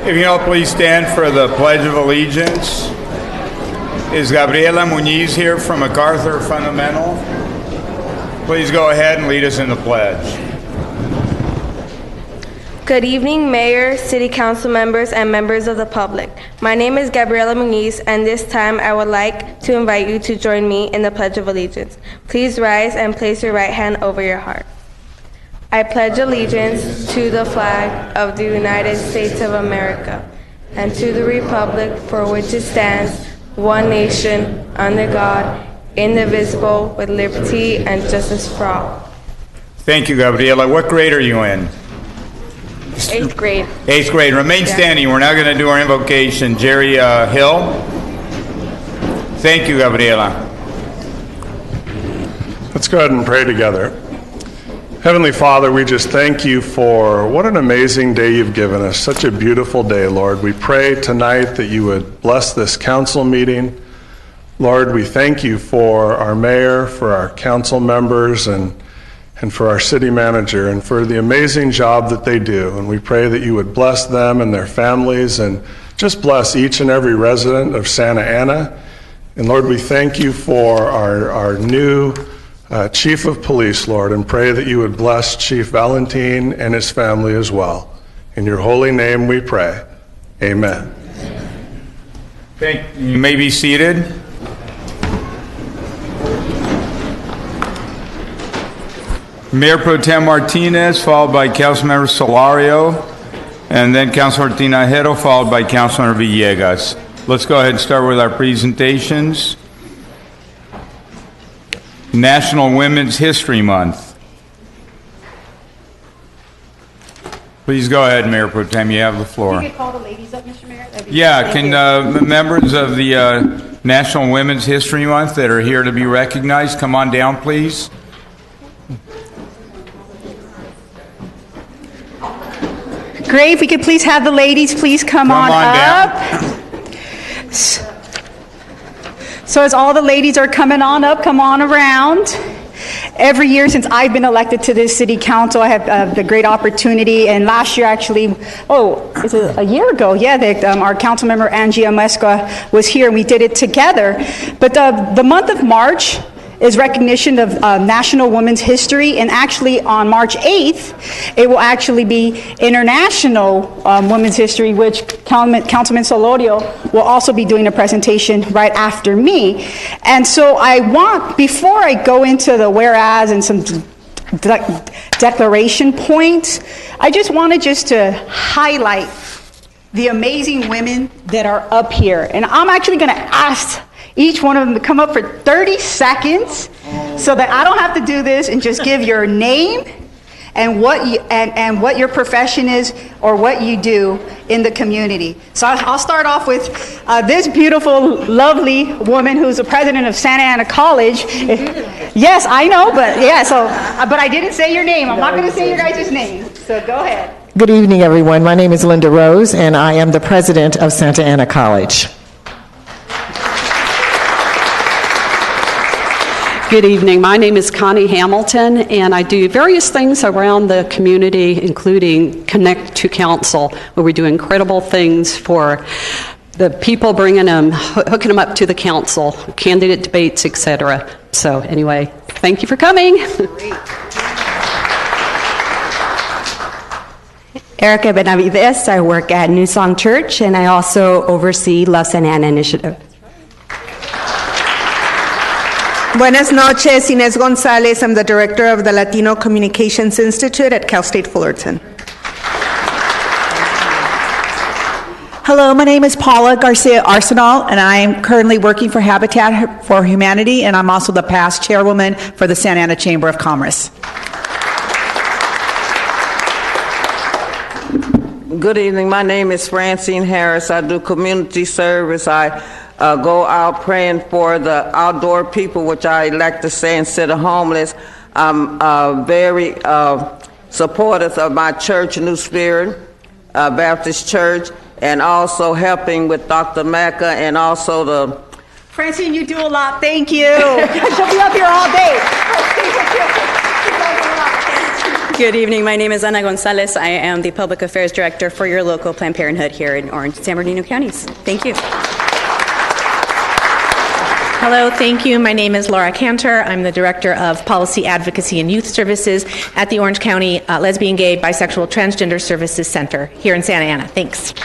If you all please stand for the Pledge of Allegiance. Is Gabriela Muñiz here from MacArthur Fundamental? Please go ahead and lead us in the pledge. Good evening, Mayor, City Council members, and members of the public. My name is Gabriela Muñiz, and this time I would like to invite you to join me in the Pledge of Allegiance. Please rise and place your right hand over your heart. I pledge allegiance to the flag of the United States of America and to the republic for which it stands, one nation, under God, indivisible, with liberty and justice for all. Thank you, Gabriela. What grade are you in? 8th grade. 8th grade. Remain standing. We're now going to do our invocation. Jerry Hill. Thank you, Gabriela. Let's go ahead and pray together. Heavenly Father, we just thank you for what an amazing day you've given us. Such a beautiful day, Lord. We pray tonight that you would bless this council meeting. Lord, we thank you for our mayor, for our council members, and for our city manager, and for the amazing job that they do. And we pray that you would bless them and their families, and just bless each and every resident of Santa Ana. And Lord, we thank you for our new Chief of Police, Lord, and pray that you would bless Chief Valentin and his family as well. In your holy name we pray. Amen. You may be seated. Mayor Pro Tem Martinez, followed by Councilmember Solario, and then Councilor Tinajero, followed by Councilmember Villegas. Let's go ahead and start with our presentations. National Women's History Month. Please go ahead, Mayor Pro Tem, you have the floor. You could call the ladies up, Mr. Mayor? Yeah, can members of the National Women's History Month that are here to be recognized come on down, please? Great, if we could please have the ladies please come on up. So as all the ladies are coming on up, come on around. Every year since I've been elected to this city council, I have the great opportunity, and last year actually, is it a year ago? Yeah, our council member Angie Amesca was here and we did it together. But the month of March is recognition of National Women's History, and actually on March 8th, it will actually be International Women's History, which Councilman Solorio will also be doing a presentation right after me. And so I want, before I go into the whereas and some declaration points, I just wanted to highlight the amazing women that are up here. And I'm actually going to ask each one of them to come up for 30 seconds so that I don't have to do this and just give your name and what your profession is or what you do in the community. So I'll start off with this beautiful, lovely woman who's the president of Santa Ana College. Yes, I know, but yeah, but I didn't say your name. I'm not going to say your guys' name. So go ahead. Good evening, everyone. My name is Linda Rose, and I am the president of Santa Ana College. Good evening. My name is Connie Hamilton, and I do various things around the community, including Connect to Council, where we do incredible things for the people, hooking them up to the council, candidate debates, etc. So anyway, thank you for coming. Erica Benavides. I work at New Song Church, and I also oversee Love Santa Ana Initiative. Buenas noches, Inés González. I'm the director of the Latino Communications Institute at Cal State Fullerton. Hello, my name is Paula Garcia Arsenal, and I am currently working for Habitat for Humanity, and I'm also the past chairwoman for the Santa Ana Chamber of Commerce. Good evening. My name is Francine Harris. I do community service. I go out praying for the outdoor people, which I like to say instead of homeless. I'm very supportive of my church, New Spirit Baptist Church, and also helping with Dr. Mecca and also the... Francine, you do a lot. Thank you. She'll be up here all day. Good evening. My name is Ana Gonzalez. I am the Public Affairs Director for your local Planned Parenthood here in Orange and San Bernardino counties. Thank you. Hello, thank you. My name is Laura Cantor. I'm the Director of Policy Advocacy and Youth Services at the Orange County Lesbian, Gay, Bisexual, Transgender Services Center here in Santa Ana. Thanks.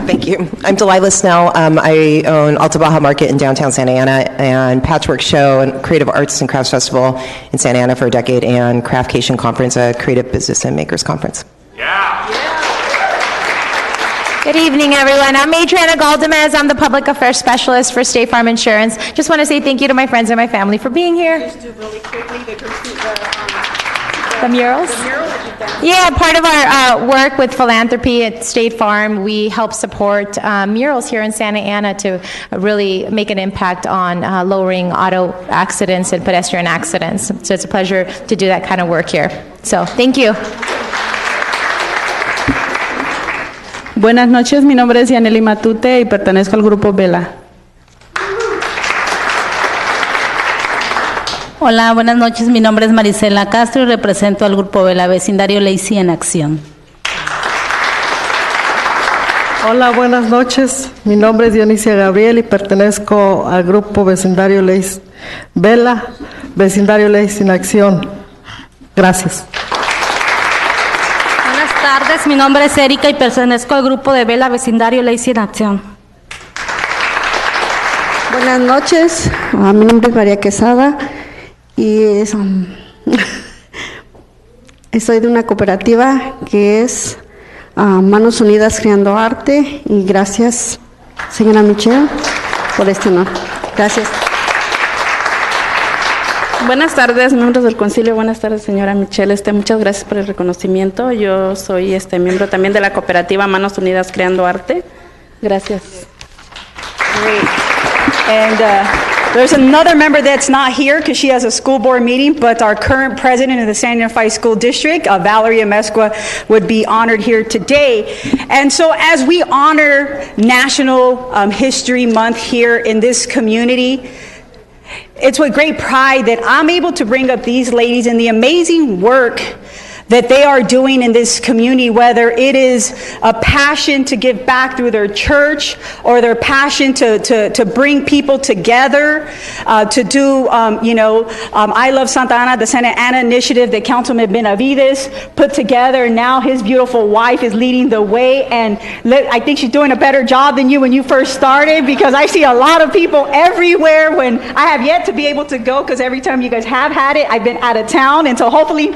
Thank you. I'm Delilah Snell. I own Alta Baja Market in downtown Santa Ana and Patchwork Show and Creative Arts and Crafts Festival in Santa Ana for a decade and Craftcation Conference, a creative business and makers conference. Good evening, everyone. I'm Adriana Galdamez. I'm the Public Affairs Specialist for State Farm Insurance. Just want to say thank you to my friends and my family for being here. Just do really quickly The murals? The murals that you've done. Yeah, part of our work with philanthropy at State Farm, we help support murals here in Santa Ana to really make an impact on lowering auto accidents and pedestrian accidents. So it's a pleasure to do that kind of work here. So thank you. Buenas noches, mi nombre es Yaneli Matute y pertenezco al grupo Vela. Hola, buenas noches, mi nombre es Marisela Castro y represento al grupo Vela Vecindario Lacey en Acción. Hola, buenas noches, mi nombre es Dionisia Gabriel y pertenezco al grupo Vecindario Lacey Vela Vecindario Lacey en Acción. Gracias. Buenas tardes, mi nombre es Erika y pertenezco al grupo de Vela Vecindario Lacey en Acción. Buenas noches, mi nombre es María Quesada y estoy de una cooperativa que es Manos Unidas Creando Arte y gracias, señora Michelle, por este honor. Gracias. Buenas tardes, miembros del concilio. Buenas tardes, señora Michelle. Muchas gracias por el reconocimiento. Yo soy miembro también de la cooperativa Manos Unidas Creando Arte. Gracias. Great. And there's another member that's not here because she has a school board meeting, but our current president of the San Unified School District, Valeria Mesqua, would be honored here today. And so as we honor National History Month here in this community, it's with great pride that I'm able to bring up these ladies and the amazing work that they are doing in this community, whether it is a passion to give back through their church or their passion to bring people together, to do, I Love Santa Ana, the Santa Ana initiative that Councilman Benavides put together, and now his beautiful wife is leading the way, and I think she's doing a better job than you when you first started, because I see a lot of people everywhere when I have yet to be able to go, because every time you guys have had it, I've been out of town, and so hopefully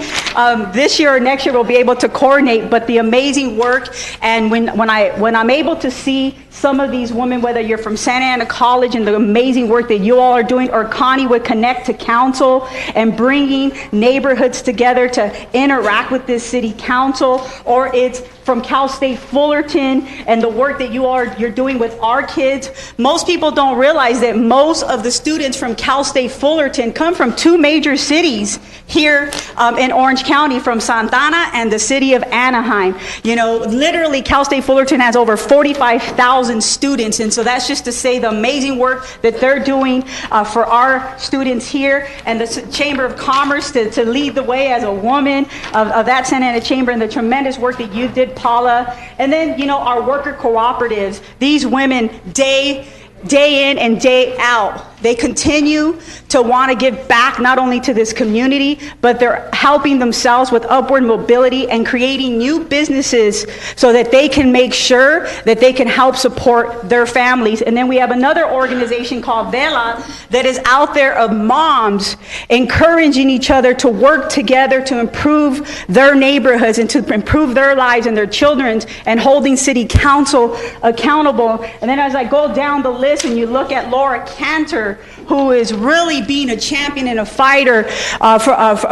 this year or next year we'll be able to coordinate. But the amazing work, and when I'm able to see some of these women, whether you're from Santa Ana College and the amazing work that you all are doing, or Connie would connect to council and bringing neighborhoods together to interact with this city council, or it's from Cal State Fullerton and the work that you're doing with our kids. Most people don't realize that most of the students from Cal State Fullerton come from two major cities here in Orange County, from Santana and the city of Anaheim. Literally Cal State Fullerton has over 45,000 students, and so that's just to say the amazing work that they're doing for our students here, and the Chamber of Commerce to lead the way as a woman of that Santa Ana Chamber, and the tremendous work that you did, Paula. And then, our worker cooperatives, these women day in and day out, they continue to want to give back not only to this community, but they're helping themselves with upward mobility and creating new businesses so that they can make sure that they can help support their families. And then we have another organization called Vela that is out there of moms encouraging each other to work together to improve their neighborhoods and to improve their lives and their children's, and holding city council accountable. And then as I go down the list and you look at Laura Cantor, who is really being a champion and a fighter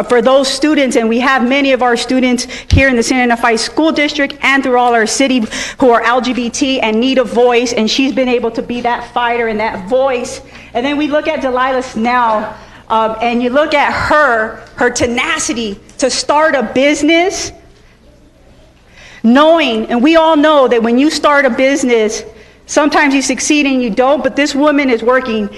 for those students. And we have many of our students here in the Santa Ana Unified School District and through all our city who are LGBT and need a voice, and she's been able to be that fighter and that voice. And then we look at Delilah Snell, and you look at her tenacity to start a business, knowing, and we all know that when you start a business, sometimes you succeed and you don't, but this woman is working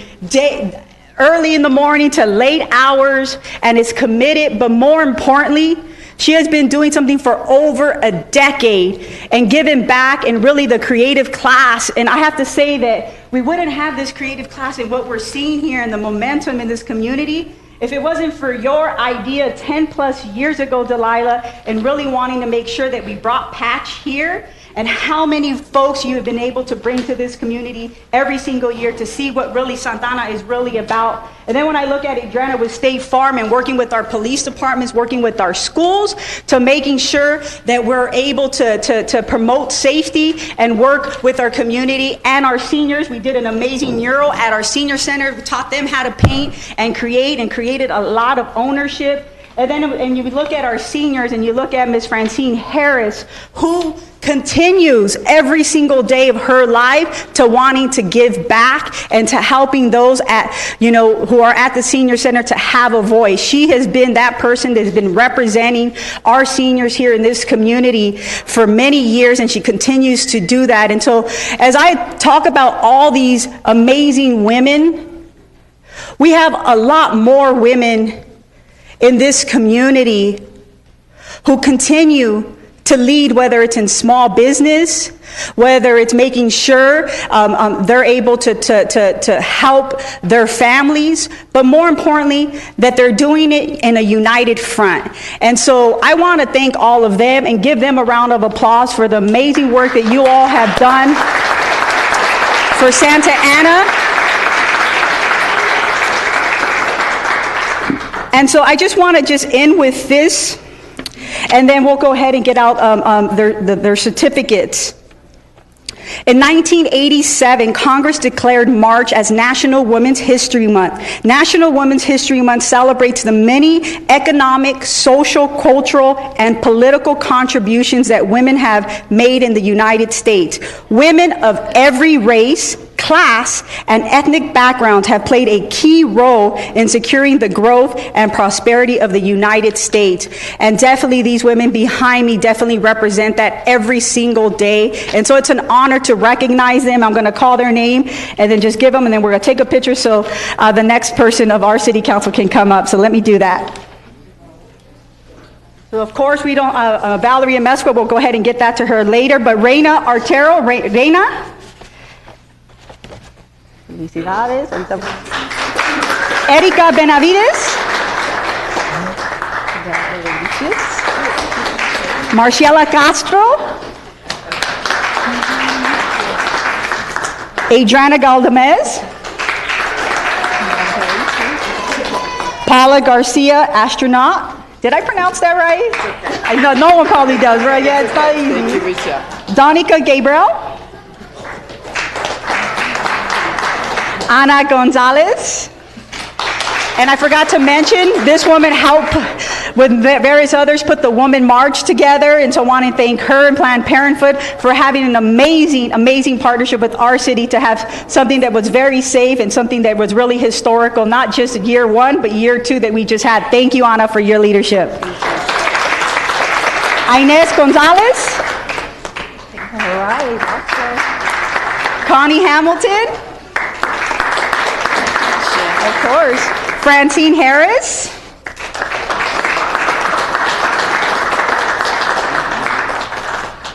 early in the morning to late hours and is committed, but more importantly, she has been doing something for over a decade and giving back in really the creative class. And I have to say that we wouldn't have this creative class and what we're seeing here and the momentum in this community if it wasn't for your idea 10 plus years ago, Delilah, and really wanting to make sure that we brought Patch here, and how many folks you have been able to bring to this community every single year to see what really Santana is really about. And then when I look at Adriana with State Farm and working with our police departments, working with our schools, to making sure that we're able to promote safety and work with our community and our seniors. We did an amazing mural at our senior center. We taught them how to paint and created a lot of ownership. And then and you look at our seniors and you look at Ms. Francine Harris, who continues every single day of her life to wanting to give back and to helping those who are at the senior center to have a voice. She has been that person that has been representing our seniors here in this community for many years, and she continues to do that. And so as I talk about all these amazing women, we have a lot more women in this community who continue to lead, whether it's in small business, whether it's making sure they're able to help their families, but more importantly, that they're doing it in a united front. And so I want to thank all of them and give them a round of applause for the amazing work that you all have done for Santa Ana. And so I just want to just end with this, and then we'll go ahead and get out their certificates. In 1987, Congress declared March as National Women's History Month. National Women's History Month celebrates the many economic, social, cultural, and political contributions that women have made in the United States. Women of every race, class, and ethnic backgrounds have played a key role in securing the growth and prosperity of the United States. And definitely these women behind me definitely represent that every single day. And so it's an honor to recognize them. I'm going to call their name and then just give them, and then we're going to take a picture so the next person of our city council can come up. So let me do that. So of course we don't, Valeria Mesqua, we'll go ahead and get that to her later, but Reina Artero, Reina. Felicidades. Erika Benavides. Marciela Castro. Adriana Galdamez. Paula Garcia, astronaut. Did I pronounce that right? I know no one probably does, right? Yeah, it's not easy. Donica Gabriel. Ana Gonzalez. And I forgot to mention, this woman helped with various others put the Woman March together, and so I want to thank her and Planned Parenthood for having an amazing, amazing partnership with our city to have something that was very safe and something that was really historical, not just year one, but year two that we just had. Thank you, Ana, for your leadership. Inez Gonzalez. All right. Connie Hamilton. Of course. Francine Harris.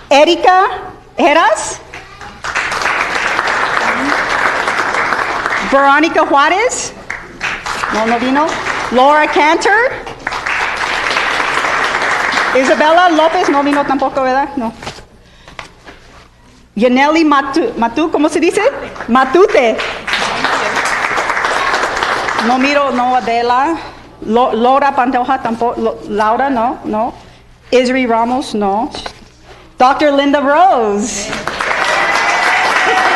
Erika Heras. Veronica Juarez. No vino. Laura Cantor. Isabella López. No vino tampoco, ¿verdad? No. Yaneli Matu, ¿cómo se dice? Matute. No miro, no Adela. Laura Pantoja tampoco. Laura, no. Isri Ramos, no. Dr. Linda Rose.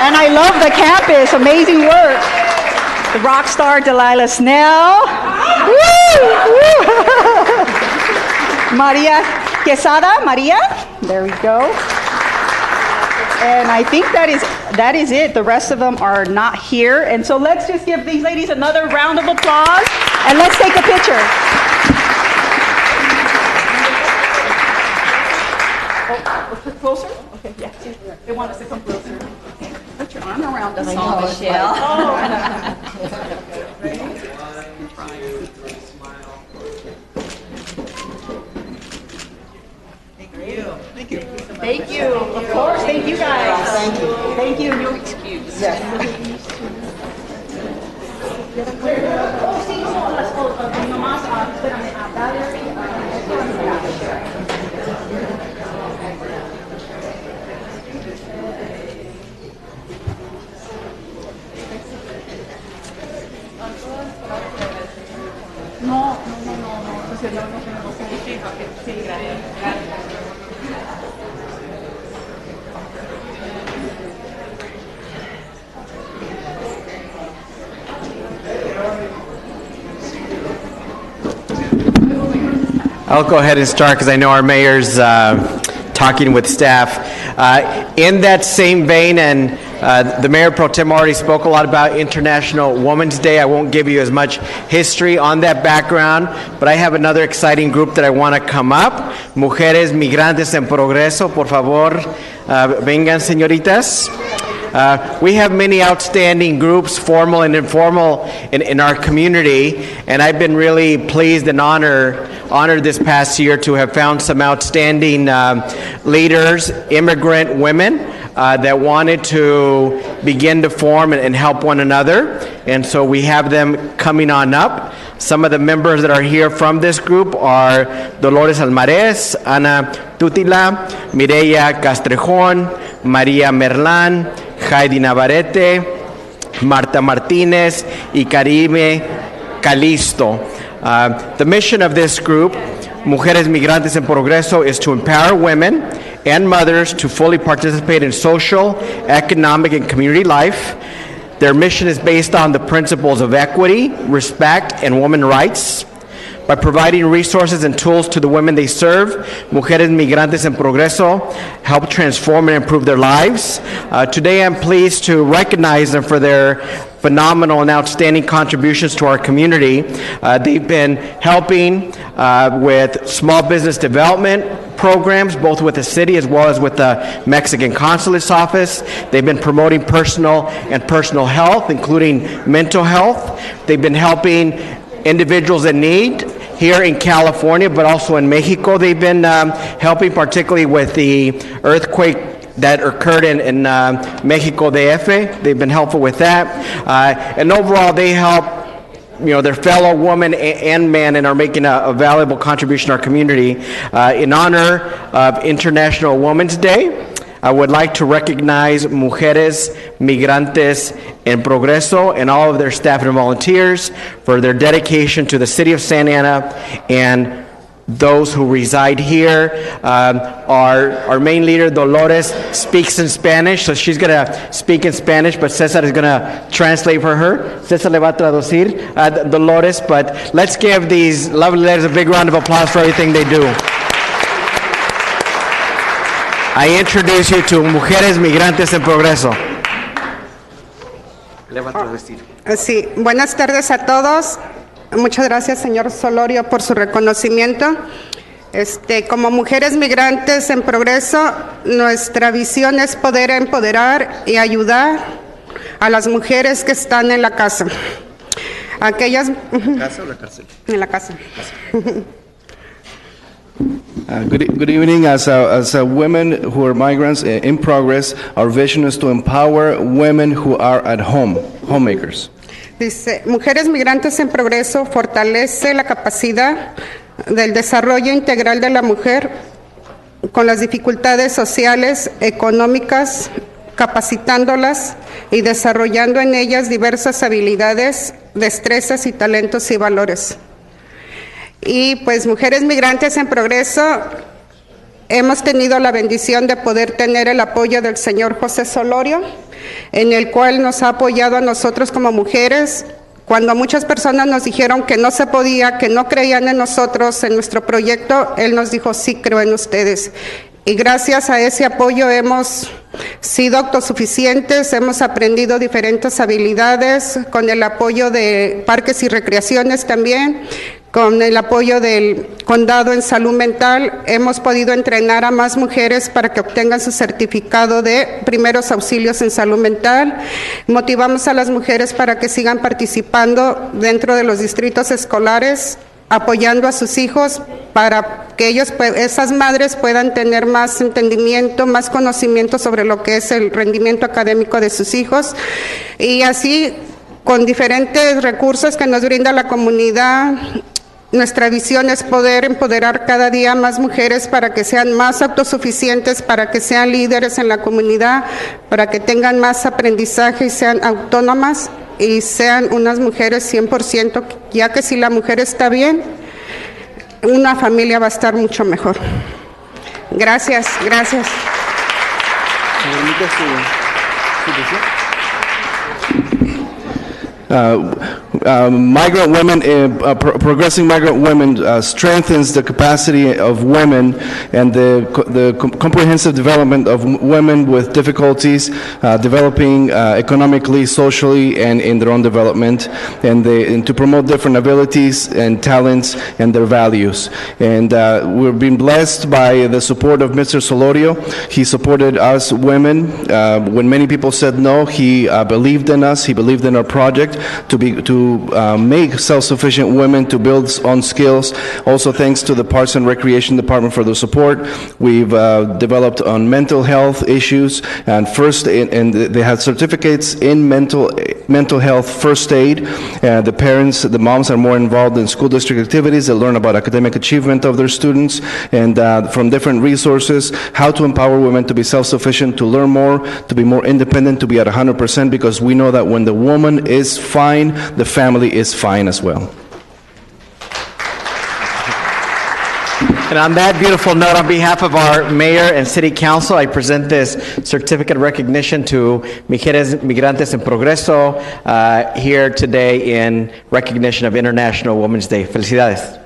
And I love the campus. Amazing work. The rock star Delilah Snell. Maria Quesada. Maria. There we go. And I think that is it. The rest of them are not here. And so let's just give these ladies another round of applause, and let's take a picture. Oh, closer? Okay, yeah. They want us to come closer. put your arm around us all, Michelle. Thank you. Of course. Thank you guys. Thank you. Thank you. You're excused. Yes. No. Entonces no tenemos que decir que sí, gracias. I'll go ahead and start because I know our mayor's talking with staff. In that same vein, and the Mayor Pro Tem already spoke a lot about International Women's Day. I won't give you as much history on that background, but I have another exciting group that I want to come up. Mujeres Migrantes en Progreso, por favor, vengan señoritas. We have many outstanding groups, formal and informal, in our community, and I've been really pleased and honored this past year to have found some outstanding leaders, immigrant women, that wanted to begin to form and help one another, and so we have them coming on up. Some of the members that are here from this group are Dolores Almares, Ana Tutila, Mireya Castrejón, María Merlán, Heidi Navarrete, Marta Martínez, y Karime Calisto. The mission of this group, Mujeres Migrantes en Progreso, is to empower women and mothers to fully participate in social, economic, and community life. Their mission is based on the principles of equity, respect, and women's rights. By providing resources and tools to the women they serve, Mujeres Migrantes en Progreso help transform and improve their lives. Today I'm pleased to recognize them for their phenomenal and outstanding contributions to our community. They've been helping with small business development programs, both with the city as well as with the Mexican Consulate's office. They've been promoting personal health, including mental health. They've been helping individuals in need here in California, but also in Mexico. They've been helping, particularly with the earthquake that occurred in Mexico DF. They've been helpful with that. And overall, they help their fellow women and men, and are making a valuable contribution to our community. In honor of International Women's Day, I would like to recognize Mujeres Migrantes en Progreso and all of their staff and volunteers for their dedication to the city of Santa Ana and those who reside here. Our main leader, Dolores, speaks in Spanish, so she's going to speak in Spanish, but Cesar is going to translate for her. Cesar le va a traducir Dolores, but let's give these lovely ladies a big round of applause for everything they do. I introduce you to Mujeres Migrantes en Progreso. Sí, buenas tardes a todos. Muchas gracias, señor Solorio, por su reconocimiento. Como Mujeres Migrantes en Progreso, nuestra visión es poder empoderar y ayudar a las mujeres que están en la casa. Aquellas... ¿Casa o la cárcel? En la casa. Good evening. As women who are migrants in progress, our vision is to empower women who are at home, homemakers. Dice, Mujeres Migrantes en Progreso fortalece la capacidad del desarrollo integral de la mujer con las dificultades sociales, económicas, capacitándolas y desarrollando en ellas diversas habilidades, destrezas y talentos y valores. Y pues Mujeres Migrantes en Progreso hemos tenido la bendición de poder tener el apoyo del señor José Solorio, en el cual nos ha apoyado a nosotros como mujeres. Cuando muchas personas nos dijeron que no se podía, que no creían en nosotros, en nuestro proyecto, él nos dijo, sí, creo en ustedes. Y gracias a ese apoyo hemos sido autosuficientes, hemos aprendido diferentes habilidades, con el apoyo de parques y recreaciones también, Con el apoyo del condado en salud mental, hemos podido entrenar a más mujeres para que obtengan su certificado de primeros auxilios en salud mental. Motivamos a las mujeres para que sigan participando dentro de los distritos escolares, apoyando a sus hijos para que esas madres puedan tener más entendimiento, más conocimiento sobre lo que es el rendimiento académico de sus hijos. Y así, con diferentes recursos que nos brinda la comunidad, nuestra visión es poder empoderar cada día más mujeres para que sean más autosuficientes, para que sean líderes en la comunidad, para que tengan más aprendizaje y sean autónomas y sean unas mujeres 100%, ya que si la mujer está bien, una familia va a estar mucho mejor. Gracias, gracias. Migrant women, progressing migrant women strengthens the capacity of women and the comprehensive development of women with difficulties developing economically, socially, and in their own development, and to promote different abilities and talents and their values. And we've been blessed by the support of Mr. Solorio. He supported us women when many people said no. He believed in us. He believed in our project to make self-sufficient women, to build on skills. Also, thanks to the Parks and Recreation Department for the support. We've developed on mental health issues, and they have certificates in mental health first aid. The moms are more involved in school district activities. They learn about academic achievement of their students, and from different resources, how to empower women to be self-sufficient, to learn more, to be more independent, to be at 100%, because we know that when the woman is fine, the family is fine as well. And on that beautiful note, on behalf of our mayor and city council, I present this certificate of recognition to Mujeres Migrantes en Progreso here today in recognition of International Women's Day. Felicidades.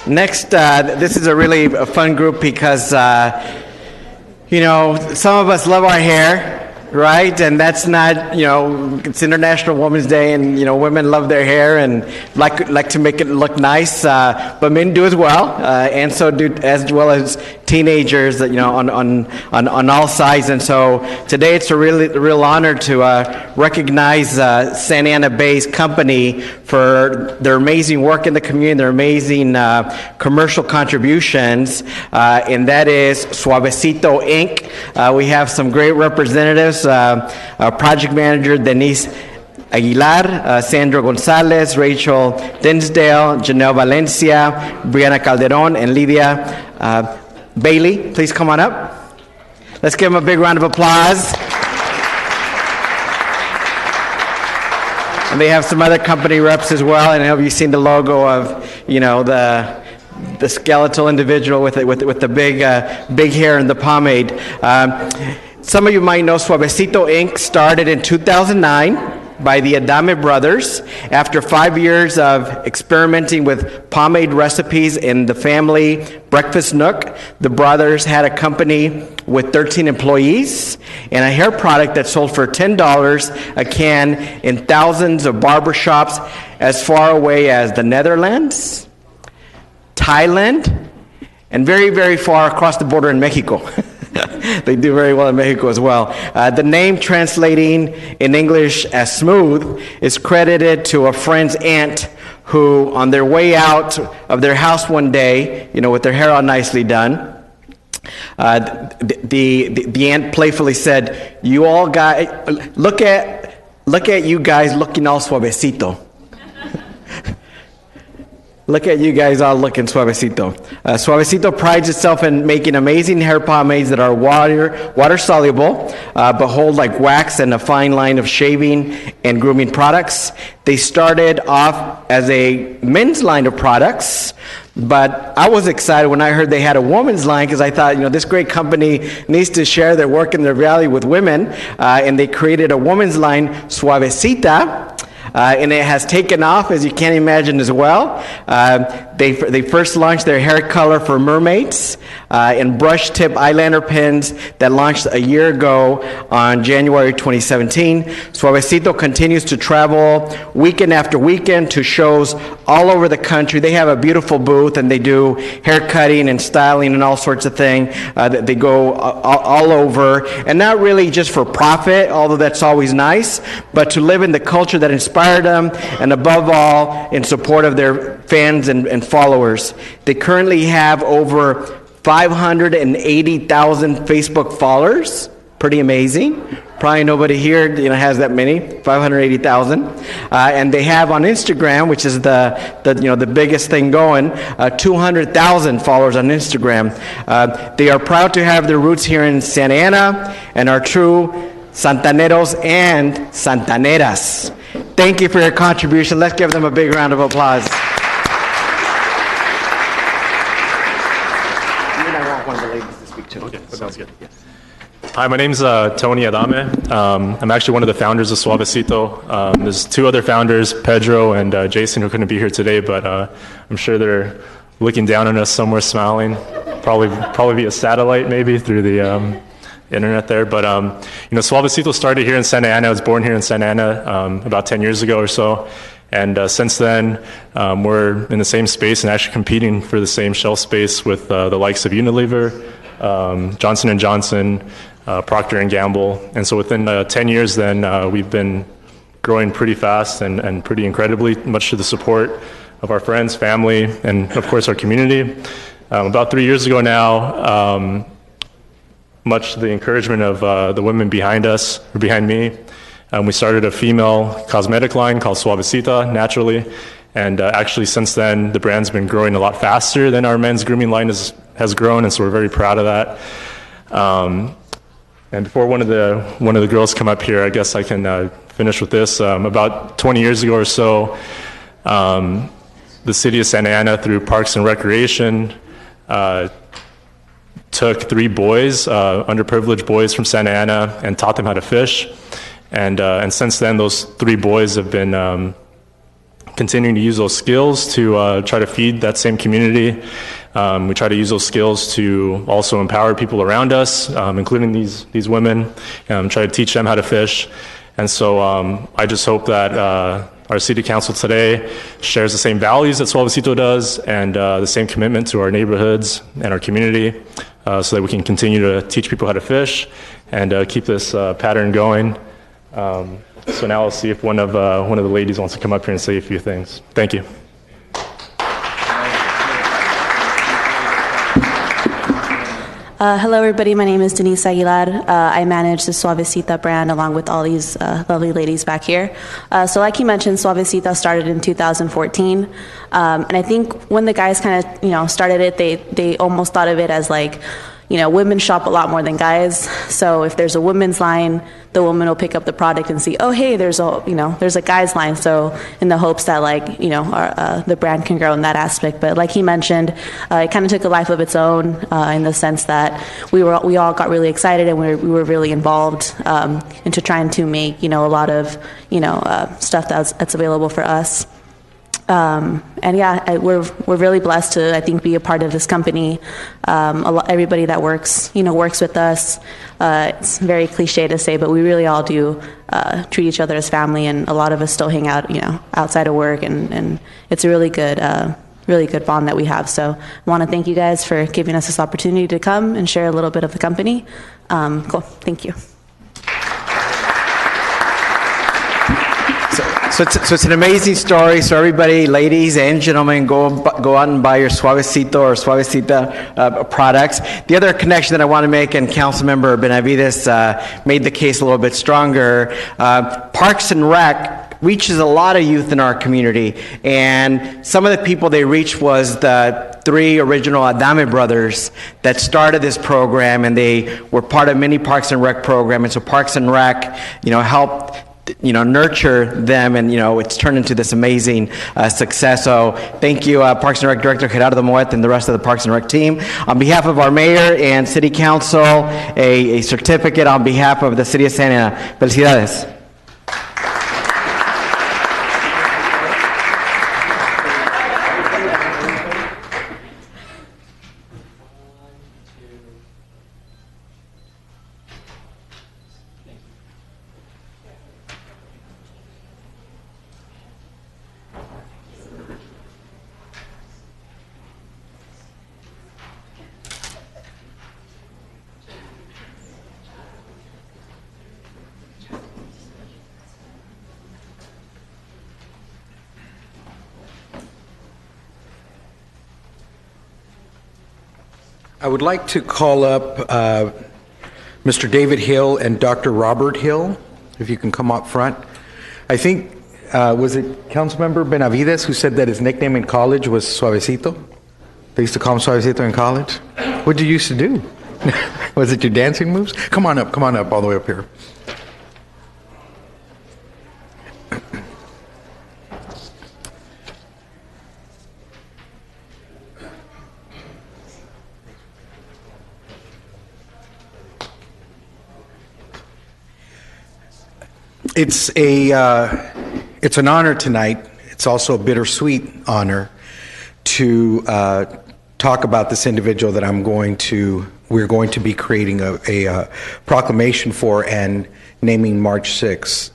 Next, this is a really fun group because, some of us love our hair, right? And that's not, it's International Women's Day, and, women love their hair and like to make it look nice, but men do as well, and so do as well as teenagers, on all sides. And so today it's a real honor to recognize Santa Ana-based company for their amazing work in the community, their amazing commercial contributions, and that is Suavecito Inc. We have some great representatives, project manager Denise Aguilar, Sandra Gonzalez, Rachel Dinsdale, Janelle Valencia, Brianna Calderon, and Lydia Bailey. Please come on up. Let's give them a big round of applause. And they have some other company reps as well. And I hope you've seen the logo of, the skeletal individual with the big hair and the pomade. Some of you might know Suavecito Inc. started in 2009 by the Adame brothers. After 5 years of experimenting with pomade recipes in the family breakfast nook, the brothers had a company with 13 employees and a hair product that sold for $10 a can in thousands of barbershops as far away as the Netherlands, Thailand, and very, very far across the border in Mexico. They do very well in Mexico as well. The name translating in English as smooth is credited to a friend's aunt who, on their way out of their house one day, with their hair all nicely done, the aunt playfully said, "You all guys, look at you guys looking all suavecito." Look at you guys all looking Suavecito. Suavecito prides itself in making amazing hair pomades that are water soluble, but hold like wax and a fine line of shaving and grooming products. They started off as a men's line of products, But I was excited when I heard they had a woman's line because I thought, this great company needs to share their work and their value with women. And they created a woman's line, Suavecita. And it has taken off, as you can imagine, as well. They first launched their hair color for mermaids and brush tip eyeliner pens that launched a year ago on January 2017. Suavecito continues to travel weekend after weekend to shows all over the country. They have a beautiful booth and they do hair cutting and styling and all sorts of things. They go all over, and not really just for profit, although that's always nice, but to live in the culture that inspires them, and above all, in support of their fans and followers. They currently have over 580,000 Facebook followers. Pretty amazing. Probably nobody here has that many, 580,000. And they have on Instagram, which is the biggest thing going, 200,000 followers on Instagram. They are proud to have their roots here in Santa Ana and are true Santaneros and Santaneras. Thank you for your contribution. Let's give them a big round of applause. I want one of the ladies to speak to. Okay, sounds good. Hi, my name's Tony Adame. I'm actually one of the founders of Suavecito. There's two other founders, Pedro and Jason, who couldn't be here today, but I'm sure they're looking down on us somewhere smiling, probably via satellite maybe through the internet there. But Suavecito started here in Santa Ana. I was born here in Santa Ana about 10 years ago or so, and since then we're in the same space and actually competing for the same shelf space with the likes of Unilever, Johnson & Johnson, Procter & Gamble. And so within 10 years then we've been growing pretty fast and pretty incredibly, much to the support of our friends, family, and of course our community. About 3 years ago now, much to the encouragement of the women behind us, or behind me, we started a female cosmetic line called Suavecita, naturally. And actually since then, the brand's been growing a lot faster than our men's grooming line has grown, and so we're very proud of that. And before one of the girls come up here, I guess I can finish with this. About 20 years ago or so, the city of Santa Ana, through Parks and Recreation, took 3 boys, underprivileged boys from Santa Ana, and taught them how to fish. And since then, those 3 boys have been continuing to use those skills to try to feed that same community. We try to use those skills to also empower people around us, including these women, try to teach them how to fish. And so I just hope that our city council today shares the same values that Suavecito does, and the same commitment to our neighborhoods and our community, so that we can continue to teach people how to fish and keep this pattern going. So now I'll see if one of the ladies wants to come up here and say a few things. Thank you. Hello, everybody. My name is Denise Aguilar. I manage the Suavecita brand along with all these lovely ladies back here. So like you mentioned, Suavecita started in 2014. And I think when the guys kind of, started it, they almost thought of it as like, women shop a lot more than guys. So if there's a women's line, the woman will pick up the product and see, oh, hey, there's a guy's line. So in the hopes that the brand can grow in that aspect. But like he mentioned, it kind of took a life of its own in the sense that we all got really excited and we were really involved into trying to make, a lot of, stuff that's available for us. And yeah, we're really blessed to, I think, be a part of this company. Everybody that works with us. It's very cliche to say, but we really all do treat each other as family, and a lot of us still hang out, outside of work, and it's a really good bond that we have. So I want to thank you guys for giving us this opportunity to come and share a little bit of the company. Cool. Thank you. So it's an amazing story. So everybody, ladies and gentlemen, go out and buy your Suavecito or Suavecita products. The other connection that I want to make, and Councilmember Benavides made the case a little bit stronger, Parks and Rec reaches a lot of youth in our community. And some of the people they reached was the 3 original Adame brothers that started this program, and they were part of many Parks and Rec program. And so Parks and Rec, helped nurture them, and it's turned into this amazing success. So thank you, Parks and Rec Director Gerardo Moet and the rest of the Parks and Rec team. On behalf of our mayor and city council, a certificate on behalf of the city of Santa Ana. Felicidades. I would like to call up Mr. David Hill and Dr. Robert Hill, if you can come up front. I think, was it Councilmember Benavides who said that his nickname in college was Suavecito? They used to call him Suavecito in college? What did you used to do? Was it your dancing moves? Come on up, all the way up here. It's an honor tonight. It's also a bittersweet honor to talk about this individual that we're going to be creating a proclamation for and naming March 6th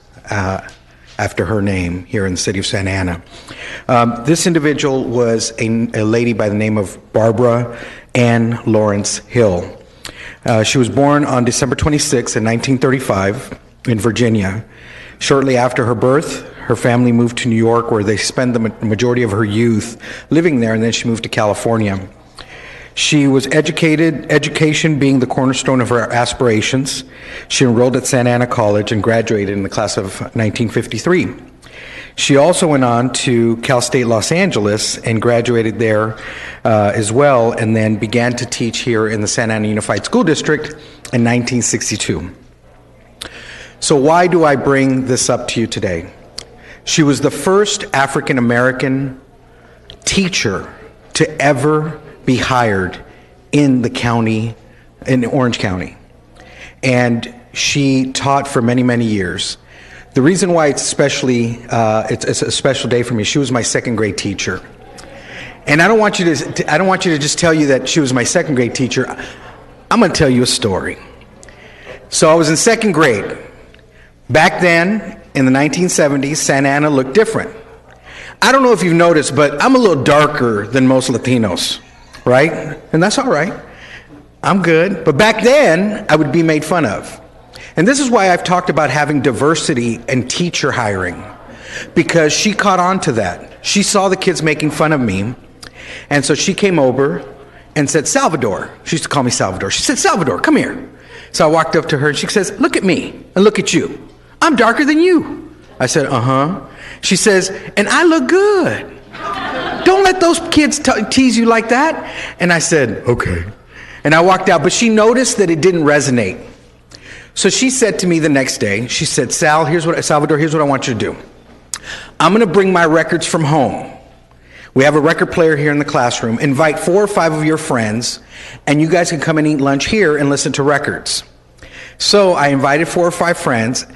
after her name here in the city of Santa Ana. This individual was a lady by the name of Barbara Ann Lawrence Hill. She was born on December 26th in 1935 in Virginia. Shortly after her birth, her family moved to New York, where they spent the majority of her youth living there, and then she moved to California. She was educated, education being the cornerstone of her aspirations. She enrolled at Santa Ana College and graduated in the class of 1953. She also went on to Cal State Los Angeles and graduated there as well, and then began to teach here in the Santa Ana Unified School District in 1962. So why do I bring this up to you today? She was the first African American teacher to ever be hired in the county, in Orange County. And she taught for many, many years. The reason why it's it's a special day for me, she was my second grade teacher. And I don't want you to just tell you that she was my second grade teacher. I'm going to tell you a story. So I was in second grade. Back then, in the 1970s, Santa Ana looked different. I don't know if you've noticed, but I'm a little darker than most Latinos, right? And that's all right. I'm good. But back then, I would be made fun of. And this is why I've talked about having diversity and teacher hiring, because she caught on to that. She saw the kids making fun of me, and so she came over and said, Salvador. She used to call me Salvador. She said, Salvador, come here. So I walked up to her, and she says, look at me and look at you. I'm darker than you. I said, uh-huh. She says, and I look good. Don't let those kids tease you like that. And I said, okay. And I walked out, but she noticed that it didn't resonate. So she said to me the next day, she said, Salvador, here's what I want you to do. I'm going to bring my records from home. We have a record player here in the classroom. Invite 4 or 5 of your friends, and you guys can come and eat lunch here and listen to records. So I invited 4 or 5 friends.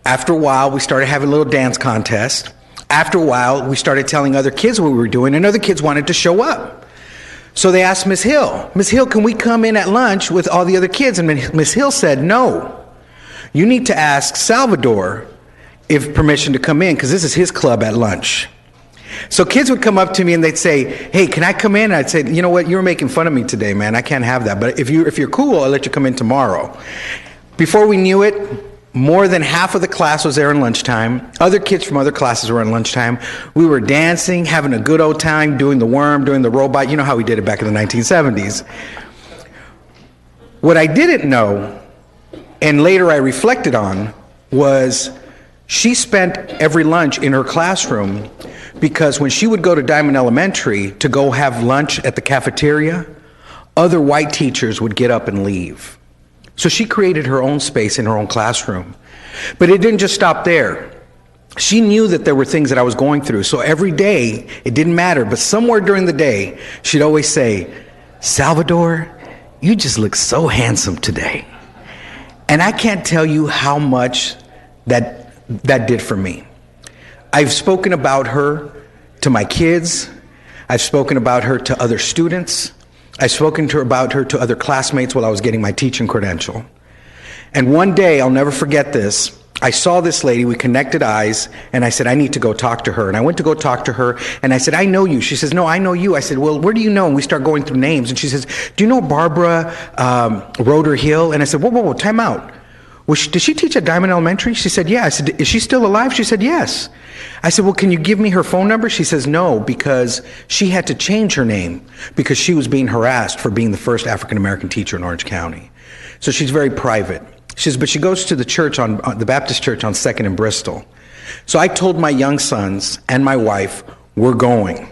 After a while, we started having a little dance contest. After a while, we started telling other kids what we were doing, and other kids wanted to show up. So they asked Ms. Hill, can we come in at lunch with all the other kids? And Ms. Hill said, no. You need to ask Salvador if permission to come in, because this is his club at lunch. So kids would come up to me and they'd say, hey, can I come in? And I'd say, you know what, you were making fun of me today, man. I can't have that. But if you're cool, I'll let you come in tomorrow. Before we knew it, more than half of the class was there in lunchtime. Other kids from other classes were in lunchtime. We were dancing, having a good old time, doing the worm, doing the robot. You know how we did it back in the 1970s. What I didn't know, and later I reflected on, was she spent every lunch in her classroom, because when she would go to Diamond Elementary to go have lunch at the cafeteria, other white teachers would get up and leave, So she created her own space in her own classroom. But it didn't just stop there. She knew that there were things that I was going through. So every day, it didn't matter, but somewhere during the day, she'd always say, Salvador, you just look so handsome today. And I can't tell you how much that did for me. I've spoken about her to my kids. I've spoken about her to other students. I've spoken to her about her to other classmates while I was getting my teaching credential. And one day, I'll never forget this, I saw this lady, we connected eyes, and I said, I need to go talk to her. And I went to go talk to her, and I said, I know you. She says, no, I know you. I said, well, where do you know? And we start going through names. And she says, do you know Barbara Roeder Hill? And I said, whoa, time out. Did she teach at Diamond Elementary? She said, yeah. I said, is she still alive? She said, yes. I said, well, can you give me her phone number? She says, no, because she had to change her name because she was being harassed for being the first African-American teacher in Orange County. So she's very private. She says, but she goes to the church on the Baptist church on 2nd and Bristol. So I told my young sons and my wife, we're going.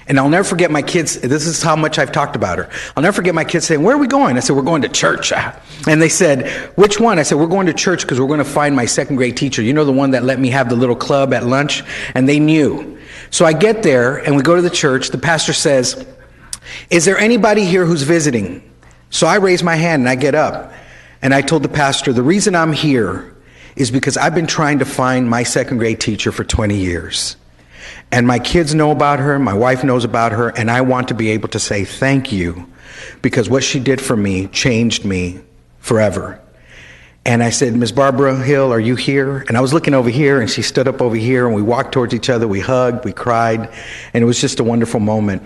And I'll never forget my kids, this is how much I've talked about her. I'll never forget my kids saying, where are we going? I said, we're going to church. And they said, which one? I said, we're going to church because we're going to find my 2nd grade teacher. You know, the one that let me have the little club at lunch? And they knew. So I get there and we go to the church. The pastor says, is there anybody here who's visiting? So I raise my hand and I get up. And I told the pastor, the reason I'm here is because I've been trying to find my 2nd grade teacher for 20 years. And my kids know about her, my wife knows about her, and I want to be able to say thank you because what she did for me changed me forever. And I said, Miss Barbara Hill, are you here? And I was looking over here, and she stood up over here, and we walked towards each other, we hugged, we cried, and it was just a wonderful moment.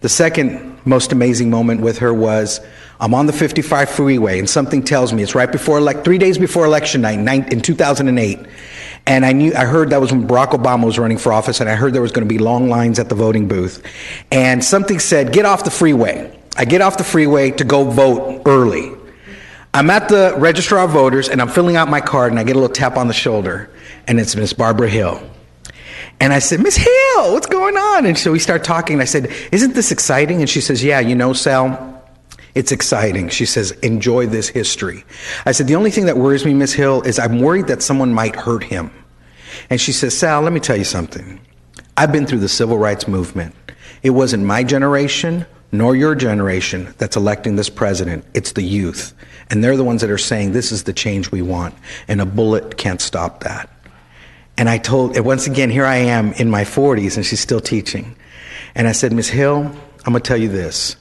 The second most amazing moment with her was, I'm on the 55 freeway, and something tells me, it's right before, 3 days before election night in 2008, and I heard that was when Barack Obama was running for office, and I heard there was going to be long lines at the voting booth, and something said, get off the freeway. I get off the freeway to go vote early. I'm at the registrar of voters, and I'm filling out my card, and I get a little tap on the shoulder, and it's Miss Barbara Hill. And I said, Miss Hill, what's going on? And so we start talking, and I said, isn't this exciting? And she says, yeah, you know, Sal, it's exciting. She says, enjoy this history. I said, the only thing that worries me, Miss Hill, is I'm worried that someone might hurt him. And she says, Sal, let me tell you something. I've been through the civil rights movement. It wasn't my generation nor your generation that's electing this president. It's the youth. And they're the ones that are saying this is the change we want. And a bullet can't stop that. And I told, once again, here I am in my 40s, and she's still teaching. And I said, Miss Hill, I'm going to tell you this.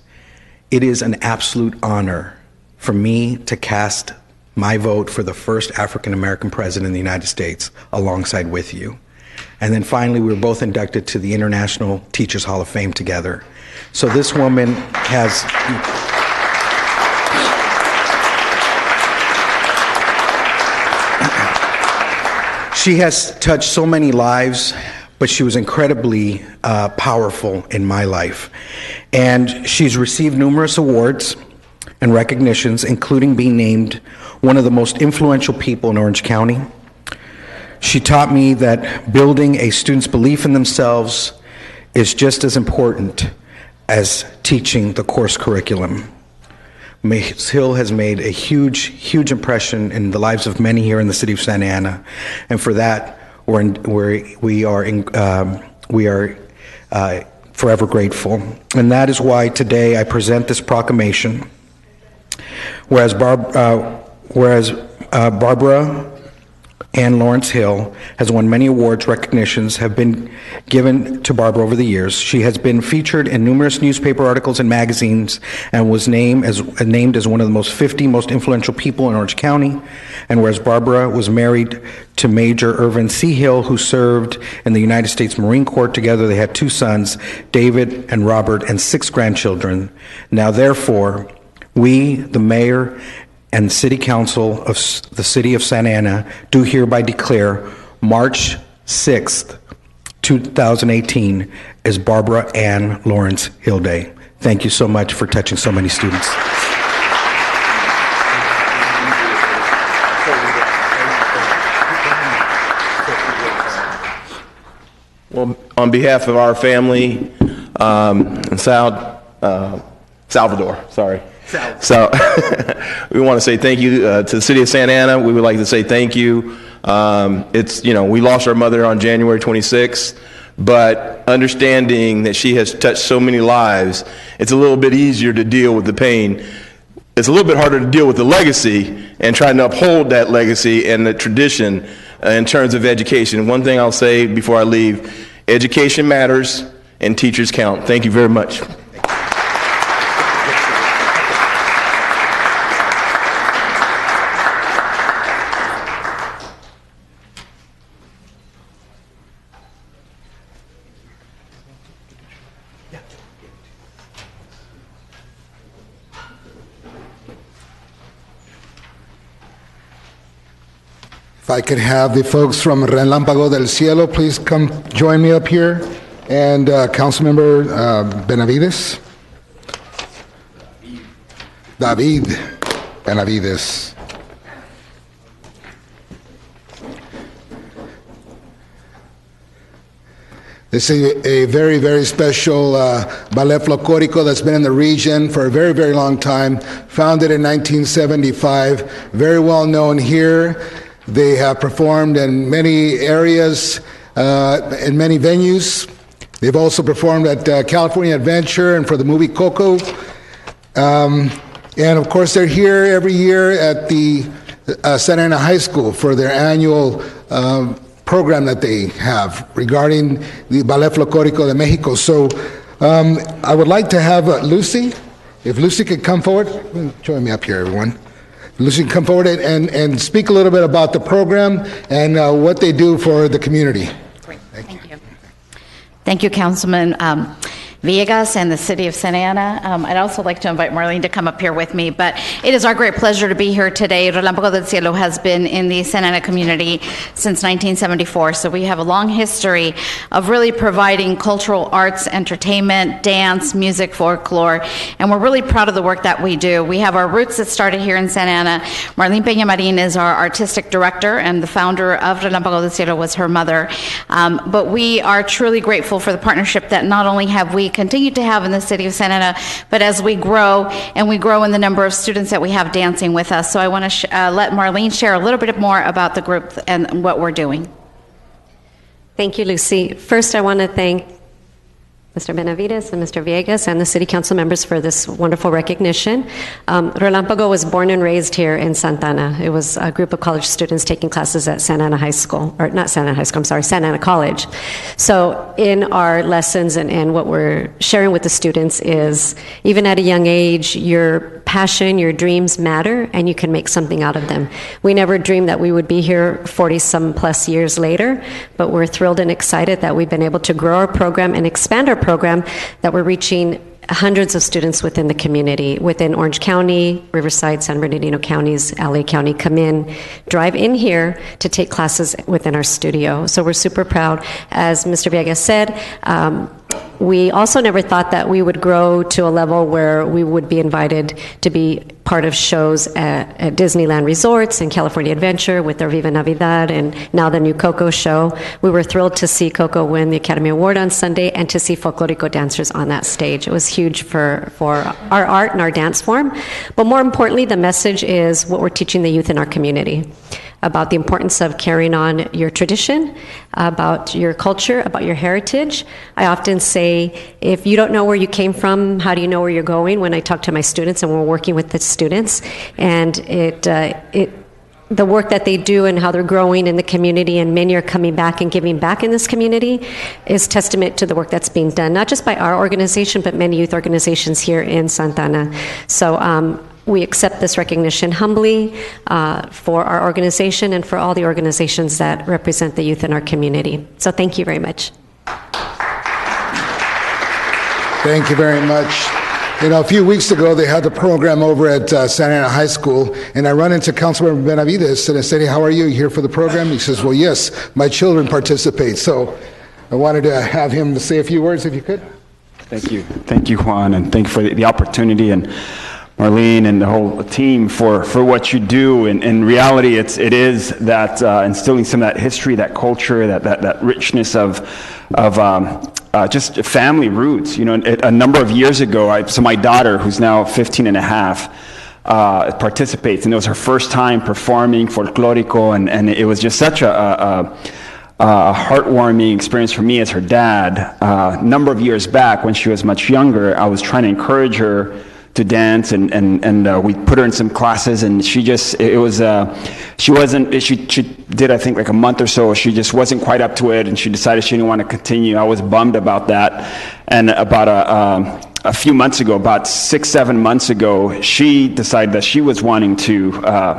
It is an absolute honor for me to cast my vote for the first African-American president in the United States alongside with you. And then finally, we were both inducted to the International Teachers Hall of Fame together. So this woman has... She has touched so many lives, but she was incredibly powerful in my life. And she's received numerous awards and recognitions, including being named one of the most influential people in Orange County. She taught me that building a student's belief in themselves is just as important as teaching the course curriculum. Ms. Hill has made a huge, huge impression in the lives of many here in the city of Santa Ana, and for that, we are forever grateful. And that is why today I present this proclamation. Whereas Barbara Ann Lawrence Hill has won many awards, recognitions have been given to Barbara over the years. She has been featured in numerous newspaper articles and magazines and was named as one of the 50 most influential people in Orange County. And whereas Barbara was married to Major Irvin C. Hill, who served in the United States Marine Corps. Together they had 2 sons, David and Robert, and 6 grandchildren. Now therefore, we, the mayor and City Council of the City of Santa Ana, do hereby declare March 6th, 2018 as Barbara Ann Lawrence Hill Day. Thank you so much for touching so many students. Well, on behalf of our family and Salvador, So we want to say thank you to the city of Santa Ana. We would like to say thank you. We lost our mother on January 26th, but understanding that she has touched so many lives, it's a little bit easier to deal with the pain. It's a little bit harder to deal with the legacy and trying to uphold that legacy and the tradition in terms of education. One thing I'll say before I leave, education matters and teachers count. Thank you very much. If I could have the folks from Relámpago del Cielo please come join me up here, and Councilmember Benavides. David Benavides. This is a very, very special ballet folklorico that's been in the region for a very, very long time, founded in 1975, very well known here. They have performed in many areas, in many venues. They've also performed at California Adventure and for the movie Coco. And of course, they're here every year at the Santa Ana High School for their annual program that they have regarding the Ballet Folklorico de Mexico. So I would like to have Lucy, if Lucy could come forward. Join me up here, everyone. Lucy, come forward and speak a little bit about the program and what they do for the community. Great. Thank you. Thank you, Councilman Villegas and the City of Santa Ana. I'd also like to invite Marlene to come up here with me, but it is our great pleasure to be here today. Relámpago del Cielo has been in the Santa Ana community since 1974, so we have a long history of really providing cultural arts, entertainment, dance, music, folklore, and we're really proud of the work that we do. We have our roots that started here in Santa Ana. Marlene Peña-Marín is our artistic director, and the founder of Relámpago del Cielo was her mother. But we are truly grateful for the partnership that not only have we continued to have in the city of Santa Ana, but as we grow, and we grow in the number of students that we have dancing with us. So I want to let Marlene share a little bit more about the group and what we're doing. Thank you, Lucy. First, I want to thank Mr. Benavides and Mr. Villegas and the City Council members for this wonderful recognition. Relámpago was born and raised here in Santa Ana. It was a group of college students taking classes at Santa Ana High School, or not Santa Ana High School, I'm sorry, Santa Ana College. So in our lessons and what we're sharing with the students is, even at a young age, your passion, your dreams matter, and you can make something out of them. We never dreamed that we would be here 40-some plus years later, but we're thrilled and excited that we've been able to grow our program and expand our program, that we're reaching hundreds of students within the community, within Orange County, Riverside, San Bernardino counties, LA County, come in, drive in here to take classes within our studio. So we're super proud. As Mr. Villegas said, we also never thought that we would grow to a level where we would be invited to be part of shows at Disneyland Resorts and California Adventure with their Viva Navidad and now the new Coco show. We were thrilled to see Coco win the Academy Award on Sunday and to see folklorico dancers on that stage. It was huge for our art and our dance form. But more importantly, the message is what we're teaching the youth in our community about the importance of carrying on your tradition, about your culture, about your heritage. I often say, if you don't know where you came from, how do you know where you're going? When I talk to my students, and we're working with the students, and the work that they do and how they're growing in the community, and many are coming back and giving back in this community, is testament to the work that's being done, not just by our organization, but many youth organizations here in Santa Ana. So we accept this recognition humbly for our organization and for all the organizations that represent the youth in our community. So thank you very much. Thank you very much. You know, a few weeks ago, they had the program over at Santa Ana High School, and I run into Councilmember Benavides, and I said, hey, how are you? You here for the program? He says, well, yes, my children participate. So I wanted to have him say a few words, if you could. Thank you. Thank you, Juan, and thank you for the opportunity, and Marlene and the whole team for what you do. In reality, it is that instilling some of that history, that culture, that richness of just family roots. You know, a number of years ago, so my daughter, who's now 15 and a half, participates, and it was her first time performing folklorico, and it was just such a heartwarming experience for me as her dad. A number of years back, when she was much younger, I was trying to encourage her to dance, and we put her in some classes, and she just, she did, I think, like a month or so. She just wasn't quite up to it, and she decided she didn't want to continue. I was bummed about that. And about a few months ago, about 6-7 months ago, she decided that she was wanting to,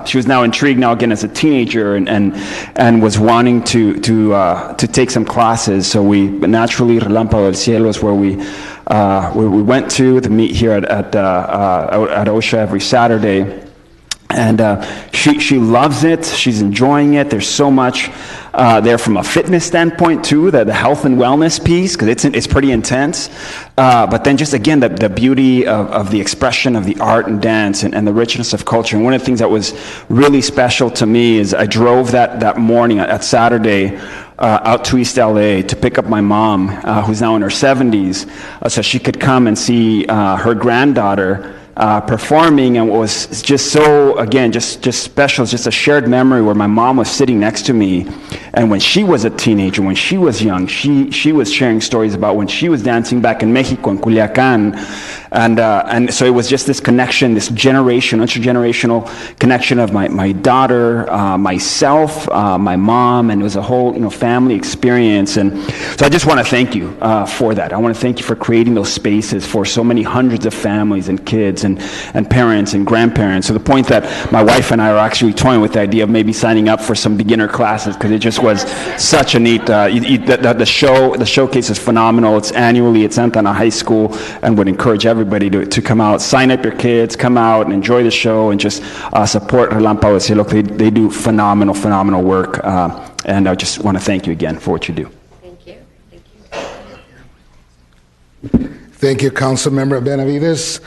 she was now intrigued now again as a teenager, and was wanting to take some classes. So we naturally, Relámpago del Cielo is where we went to meet here at OSHA every Saturday. And she loves it. She's enjoying it. There's so much there from a fitness standpoint too, the health and wellness piece, because it's pretty intense. But then just again, the beauty of the expression of the art and dance, and the richness of culture. And one of the things that was really special to me is I drove that morning at Saturday out to East LA to pick up my mom, who's now in her 70s, so she could come and see her granddaughter performing. And what was just so, again, just special, it's just a shared memory where my mom was sitting next to me, and when she was a teenager, when she was young, she was sharing stories about when she was dancing back in Mexico, in Culiacan, and so it was just this connection, this intergenerational connection of my daughter, myself, my mom, and it was a whole family experience. And so I just want to thank you for that. I want to thank you for creating those spaces for so many hundreds of families and kids and parents and grandparents, to the point that my wife and I are actually toying with the idea of maybe signing up for some beginner classes, because it just was such a neat, the showcase is phenomenal. It's annually at Santa Ana High School, and would encourage everybody to come out, sign up your kids, come out and enjoy the show, and just support Relámpago del Cielo. They do phenomenal work, and I just want to thank you again for what you do. Thank you, Councilmember Benavides.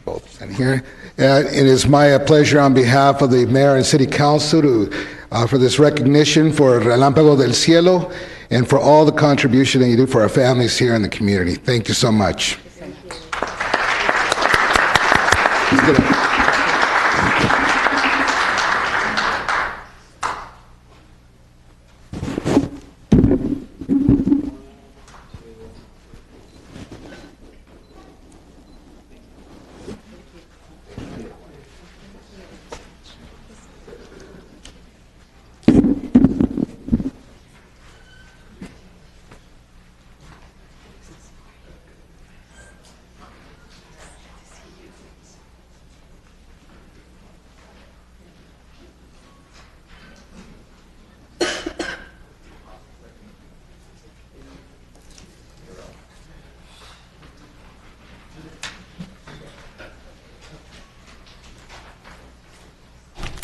Both stand here. It is my pleasure on behalf of the Mayor and City Council to offer this recognition for Relámpago del Cielo and for all the contribution that you do for our families here in the community. Thank you so much.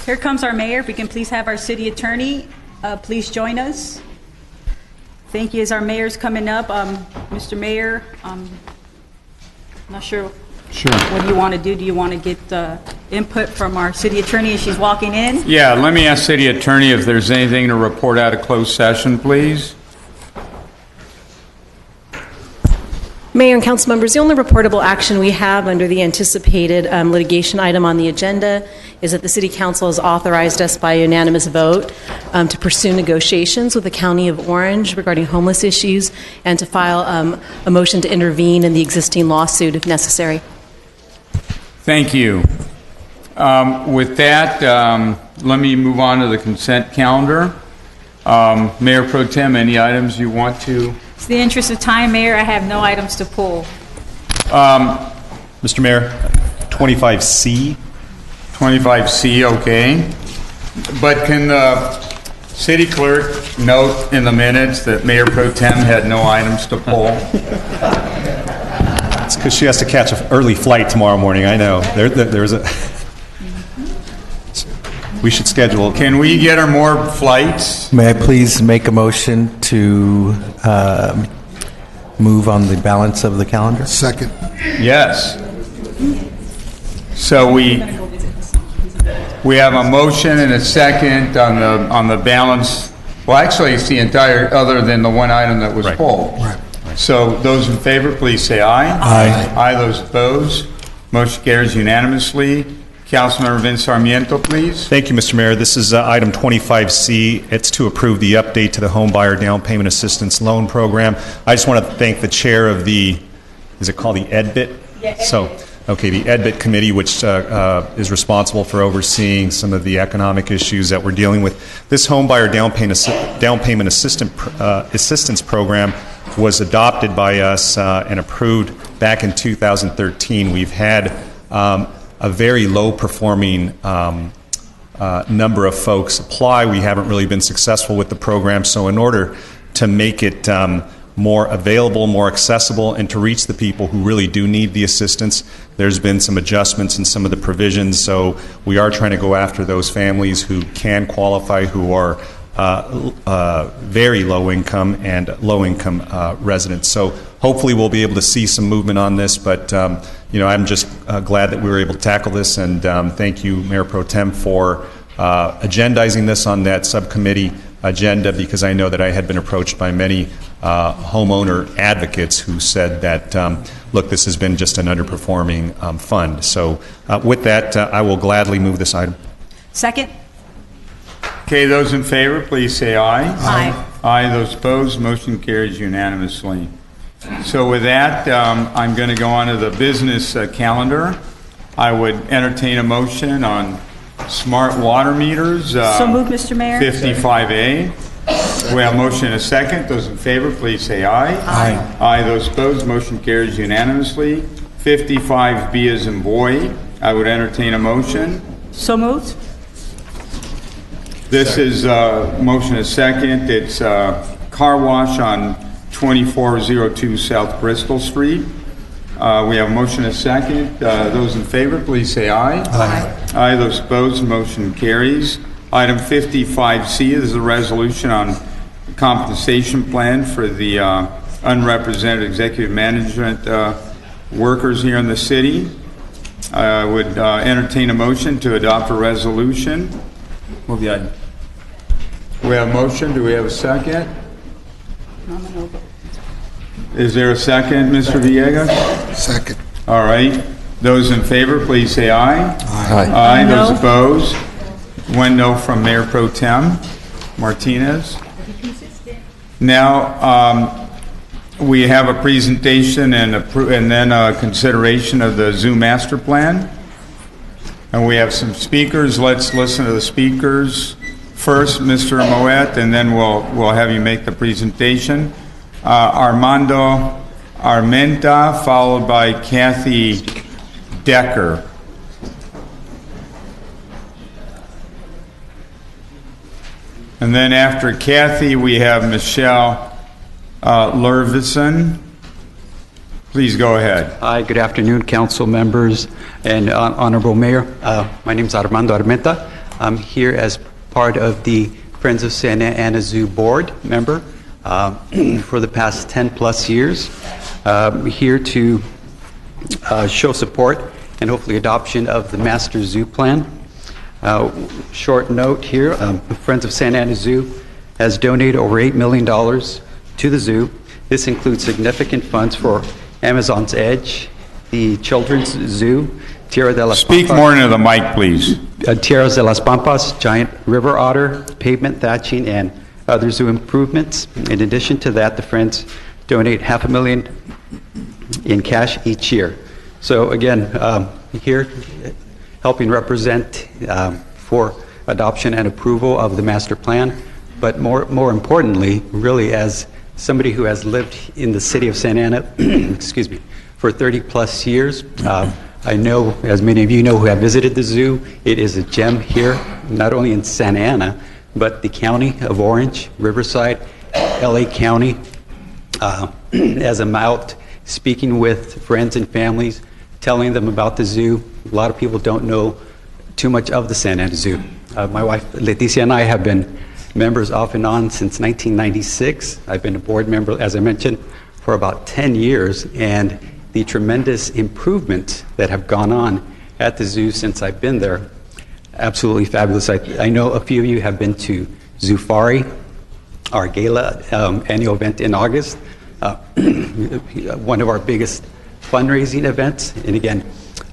Here comes our mayor. If we can please have our city attorney, please join us. Thank you. As our mayor's coming up, Mr. Mayor, I'm not sure. Sure. What do you want to do? Do you want to get input from our city attorney as she's walking in? Yeah, let me ask City Attorney if there's anything to report out of closed session, please. Mayor and council members, the only reportable action we have under the anticipated litigation item on the agenda is that the City Council has authorized us by unanimous vote to pursue negotiations with the County of Orange regarding homeless issues, and to file a motion to intervene in the existing lawsuit if necessary. Thank you. With that, let me move on to the consent calendar. Mayor Pro Tem, any items you want to? In the interest of time, Mayor, I have no items to pull. Mr. Mayor, 25C. 25C, okay. But can the city clerk note in the minutes that Mayor Pro Tem had no items to pull? It's because she has to catch an early flight tomorrow morning. I know. There's a. We should schedule. Can we get her more flights? May I please make a motion to move on the balance of the calendar? Second. Yes. So we have a motion and a second on the balance. Well, actually, it's the entire, other than the one item that was pulled. Right. So those in favor, please say aye. Aye. Aye. Those opposed, motion carries unanimously. Councilmember Vince Sarmiento, please. Thank you, Mr. Mayor. This is item 25C. It's to approve the update to the Home Buyer Down Payment Assistance Loan Program. I just want to thank the chair of the, is it called the EDBIT? Yeah, the EDBIT committee, which is responsible for overseeing some of the economic issues that we're dealing with. This Home Buyer Down Payment Assistance Program was adopted by us and approved back in 2013. We've had a very low-performing number of folks apply. We haven't really been successful with the program, so in order to make it more available, more accessible, and to reach the people who really do need the assistance, there's been some adjustments in some of the provisions, so we are trying to go after those families who can qualify, who are very low income and low income residents. So hopefully we'll be able to see some movement on this, but I'm just glad that we were able to tackle this, and thank you, Mayor Pro Tem, for agendizing this on that subcommittee agenda, because I know that I had been approached by many homeowner advocates who said that, look, this has been just an underperforming fund. So with that, I will gladly move this item. Second. Okay, those in favor, please say aye. Aye. Aye. Those opposed, motion carries unanimously. So with that, I'm going to go on to the business calendar. I would entertain a motion on smart water meters. So moved, Mr. Mayor. 55A. We have a motion and a second. Those in favor, please say aye. Aye. Aye. Those opposed, motion carries unanimously. 55B as in boy. I would entertain a motion. So moved. This is motion and second. It's car wash on 2402 South Bristol Street. We have a motion and a second. Those in favor, please say aye. Aye. Aye. Those opposed, motion carries. Item 55C is a resolution on compensation plan for the unrepresented executive management workers here in the city. I would entertain a motion to adopt a resolution. Move the item. We have a motion. Do we have a second? Is there a second, Mr. Villegas? Second. All right. Those in favor, please say aye. Aye. Aye. Those opposed? One no from Mayor Pro Tem Martinez. Now, we have a presentation and then a consideration of the Zoo Master Plan. And we have some speakers. Let's listen to the speakers. First, Mr. Moet, and then we'll have you make the presentation. Armando Armenta, followed by Kathy Decker. And then after Kathy, we have Michelle Lervison. Please go ahead. Hi, good afternoon, council members and Honorable Mayor. My name is Armando Armenta. I'm here as part of the Friends of Santa Ana Zoo board member for the past 10 plus years. Here to show support and hopefully adoption of the Master Zoo Plan. Short note here, Friends of Santa Ana Zoo has donated over $8 million to the zoo. This includes significant funds for Amazon's Edge, the Children's Zoo, Tierra de las Pampas. Speak more into the mic, please. Tierra de las Pampas, giant river otter, pavement thatching, and other zoo improvements. In addition to that, the Friends donate $500,000 in cash each year. So again, here helping represent for adoption and approval of the master plan, but more importantly, really as somebody who has lived in the city of Santa Ana, excuse me, for 30 plus years. I know, as many of you know who have visited the zoo, it is a gem here, not only in Santa Ana, but the county of Orange, Riverside, LA County. As I'm out speaking with friends and families, telling them about the zoo, a lot of people don't know too much of the Santa Ana Zoo. My wife, Leticia, and I have been members off and on since 1996. I've been a board member, as I mentioned, for about 10 years, and the tremendous improvements that have gone on at the zoo since I've been there, absolutely fabulous. I know a few of you have been to Zoofari, our gala annual event in August. one of our biggest fundraising events. And again,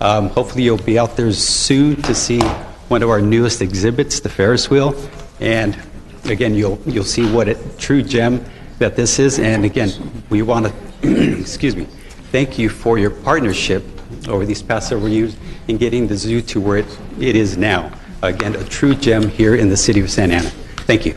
hopefully you'll be out there soon to see one of our newest exhibits, the Ferris wheel. And again, you'll see what a true gem that this is. And again, we want to, excuse me, thank you for your partnership over these past several years in getting the zoo to where it is now. Again, a true gem here in the city of Santa Ana. Thank you.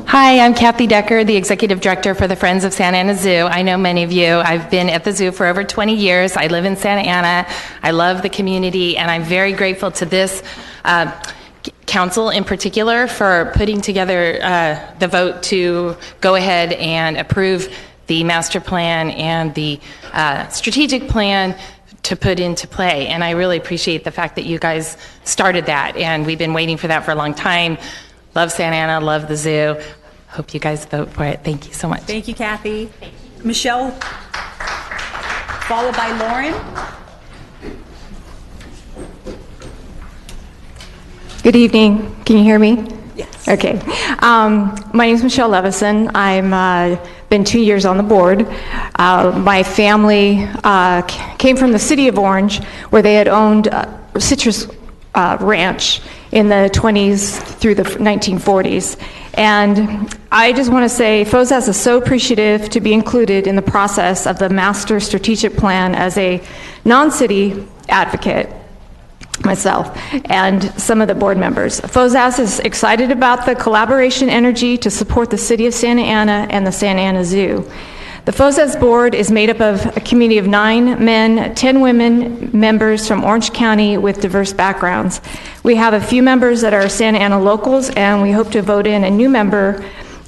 Hi, I'm Kathy Decker, the Executive Director for the Friends of Santa Ana Zoo. I know many of you. I've been at the zoo for over 20 years. I live in Santa Ana. I love the community, and I'm very grateful to this council in particular for putting together the vote to go ahead and approve the master plan and the strategic plan to put into play. And I really appreciate the fact that you guys started that, and we've been waiting for that for a long time. Love Santa Ana, love the zoo. Hope you guys vote for it. Thank you so much. Thank you, Kathy. Michelle, followed by Lauren. Good evening. Can you hear me? Yes. Okay. My name is Michelle Levison. I'm been 2 years on the board. My family came from the city of Orange, where they had owned citrus ranch in the 20s through the 1940s. And I just want to say FOSAS is so appreciative to be included in the process of the master strategic plan as a non-city advocate, myself, and some of the board members. FOSAS is excited about the collaboration energy to support the city of Santa Ana and the Santa Ana Zoo. The FOSAS board is made up of a community of 9 men, 10 women members from Orange County with diverse backgrounds. We have a few members that are Santa Ana locals, and we hope to vote in a new member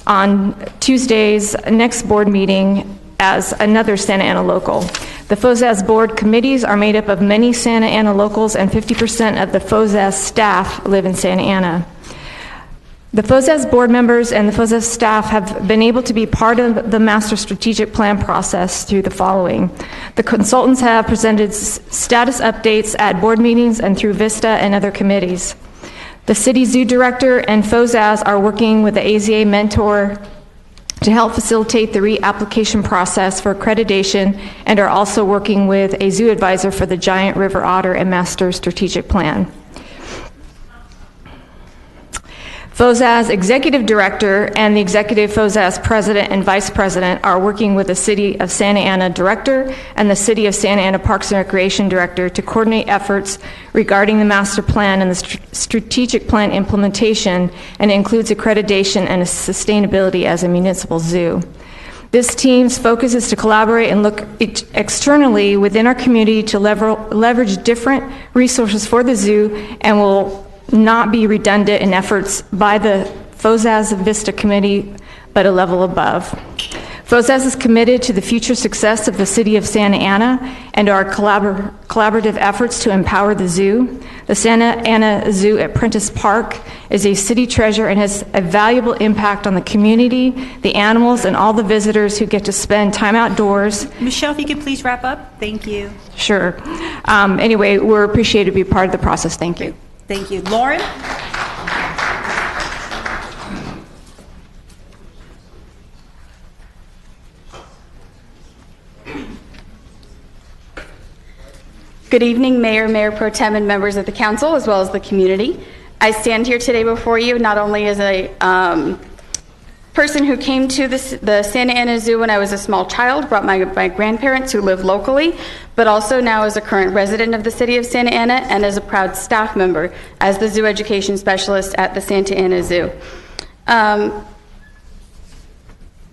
on Tuesday's next board meeting as another Santa Ana local. The FOSAS board committees are made up of many Santa Ana locals, and 50% of the FOSAS staff live in Santa Ana. The FOSAS board members and the FOSAS staff have been able to be part of the master strategic plan process through the following. The consultants have presented status updates at board meetings and through VISTA and other committees. The city zoo director and FOSAS are working with the AZA mentor to help facilitate the reapplication process for accreditation, and are also working with a zoo advisor for the giant river otter and master strategic plan. FOSAS executive director and the executive FOSAS president and vice president are working with the city of Santa Ana director and the city of Santa Ana Parks and Recreation director to coordinate efforts regarding the master plan and the strategic plan implementation, and includes accreditation and sustainability as a municipal zoo. This team's focus is to collaborate and look externally within our community to leverage different resources for the zoo, and will not be redundant in efforts by the FOSAS Vista Committee, but a level above. FOSAS is committed to the future success of the city of Santa Ana and our collaborative efforts to empower the zoo. The Santa Ana Zoo at Prentice Park is a city treasure and has a valuable impact on the community, the animals, and all the visitors who get to spend time outdoors. Michelle, if you could please wrap up. Thank you. Sure. Anyway, we're appreciated to be part of the process. Thank you. Thank you. Lauren? Good evening, Mayor, Mayor Pro Tem, and members of the council, as well as the community. I stand here today before you not only as a person who came to the Santa Ana Zoo when I was a small child, brought my grandparents who live locally, but also now as a current resident of the city of Santa Ana and as a proud staff member as the zoo education specialist at the Santa Ana Zoo.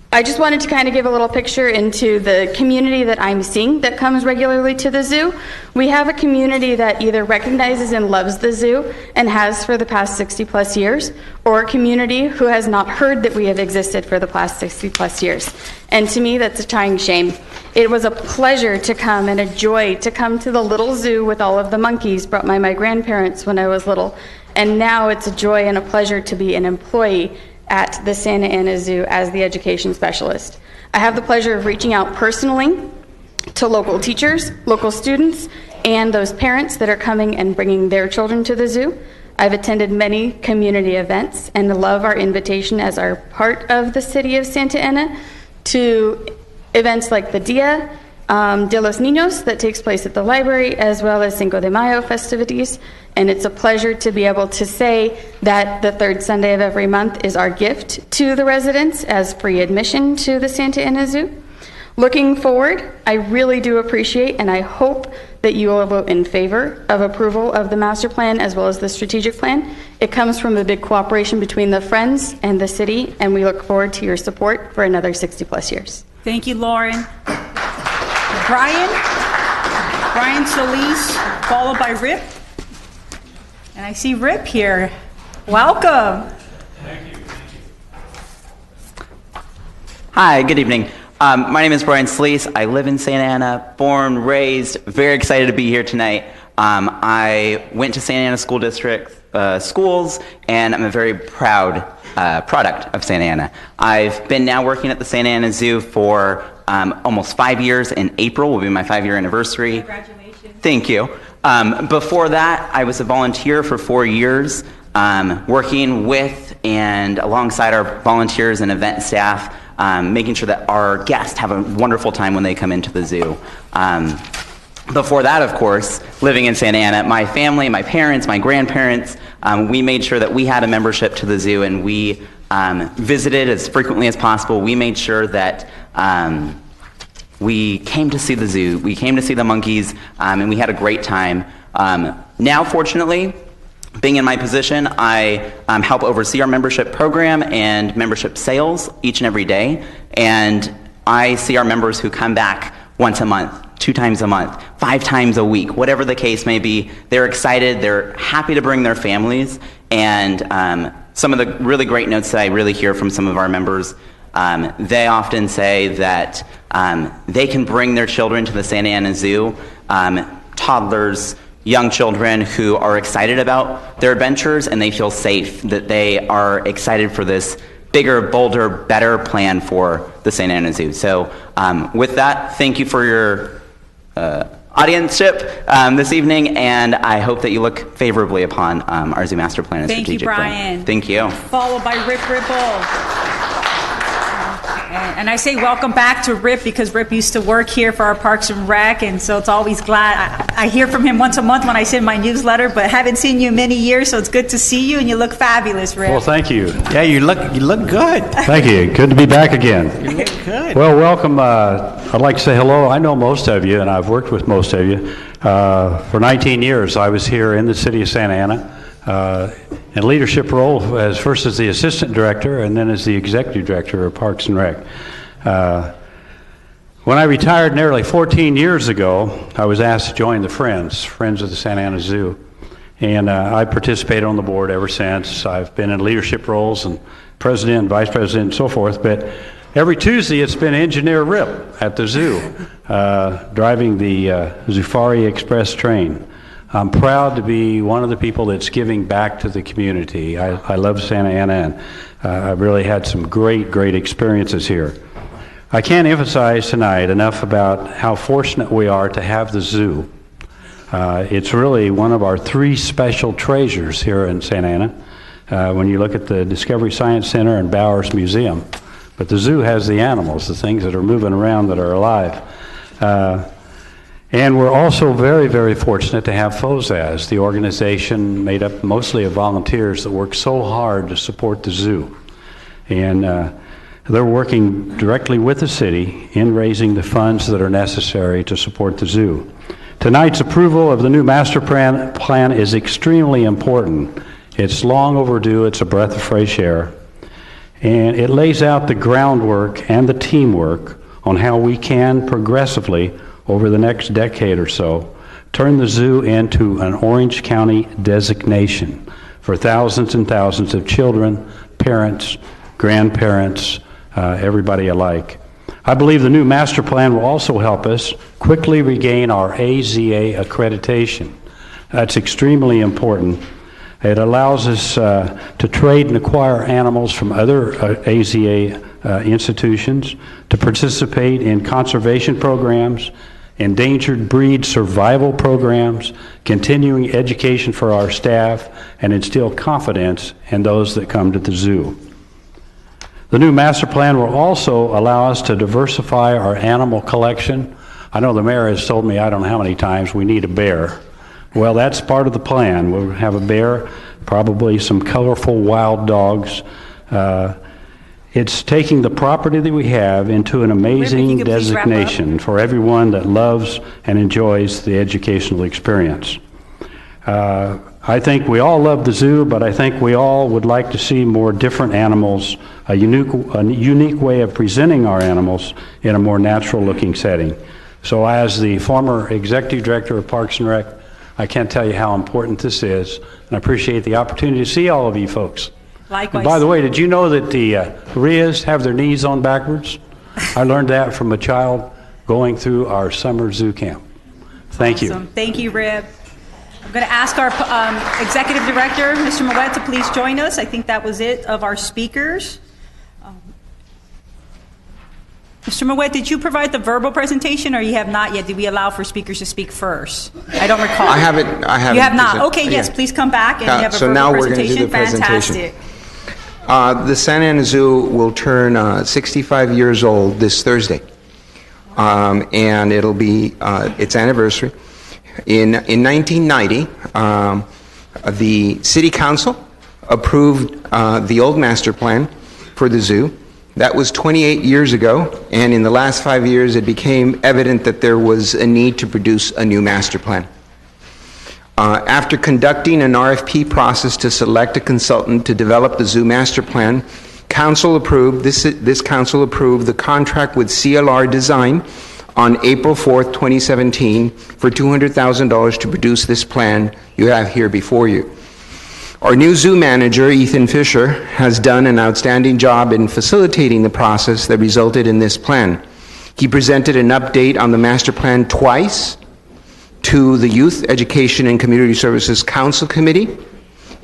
I just wanted to kind of give a little picture into the community that I'm seeing that comes regularly to the zoo. We have a community that either recognizes and loves the zoo and has for the past 60 plus years, or a community who has not heard that we have existed for the past 60 plus years. And to me, that's a tying shame. It was a pleasure to come and a joy to come to the little zoo with all of the monkeys brought by my grandparents when I was little. And now it's a joy and a pleasure to be an employee at the Santa Ana Zoo as the education specialist. I have the pleasure of reaching out personally to local teachers, local students, and those parents that are coming and bringing their children to the zoo. I've attended many community events and love our invitation as our part of the city of Santa Ana to events like the Dia de los Niños that takes place at the library, as well as Cinco de Mayo festivities. And it's a pleasure to be able to say that the third Sunday of every month is our gift to the residents as free admission to the Santa Ana Zoo. Looking forward, I really do appreciate and I hope that you will vote in favor of approval of the master plan as well as the strategic plan. It comes from the big cooperation between the Friends and the city, and we look forward to your support for another 60 plus years. Thank you, Lauren. Brian Solis, followed by Rip. And I see Rip here. Welcome. Hi, good evening. My name is Brian Solis. I live in Santa Ana, born, raised, very excited to be here tonight. I went to Santa Ana School District schools, and I'm a very proud product of Santa Ana. I've been now working at the Santa Ana Zoo for almost 5 years. In April will be my 5-year anniversary. Congratulations. Thank you. Before that, I was a volunteer for 4 years, working with and alongside our volunteers and event staff, making sure that our guests have a wonderful time when they come into the zoo. Before that, of course, living in Santa Ana, my family, my parents, my grandparents, we made sure that we had a membership to the zoo, and we visited as frequently as possible. We made sure that we came to see the zoo, we came to see the monkeys, and we had a great time. Now, fortunately, being in my position, I help oversee our membership program and membership sales each and every day, and I see our members who come back once a month, 2 times a month, 5 times a week, whatever the case may be. They're excited, they're happy to bring their families, and some of the really great notes that I really hear from some of our members, they often say that they can bring their children to the Santa Ana Zoo, toddlers, young children who are excited about their adventures, and they feel safe, that they are excited for this bigger, bolder, better plan for the Santa Ana Zoo. So with that, thank you for your audience-ship this evening, and I hope that you look favorably upon our Zoo Master Plan and Thank you, Strategic Brian. Plan. Thank you. Followed by Rip Ripple. And I say welcome back to Rip because Rip used to work here for our Parks and Rec, and so it's always glad. I hear from him once a month when I send my newsletter, but haven't seen you in many years, so it's good to see you, and you look fabulous, Rip. Well, thank you. Yeah, you look good. Thank you. Good to be back again. You look good. Well, welcome. I'd like to say hello. I know most of you, and I've worked with most of you. For 19 years, I was here in the city of Santa Ana in leadership role, as first as the assistant director and then as the executive director of Parks and Rec. When I retired nearly 14 years ago, I was asked to join the Friends of the Santa Ana Zoo. And I participated on the board ever since. I've been in leadership roles and president, vice president, and so forth. But every Tuesday, it's been Engineer Rip at the zoo, driving the Zufari Express train. I'm proud to be one of the people that's giving back to the community. I love Santa Ana, and I've really had some great experiences here. I can't emphasize tonight enough about how fortunate we are to have the zoo. It's really one of our 3 special treasures here in Santa Ana. When you look at the Discovery Science Center and Bowers Museum, but the zoo has the animals, the things that are moving around that are alive. And we're also very fortunate to have Fosa as the organization made up mostly of volunteers that work so hard to support the zoo. And they're working directly with the city in raising the funds that are necessary to support the zoo. Tonight's approval of the new master plan is extremely important. It's long overdue. It's a breath of fresh air. And it lays out the groundwork and the teamwork on how we can progressively, over the next decade or so, turn the zoo into an Orange County designation for thousands and thousands of children, parents, grandparents, everybody alike. I believe the new master plan will also help us quickly regain our AZA accreditation. That's extremely important. It allows us to trade and acquire animals from other AZA institutions, to participate in conservation programs, endangered breed survival programs, continuing education for our staff, and instill confidence in those that come to the zoo. The new master plan will also allow us to diversify our animal collection. I know the mayor has told me I don't know how many times we need a bear. Well, that's part of the plan. We'll have a bear, probably some colorful wild dogs. It's taking the property that we have into an amazing designation for everyone that loves and enjoys the educational experience. I think we all love the zoo, but I think we all would like to see more different animals, a unique way of presenting our animals in a more natural looking setting. So as the former executive director of Parks and Rec, I can't tell you how important this is, and I appreciate the opportunity to see all of you folks. Likewise. And by the way, did you know that the Rias have their knees on backwards? I learned that from a child going through our summer zoo camp. Thank you. Awesome. Thank you, Rib. I'm going to ask our Executive Director, Mr. Moet, to please join us. I think that was it of our speakers. Mr. Moet, did you provide the verbal presentation, or you have not yet? Did we allow for speakers to speak first? I don't recall. I haven't. You have not. Okay, yes, please come back and you have a so verbal now we're presentation. going to do the presentation. Fantastic. The Santa Ana Zoo will turn 65 years old this Thursday, and it'll be its anniversary. In 1990, the City Council approved the old master plan for the zoo. That was 28 years ago, and in the last 5 years it became evident that there was a need to produce a new master plan. After conducting an RFP process to select a consultant to develop the zoo master plan, this council approved the contract with CLR Design on April 4th, 2017 for $200,000 to produce this plan you have here before you. Our new zoo manager, Ethan Fisher, has done an outstanding job in facilitating the process that resulted in this plan. He presented an update on the master plan twice to the Youth Education and Community Services Council Committee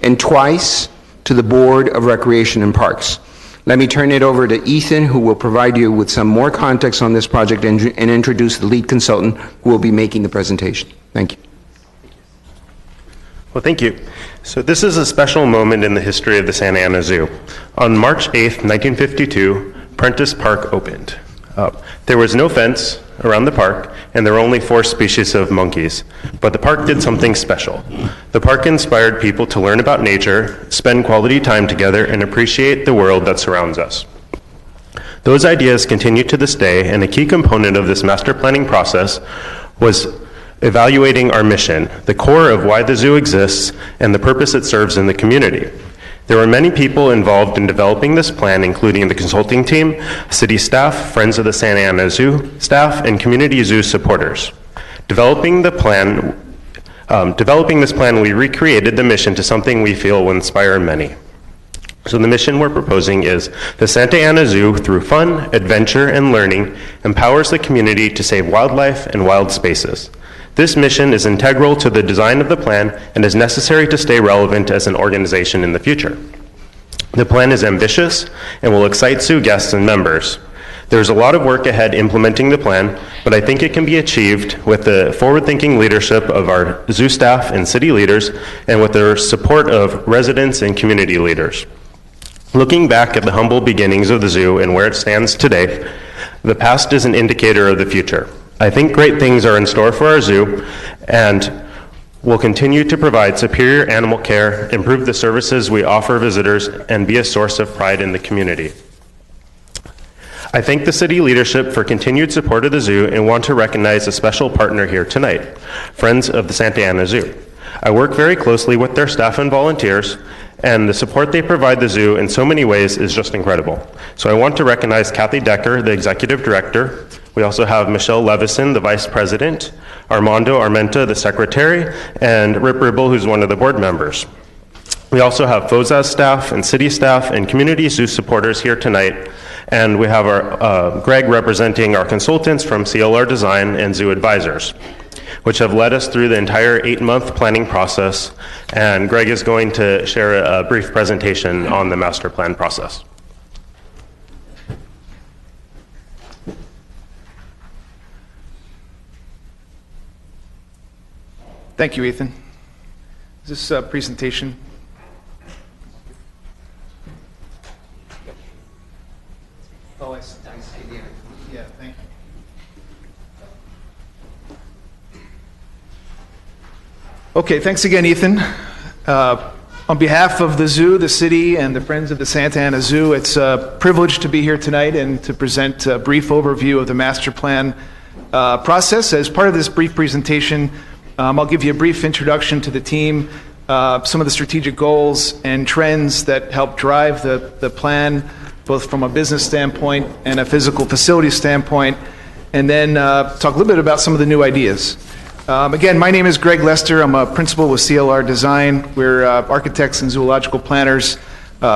and twice to the Board of Recreation and Parks. Let me turn it over to Ethan, who will provide you with some more context on this project and introduce the lead consultant who will be making the presentation. Thank you. Well, thank you. So this is a special moment in the history of the Santa Ana Zoo. On March 8th, 1952, Prentice Park opened. There was no fence around the park, and there were only 4 species of monkeys. But the park did something special. The park inspired people to learn about nature, spend quality time together, and appreciate the world that surrounds us. Those ideas continue to this day, and a key component of this master planning process was evaluating our mission, the core of why the zoo exists, and the purpose it serves in the community. There were many people involved in developing this plan, including the consulting team, city staff, Friends of the Santa Ana Zoo staff, and community zoo supporters. Developing this plan, we recreated the mission to something we feel will inspire many. So the mission we're proposing is the Santa Ana Zoo, through fun, adventure, and learning, empowers the community to save wildlife and wild spaces. This mission is integral to the design of the plan and is necessary to stay relevant as an organization in the future. The plan is ambitious and will excite zoo guests and members. There's a lot of work ahead implementing the plan, but I think it can be achieved with the forward-thinking leadership of our zoo staff and city leaders, and with the support of residents and community leaders. Looking back at the humble beginnings of the zoo and where it stands today, the past is an indicator of the future. I think great things are in store for our zoo, and will continue to provide superior animal care, improve the services we offer visitors, and be a source of pride in the community. I thank the city leadership for continued support of the zoo and want to recognize a special partner here tonight, Friends of the Santa Ana Zoo. I work very closely with their staff and volunteers, and the support they provide the zoo in so many ways is just incredible. So I want to recognize Kathy Decker, the executive director. We also have Michelle Levison, the vice president, Armando Armenta, the secretary, and Rip Ribble, who's one of the board members. We also have Fosa staff and city staff and community zoo supporters here tonight, and we have our Greg representing our consultants from CLR Design and Zoo Advisors, which have led us through the entire 8-month planning process, and Greg is going to share a brief presentation on the master plan process. Thank you, Ethan. Is this presentation? Oh, I see. Yeah, thank you. Okay, thanks again, Ethan. On behalf of the zoo, the city, and the Friends of the Santa Ana Zoo, it's a privilege to be here tonight and to present a brief overview of the master plan process. As part of this brief presentation, I'll give you a brief introduction to the team, some of the strategic goals and trends that help drive the plan, both from a business standpoint and a physical facility standpoint, and then talk a little bit about some of the new ideas. Again, my name is Greg Lester. I'm a principal with CLR Design. We're architects and zoological planners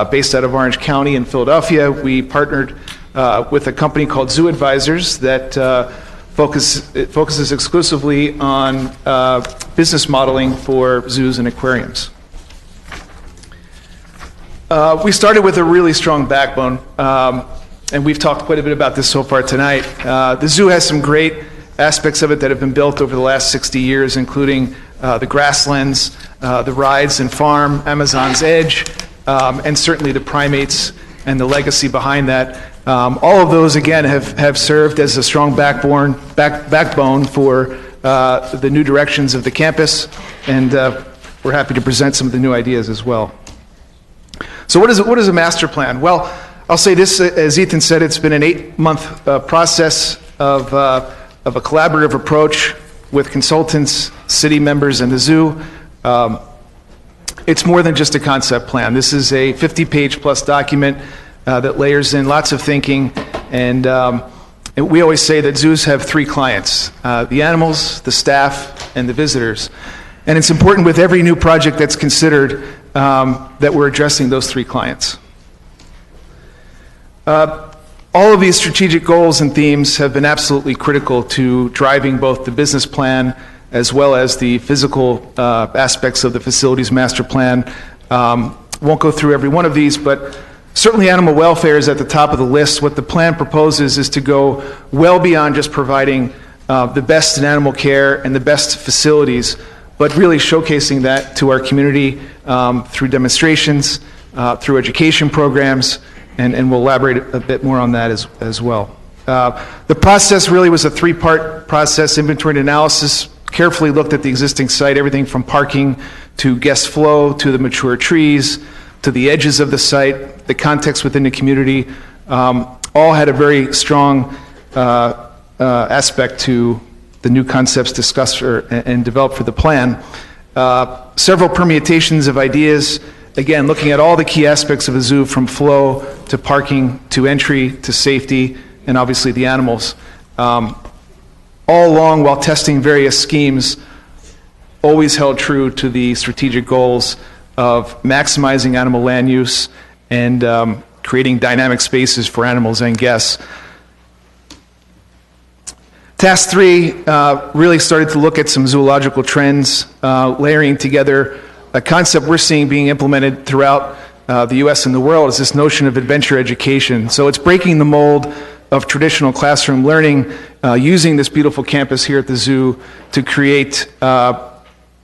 based out of Orange County in Philadelphia. We partnered with a company called Zoo Advisors that focuses exclusively on business modeling for zoos and aquariums. We started with a really strong backbone, and we've talked quite a bit about this so far tonight. The zoo has some great aspects of it that have been built over the last 60 years, including the grasslands, the rides and farm, Amazon's Edge, and certainly the primates and the legacy behind that. All of those, again, have served as a strong backbone for the new directions of the campus, and we're happy to present some of the new ideas as well. So what is a master plan? Well, I'll say this, as Ethan said, it's been an 8-month process of a collaborative approach with consultants, city members, and the zoo. It's more than just a concept plan. This is a 50-page plus document that layers in lots of thinking, and we always say that zoos have 3 clients, the animals, the staff, and the visitors. And it's important with every new project that's considered that we're addressing those 3 clients. All of these strategic goals and themes have been absolutely critical to driving both the business plan as well as the physical aspects of the facilities master plan. Won't go through every one of these, but certainly animal welfare is at the top of the list. What the plan proposes is to go well beyond just providing the best in animal care and the best facilities, but really showcasing that to our community through demonstrations, through education programs, and we'll elaborate a bit more on that as well. The process really was a 3-part process. Inventory and analysis carefully looked at the existing site, everything from parking to guest flow to the mature trees to the edges of the site, the context within the community. All had a very strong aspect to the new concepts discussed and developed for the plan. Several permutations of ideas, again, looking at all the key aspects of a zoo, from flow to parking to entry to safety and obviously the animals. All along, while testing various schemes, always held true to the strategic goals of maximizing animal land use and creating dynamic spaces for animals and guests. Task 3 really started to look at some zoological trends, layering together a concept we're seeing being implemented throughout the U.S. and the world is this notion of adventure education. So it's breaking the mold of traditional classroom learning, using this beautiful campus here at the zoo to create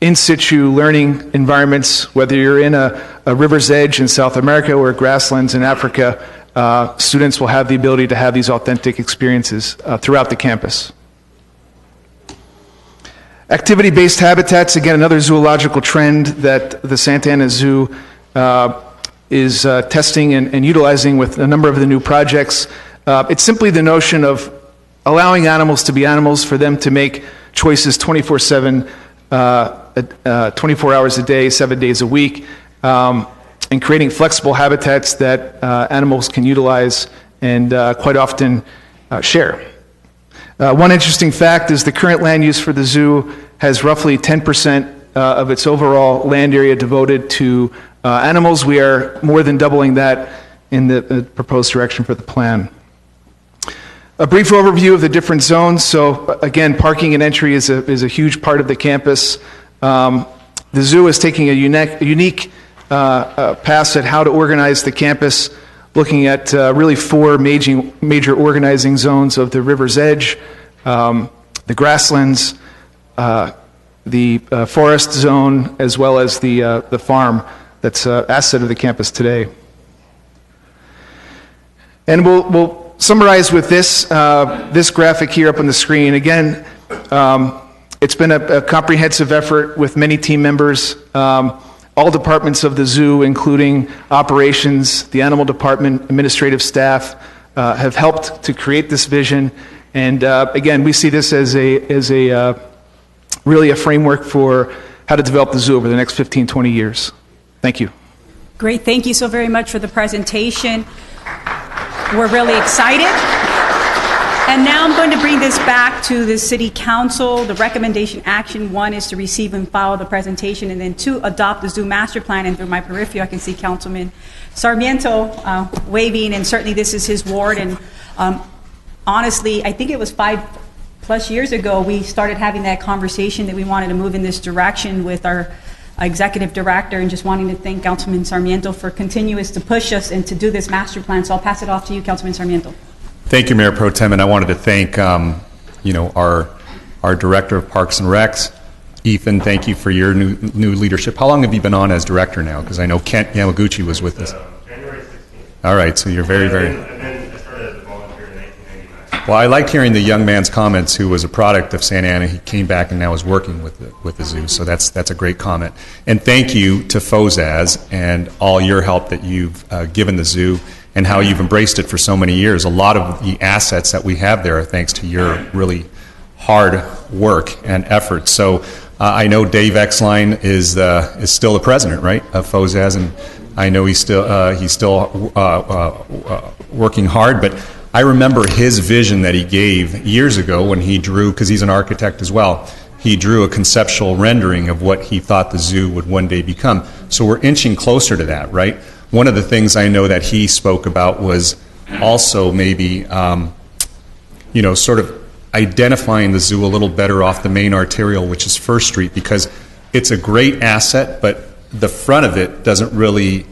in situ learning environments, whether you're in a river's edge in South America or grasslands in Africa. Students will have the ability to have these authentic experiences throughout the campus. Activity-based habitats, again, another zoological trend that the Santa Ana Zoo is testing and utilizing with a number of the new projects. It's simply the notion of allowing animals to be animals, for them to make choices 24/7, 24 hours a day, 7 days a week, and creating flexible habitats that animals can utilize and quite often share. One interesting fact is the current land use for the zoo has roughly 10% of its overall land area devoted to animals. We are more than doubling that in the proposed direction for the plan. A brief overview of the different zones. So again, parking and entry is a huge part of the campus. The zoo is taking a unique pass at how to organize the campus, looking at really 4 major organizing zones of the river's edge, the grasslands, forest zone as well as the farm that's an asset of the campus today. And we'll summarize with this graphic here up on the screen. Again, it's been a comprehensive effort with many team members, all departments of the zoo, including operations, the animal department, administrative staff, have helped to create this vision. And again, we see this as really a framework for how to develop the zoo over the next 15, 20 years. Thank you. Great. Thank you so very much for the presentation. We're really excited. And now I'm going to bring this back to the City Council. The recommendation action 1 is to receive and file the presentation, and then 2, adopt the zoo master plan. And through my periphery, I can see Councilman Sarmiento waving, and certainly this is his ward. And honestly, I think it was 5+ years ago we started having that conversation that we wanted to move in this direction with our executive director, and just wanting to thank Councilman Sarmiento for continuous to push us and to do this master plan. So I'll pass it off to you, Councilman Sarmiento. Thank you, Mayor Pro Tem, and I wanted to thank our Director of Parks and Recs, Ethan. Thank you for your new leadership. How long have you been on as director now? Because I know Kent Yamaguchi was with us. January 16th. All right, so you're very, very... And then I started as a volunteer in 1999. Well, I liked hearing the young man's comments who was a product of Santa Ana. He came back and now is working with the zoo, so that's a great comment. And thank you to Fosa and all your help that you've given the zoo and how you've embraced it for so many years. A lot of the assets that we have there are thanks to your really hard work and effort. So I know Dave Exline is still the president, right, of Fosa, and I know he's still working hard, but I remember his vision that he gave years ago when he drew, because he's an architect as well, he drew a conceptual rendering of what he thought the zoo would one day become. So we're inching closer to that, right? One of the things I know that he spoke about was also maybe, sort of identifying the zoo a little better off the main arterial, which is First Street, because it's a great asset, but the front of it doesn't really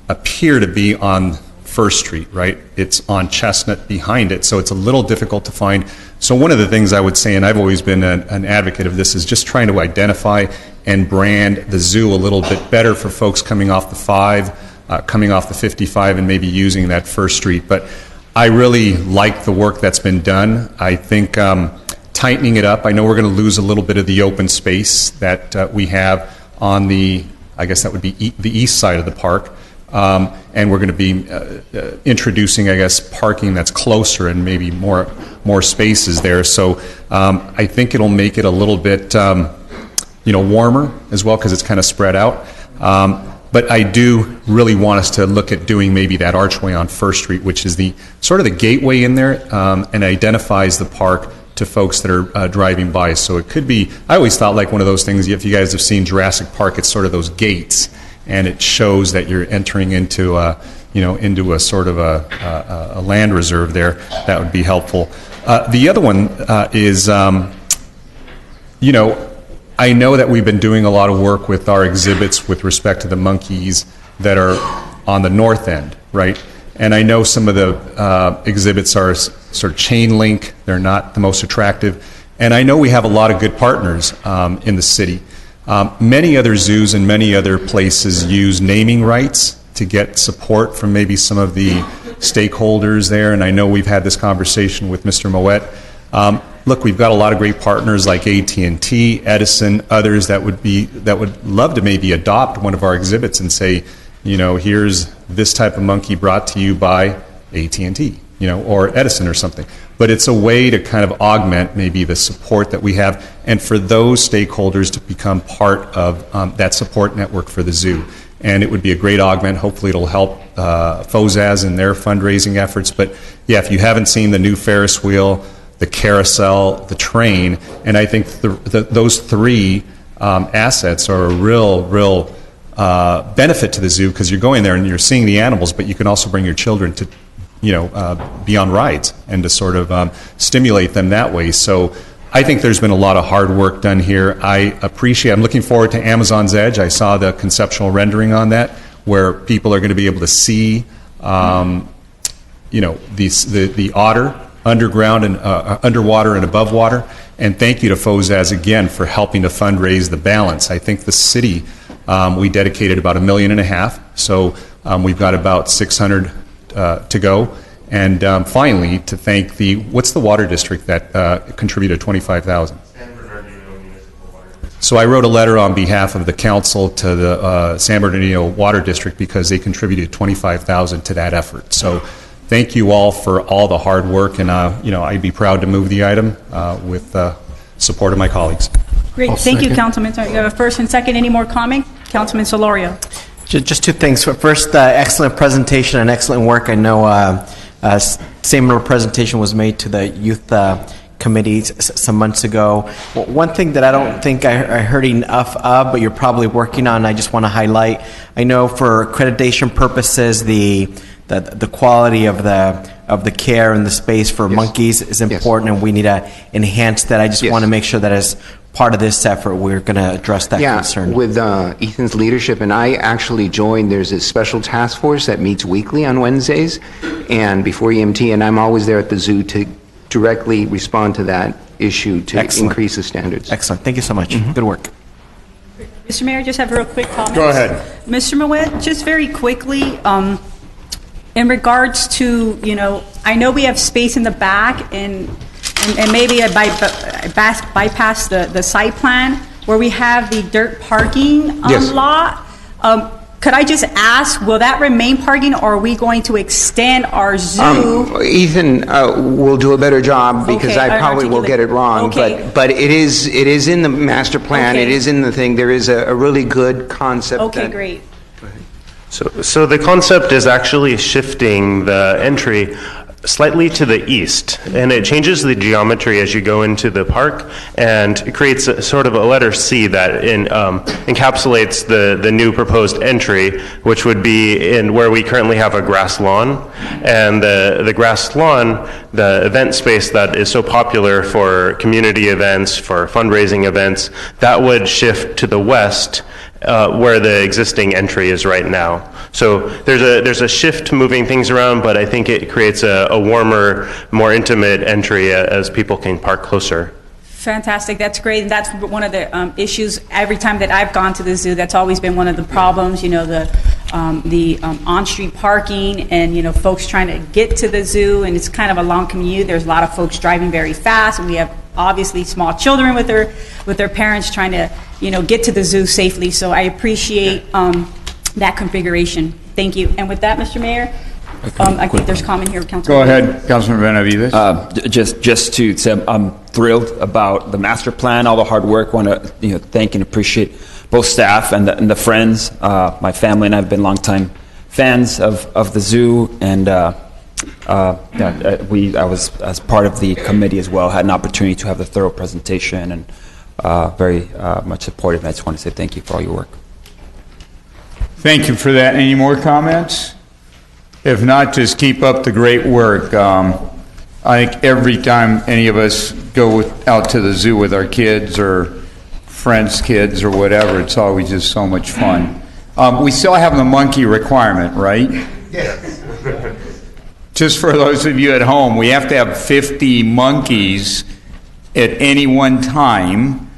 appear to be on First Street, right? It's on Chestnut behind it, so it's a little difficult to find. So one of the things I would say, and I've always been an advocate of this, is just trying to identify and brand the zoo a little bit better for folks coming off the 5, coming off the 55, and maybe using that First Street. But I really like the work that's been done. I think tightening it up, I know we're going to lose a little bit of the open space that we have on I guess that would be the east side of the park. And we're going to be introducing, I guess, parking that's closer and maybe more spaces there. So I think it'll make it a little bit, warmer as well, because it's kind of spread out. But I do really want us to look at doing maybe that archway on First Street, which is the sort of the gateway in there, and identifies the park to folks that are driving by. So it could be, I always thought like one of those things, if you guys have seen Jurassic Park, it's sort of those gates, and it shows that you're entering into a sort of a land reserve there. That would be helpful. The other one is, I know that we've been doing a lot of work with our exhibits with respect to the monkeys that are on the north end, right? And I know some of the exhibits are sort of chain link. They're not the most attractive. And I know we have a lot of good partners in the city. Many other zoos and many other places use naming rights to get support from maybe some of the stakeholders there. And I know we've had this conversation with Mr. Moet. Look, we've got a lot of great partners like AT&T, Edison, others that would love to maybe adopt one of our exhibits and say, here's this type of monkey brought to you by AT&T, or Edison or something. But it's a way to kind of augment maybe the support that we have, and for those stakeholders to become part of that support network for the zoo. And it would be a great augment. Hopefully it'll help Fosa in their fundraising efforts. But yeah, if you haven't seen the new Ferris wheel, the carousel, the train, and I think those 3 assets are a real benefit to the zoo, because you're going there and you're seeing the animals, but you can also bring your children to be on rides and to sort of stimulate them that way. So I think there's been a lot of hard work done here. I'm looking forward to Amazon's Edge. I saw the conceptual rendering on that, where people are going to be able to see the otter underground and underwater and above water, And thank you to Fosa again for helping to fundraise the balance. I think the city, we dedicated about $1.5 million, so we've got about 600 to go. And finally, to thank what's the water district that contributed 25,000? So I wrote a letter on behalf of the council to the San Bernardino Water District because they contributed 25,000 to that effort. So thank you all for all the hard work, and I'd be proud to move the item with support of my colleagues. Great, thank you, Councilman. You have a first and second. Any more comment? Councilman Solorio. Just two things. First, excellent presentation and excellent work. I know similar presentation was made to the youth committee some months ago. One thing that I don't think I heard enough of, but you're probably working on, I just want to highlight. I know for accreditation purposes, the quality of the care and the space for monkeys is important, and we need to enhance that. I just want to make sure that as part of this effort, we're going to address that concern. With Ethan's leadership, and I actually joined, there's a special task force that meets weekly on Wednesdays and before EMT, and I'm always there at the zoo to directly respond to that issue to increase the standards. Excellent. Thank you so much. Good work. Mr. Mayor, just have a real quick comment. Go ahead. Mr. Moet, just very quickly, in regards to, I know we have space in the back, and maybe I bypass the site plan where we have the dirt parking lot. Could I just ask, will that remain parking, or are we going to extend our zoo? Ethan will do a better job because I probably will get it wrong. Okay. But it is in the master plan. Okay. It is in the thing. There is a really good concept. Okay, great. So the concept is actually shifting the entry slightly to the east, and it changes the geometry as you go into the park, and it creates a sort of a letter C that encapsulates the new proposed entry, which would be in where we currently have a grass lawn, and the grass lawn, the event space that is so popular for community events, for fundraising events, that would shift to the west, where the existing entry is right now. So there's a shift moving things around, but I think it creates a warmer, more intimate entry as people can park closer. Fantastic, that's great, and that's one of the issues. Every time that I've gone to the zoo, that's always been one of the problems. The on-street parking, and folks trying to get to the zoo, and it's kind of a long commute. There's a lot of folks driving very fast, and we have obviously small children with their parents trying to get to the zoo safely. So I appreciate that configuration. Thank you. And with that, Mr. Mayor, I think there's comment here, Councilman. Go ahead, Councilman Benavides. Just to say, I'm thrilled about the master plan, all the hard work. Want to thank and appreciate both staff and the friends. My family and I have been longtime fans of the zoo, and I was, as part of the committee as well, had an opportunity to have the thorough presentation, and very much supportive. And I just want to say thank you for all your work. Thank you for that. Any more comments? If not, just keep up the great work. I think every time any of us go out to the zoo with our kids or friends' kids or whatever, it's always just so much fun. We still have the monkey requirement, right? Yes. Just for those of you at home, we have to have 50 monkeys at any one time.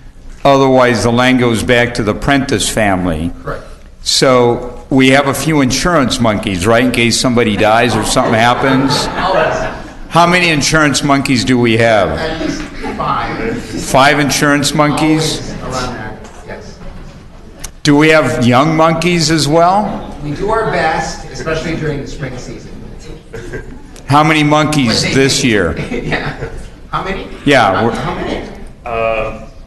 Otherwise, the land goes back to the Prentice family. Correct. So we have a few insurance monkeys, right, in case somebody dies or something happens. How many insurance monkeys do we have? At least 5. 5 insurance monkeys? Always around that, yes. Do we have young monkeys as well? We do our best, especially during the spring season. How many monkeys this year? Yeah. How many? Yeah. How many?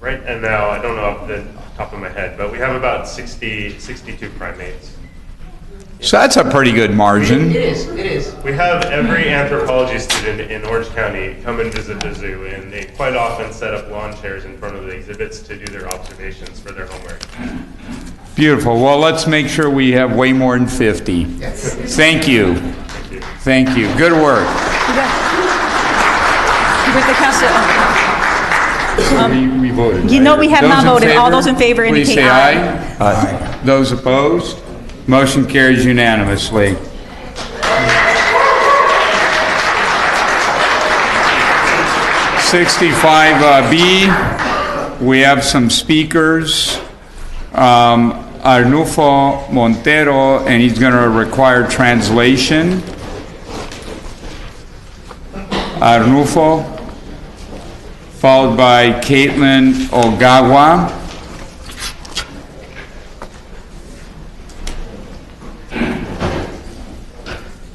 Right now, I don't know off the top of my head, but we have about 62 primates. So that's a pretty good margin. It is. We have every anthropology student in Orange County come and visit the zoo, and they quite often set up lawn chairs in front of the exhibits to do their observations for their homework. Beautiful. Well, let's make sure we have way more than 50. Yes. Thank you. Thank you. Good work. With the council. We voted. We have Those not in voted. favor, All those in favor please indicate say aye. Aye. Those opposed? Motion carries unanimously. 65B, we have some speakers. Arnulfo Montero, and he's going to require translation. Arnulfo, followed by Caitlin Ogawa.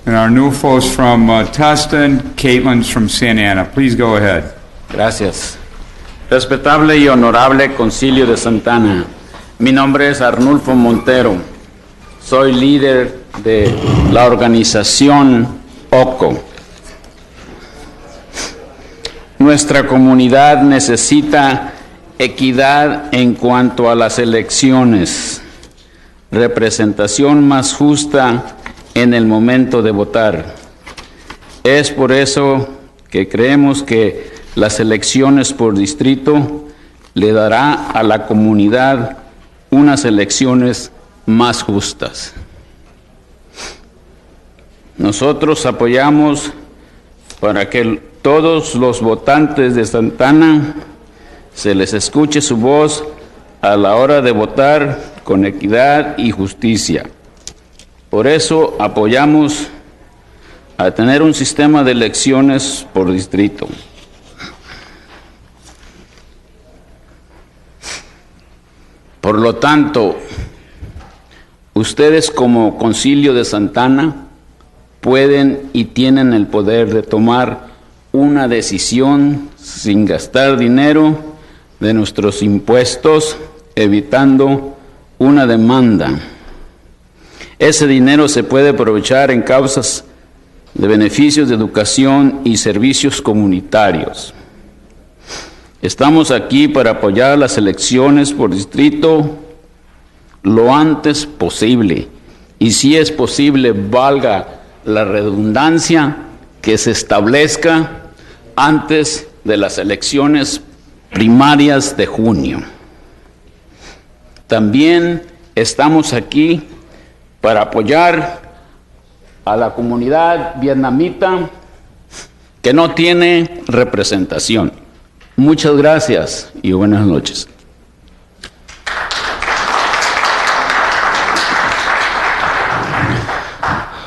And Arnulfo's from Tustin, Caitlin's from Santa Ana. Please go ahead. Gracias. Respetable y honorable Concilio de Santana, mi nombre es Arnulfo Montero. Soy líder de la organización OCO. Nuestra comunidad necesita equidad en cuanto a las elecciones, representación más justa en el momento de votar. Es por eso que creemos que las elecciones por distrito le dará a la comunidad unas elecciones más justas. Nosotros apoyamos para que todos los votantes de Santana se les escuche su voz a la hora de votar con equidad y justicia. Por eso apoyamos a tener un sistema de elecciones por distrito. Por lo tanto, ustedes como Concilio de Santana pueden y tienen el poder de tomar una decisión sin gastar dinero de nuestros impuestos, evitando una demanda. Ese dinero se puede aprovechar en causas de beneficios de educación y servicios comunitarios. Estamos aquí para apoyar las elecciones por distrito lo antes posible y, si es posible, valga la redundancia, que se establezca antes de las elecciones primarias de junio. También estamos aquí para apoyar a la comunidad vietnamita que no tiene representación. Muchas gracias y buenas noches.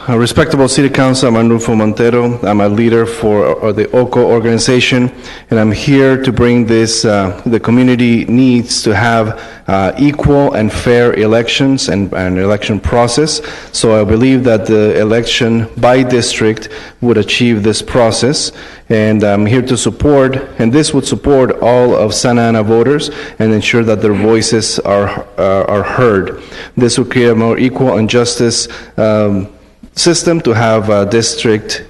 Respectable City Council, I'm Arnulfo Montero. I'm a leader for the OCO organization, and I'm here to bring this, the community needs to have equal and fair elections and an election process. So I believe that the election by district would achieve this process, and I'm here to support, and this would support all of Santa Ana voters and ensure that their voices are heard. This will create a more equal and justice system to have district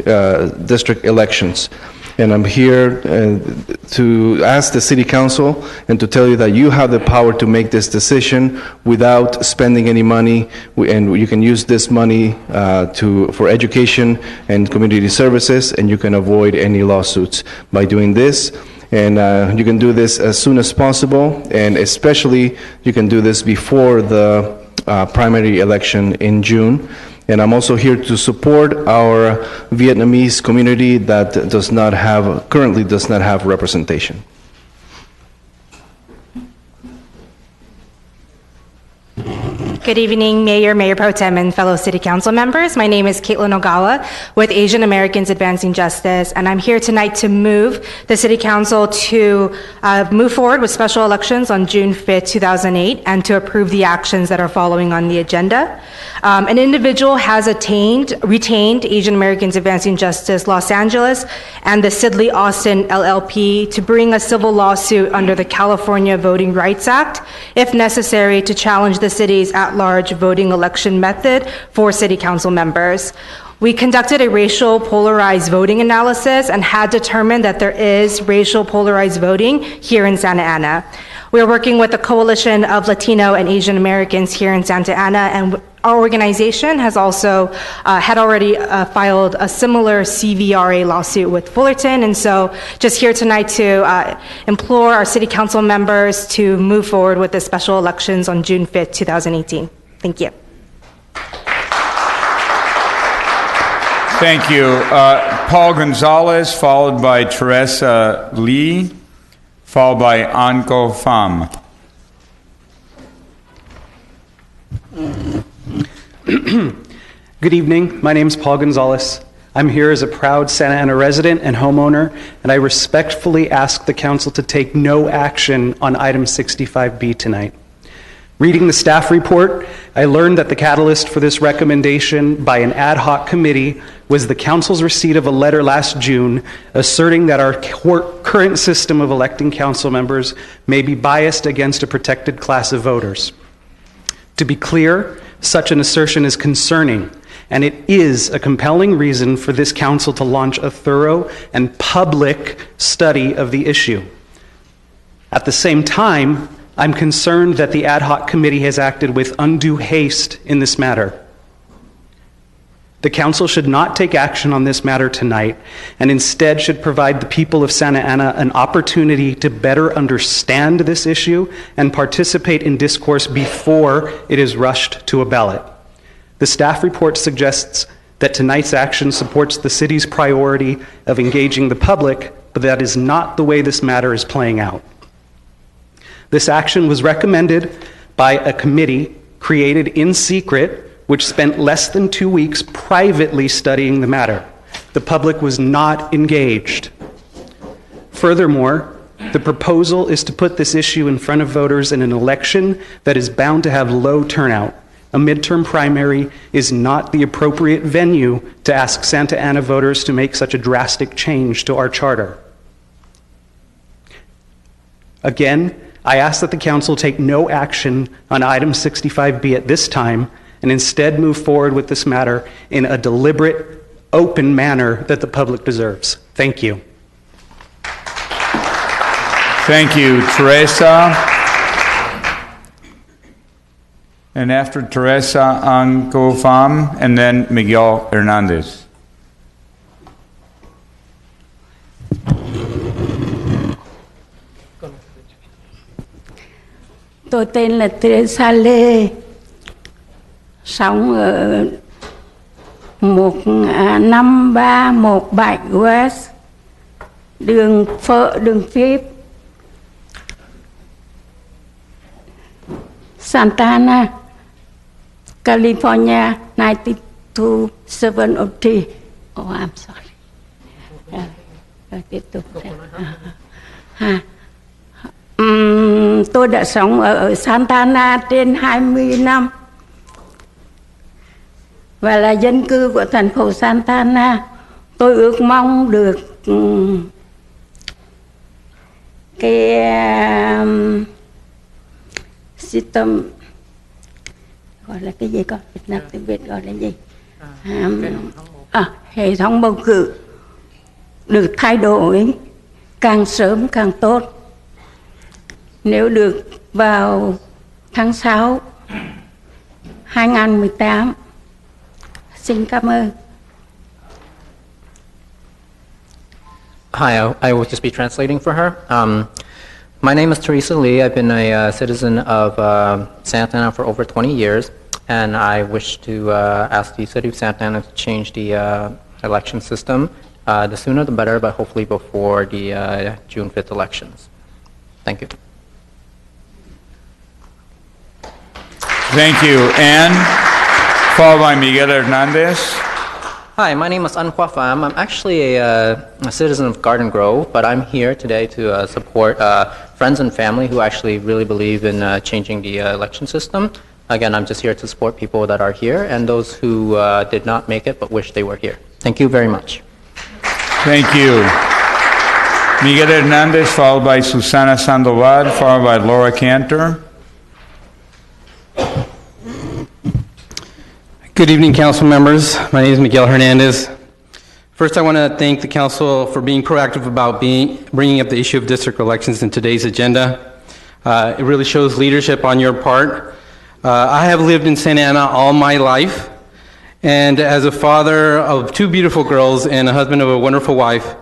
elections. And I'm here to ask the City Council and to tell you that you have the power to make this decision without spending any money, and you can use this money for education and community services, and you can avoid any lawsuits by doing this. And you can do this as soon as possible, and especially you can do this before the primary election in June. And I'm also here to support our Vietnamese community that currently does not have representation. Good evening, Mayor, Mayor Pro Tem, and fellow City Council members. My name is Caitlin Ogawa with Asian Americans Advancing Justice, and I'm here tonight to move the City Council to move forward with special elections on June 5th, 2008, and to approve the actions that are following on the agenda. An individual has retained Asian Americans Advancing Justice Los Angeles and the Sidley Austin LLP to bring a civil lawsuit under the California Voting Rights Act, if necessary, to challenge the city's at-large voting election method for City Council members. We conducted a racial polarized voting analysis and had determined that there is racial polarized voting here in Santa Ana. We are working with a coalition of Latino and Asian Americans here in Santa Ana, and our organization has also had already filed a similar CVRA lawsuit with Fullerton, and so just here tonight to implore our City Council members to move forward with the special elections on June 5th, 2018. Thank you. Thank you. Paul Gonzalez, followed by Teresa Lee, followed by Anko Pham. Good evening. My name is Paul Gonzalez. I'm here as a proud Santa Ana resident and homeowner, and I respectfully ask the council to take no action on item 65B tonight. Reading the staff report, I learned that the catalyst for this recommendation by an ad hoc committee was the council's receipt of a letter last June asserting that our current system of electing council members may be biased against a protected class of voters. To be clear, such an assertion is concerning, and it is a compelling reason for this council to launch a thorough and public study of the issue. At the same time, I'm concerned that the ad hoc committee has acted with undue haste in this matter. The council should not take action on this matter tonight, and instead should provide the people of Santa Ana an opportunity to better understand this issue and participate in discourse before it is rushed to a ballot. The staff report suggests that tonight's action supports the city's priority of engaging the public, but that is not the way this matter is playing out. This action was recommended by a committee created in secret, which spent less than 2 weeks privately studying the matter. The public was not engaged. Furthermore, the proposal is to put this issue in front of voters in an election that is bound to have low turnout. A midterm primary is not the appropriate venue to ask Santa Ana voters to make such a drastic change to our charter. Again, I ask that the council take no action on item 65B at this time, and instead move forward with this matter in a deliberate, open manner that the public deserves. Thank you. Thank you, Teresa. And after Teresa, Anko Pham, and then Miguel Hernandez. Tôi tên là Teresa Lê, sống ở 15317 West, đường Phip, Santa Ana, California 92703. Oh, I'm sorry. Rồi tiếp tục. Tôi đã sống ở Santa Ana trên 20 năm và là dân cư của thành phố Santa Ana. Tôi ước mong được cái system gọi là cái gì con Việt Nam tiếng Việt gọi là gì, hệ thống bầu cử được thay đổi càng sớm càng tốt. Nếu được vào tháng 6 2018. Xin cảm ơn. Hi, I will just be translating for her. My name is Teresa Lee. I've been a citizen of Santa Ana for over 20 years, and I wish to ask the city of Santa Ana to change the election system. The sooner the better, but hopefully before the June 5th elections. Thank you. Thank you. Ann, followed by Miguel Hernandez. Hi, my name is Anhua Pham. I'm actually a citizen of Garden Grove, but I'm here today to support friends and family who actually really believe in changing the election system. Again, I'm just here to support people that are here and those who did not make it but wish they were here. Thank you very much. Thank you. Miguel Hernandez, followed by Susana Sandoval, followed by Laura Cantor. Good evening, council members. My name is Miguel Hernandez. First, I want to thank the council for being proactive about bringing up the issue of district elections in today's agenda. It really shows leadership on your part. I have lived in Santa Ana all my life, and as a father of two beautiful girls and a husband of a wonderful wife,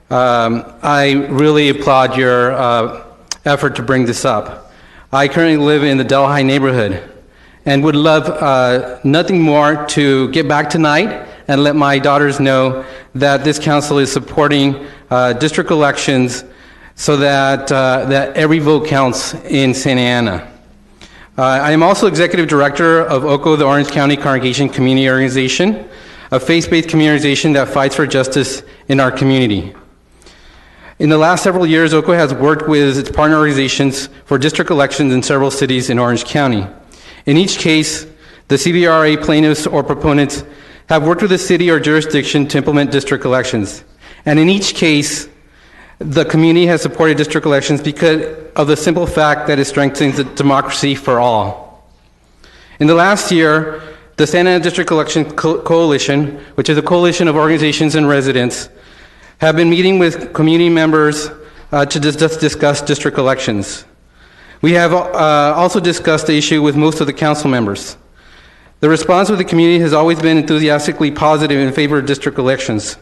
I really applaud your effort to bring this up. I currently live in the Delhi neighborhood, and would love nothing more to get back tonight and let my daughters know that this council is supporting district elections so that every vote counts in Santa Ana. I am also executive director of OCO, the Orange County Congregation Community Organization, a faith-based community organization that fights for justice in our community. In the last several years, OCO has worked with its partner organizations for district elections in several cities in Orange County. In each case, the CVRA plaintiffs or proponents have worked with the city or jurisdiction to implement district elections. And in each case, the community has supported district elections because of the simple fact that it strengthens the democracy for all. In the last year, the Santa Ana District Election Coalition, which is a coalition of organizations and residents, have been meeting with community members to discuss district elections. We have also discussed the issue with most of the council members. The response of the community has always been enthusiastically positive in favor of district elections.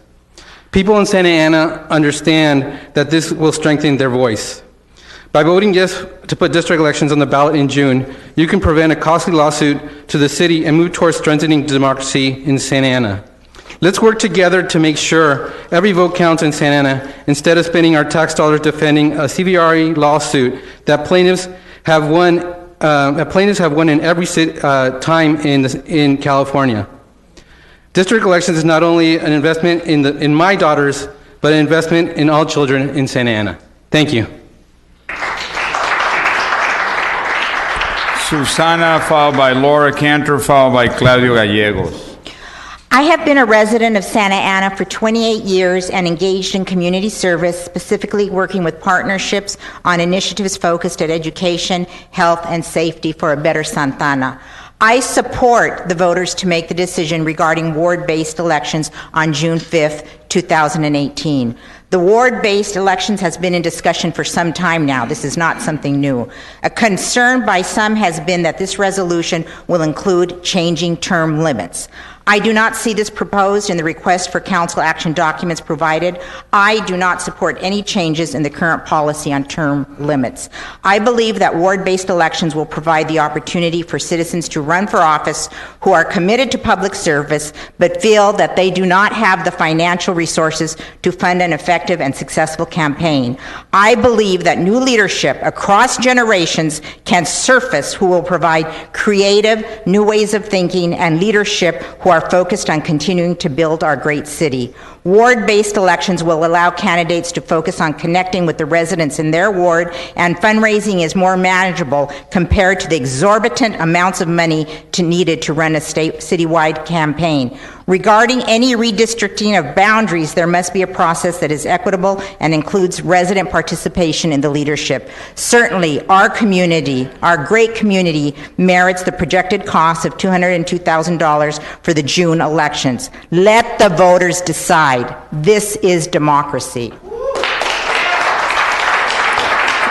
People in Santa Ana understand that this will strengthen their voice. By voting yes to put district elections on the ballot in June, you can prevent a costly lawsuit to the city and move towards strengthening democracy in Santa Ana. Let's work together to make sure every vote counts in Santa Ana instead of spending our tax dollars defending a CVRA lawsuit that plaintiffs have won in every time in California. District elections is not only an investment in my daughters, but an investment in all children in Santa Ana. Thank you. Susana, followed by Laura Cantor, followed by Claudio Gallegos. I have been a resident of Santa Ana for 28 years and engaged in community service, specifically working with partnerships on initiatives focused at education, health, and safety for a better Santa Ana. I support the voters to make the decision regarding ward-based elections on June 5th, 2018. The ward-based elections has been in discussion for some time now. This is not something new. A concern by some has been that this resolution will include changing term limits. I do not see this proposed in the request for council action documents provided. I do not support any changes in the current policy on term limits. I believe that ward-based elections will provide the opportunity for citizens to run for office who are committed to public service but feel that they do not have the financial resources to fund an effective and successful campaign. I believe that new leadership across generations can surface who will provide creative, new ways of thinking and leadership who are focused on continuing to build our great city. Ward-based elections will allow candidates to focus on connecting with the residents in their ward, and fundraising is more manageable compared to the exorbitant amounts of money needed to run a citywide campaign. Regarding any redistricting of boundaries, there must be a process that is equitable and includes resident participation in the leadership. Certainly, our community, our great community, merits the projected cost of $202,000 for the June elections. Let the voters decide. This is democracy.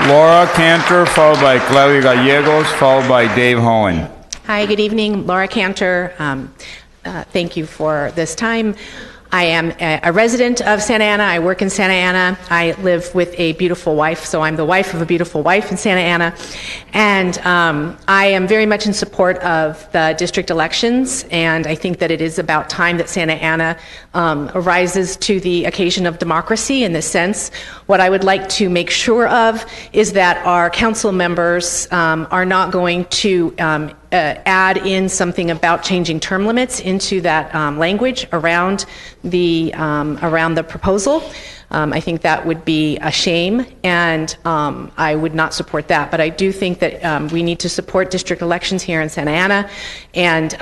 Laura Cantor, followed by Claudio Gallegos, followed by Dave Hohen. Hi, good evening. Laura Cantor. Thank you for this time. I am a resident of Santa Ana. I work in Santa Ana. I live with a beautiful wife, so I'm the wife of a beautiful wife in Santa Ana. And I am very much in support of the district elections, and I think that it is about time that Santa Ana arises to the occasion of democracy in this sense. What I would like to make sure of is that our council members are not going to add in something about changing term limits into that language around the proposal. I think that would be a shame, and I would not support that. But I do think that we need to support district elections here in Santa Ana. And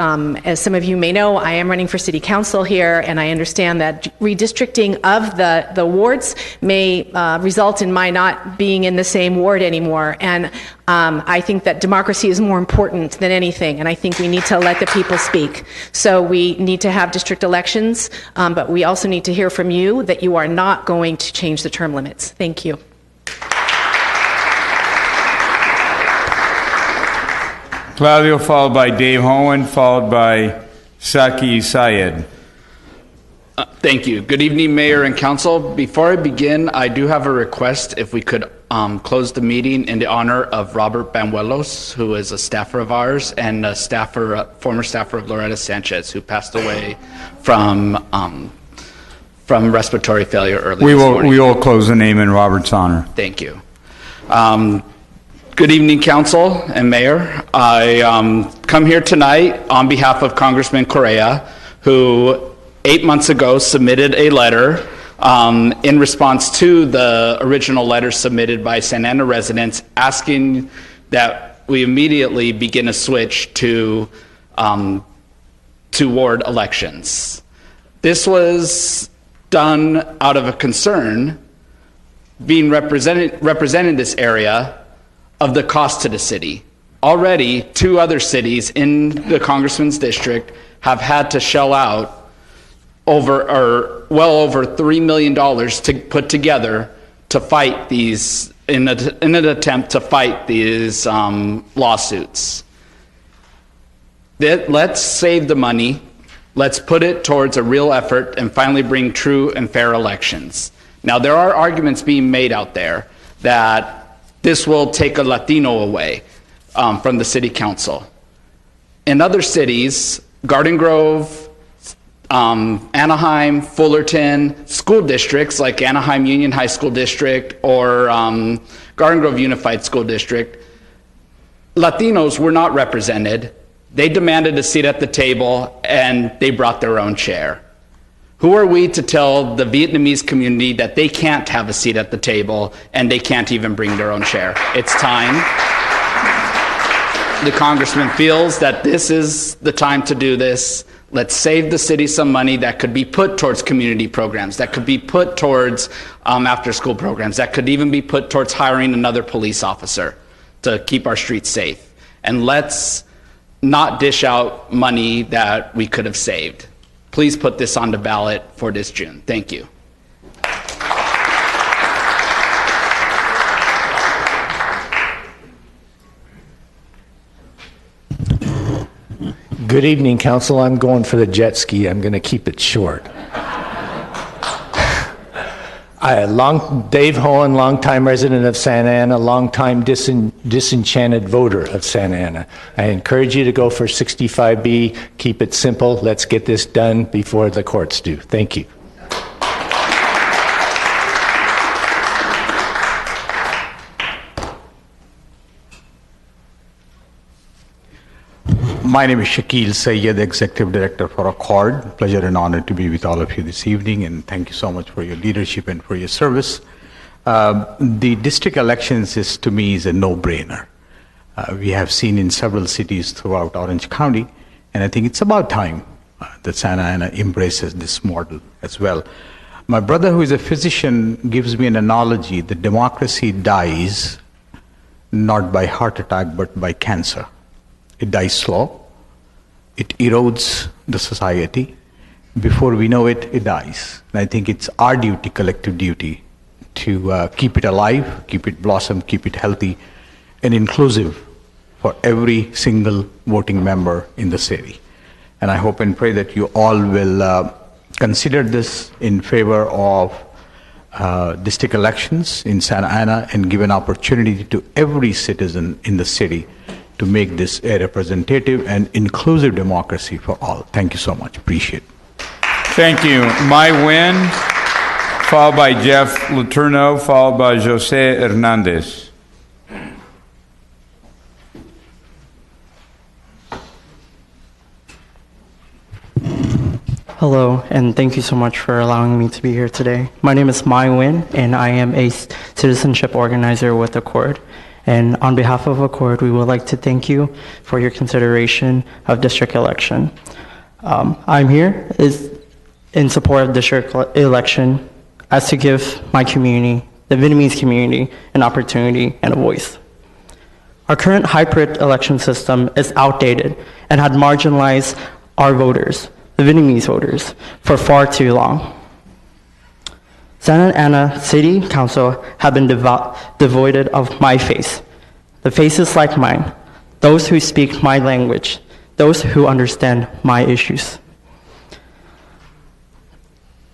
as some of you may know, I am running for city council here, and I understand that redistricting of the wards may result in my not being in the same ward anymore. And I think that democracy is more important than anything, and I think we need to let the people speak. So we need to have district elections, but we also need to hear from you that you are not going to change the term limits. Thank you. Claudio, followed by Dave Hohen, followed by Saki Syed. Thank you. Good evening, Mayor and Council. Before I begin, I do have a request if we could close the meeting in the honor of Robert Banuelos, who is a staffer of ours and a former staffer of Loretta Sanchez, who passed away from respiratory failure earlier this morning. We will close the name in Robert's honor. Thank you. Good evening, Council and Mayor. I come here tonight on behalf of Congressman Correa, who 8 months ago submitted a letter in response to the original letter submitted by Santa Ana residents asking that we immediately begin a switch to ward elections. This was done out of a concern, being representing this area, of the cost to the city. Already, 2 other cities in the congressman's district have had to shell out well over $3 million to put together to fight these, in an attempt to fight these lawsuits. Let's save the money. Let's put it towards a real effort and finally bring true and fair elections. Now, there are arguments being made out there that this will take a Latino away from the city council. In other cities, Garden Grove, Anaheim, Fullerton, school districts like Anaheim Union High School District or Garden Grove Unified School District, Latinos were not represented. They demanded a seat at the table and they brought their own chair. Who are we to tell the Vietnamese community that they can't have a seat at the table and they can't even bring their own chair? It's time. The congressman feels that this is the time to do this. Let's save the city some money that could be put towards community programs, that could be put towards after-school programs, that could even be put towards hiring another police officer to keep our streets safe. And let's not dish out money that we could have saved. Please put this on the ballot for this June. Thank you. Good evening, Council. I'm going for the jet ski. I'm going to keep it short. Dave Hohen, longtime resident of Santa Ana, longtime disenchanted voter of Santa Ana. I encourage you to go for 65B. Keep it simple. Let's get this done before the courts do. Thank you. My name is Shaquille Sayed, Executive Director for Accord. Pleasure and honor to be with all of you this evening, and thank you so much for your leadership and for your service. The district elections to me is a no-brainer. We have seen in several cities throughout Orange County, and I think it's about time that Santa Ana embraces this model as well. My brother, who is a physician, gives me an analogy that democracy dies not by heart attack but by cancer. It dies slow. It erodes the society. Before we know it, it dies. And I think it's our duty, collective duty, to keep it alive, keep it blossom, keep it healthy and inclusive for every single voting member in the city. And I hope and pray that you all will consider this in favor of district elections in Santa Ana and give an opportunity to every citizen in the city to make this a representative and inclusive democracy for all. Thank you so much. Appreciate it. Thank you. My Win, followed by Jeff Letourneau, followed by Jose Hernandez. Hello, and thank you so much for allowing me to be here today. My name is Mai Win, and I am a citizenship organizer with Accord. And on behalf of Accord, we would like to thank you for your consideration of district election. I'm here in support of district election as to give my community, the Vietnamese community, an opportunity and a voice. Our current hybrid election system is outdated and had marginalized our voters, the Vietnamese voters, for far too long. Santa Ana City Council have been devoid of my face, the faces like mine, those who speak my language, those who understand my issues.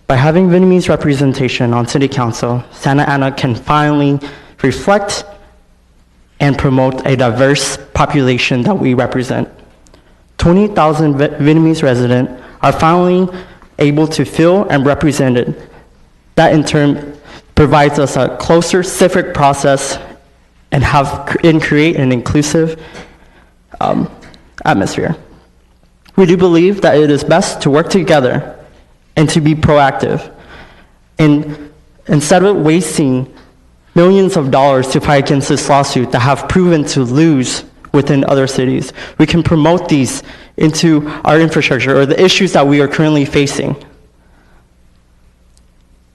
By having Vietnamese representation on City Council, Santa Ana can finally reflect and promote a diverse population that we represent. 20,000 Vietnamese residents are finally able to feel and represented. That in turn provides us a closer civic process and create an inclusive atmosphere. We do believe that it is best to work together and to be proactive. And instead of wasting millions of dollars to fight against this lawsuit that have proven to lose within other cities, we can promote these into our infrastructure or the issues that we are currently facing.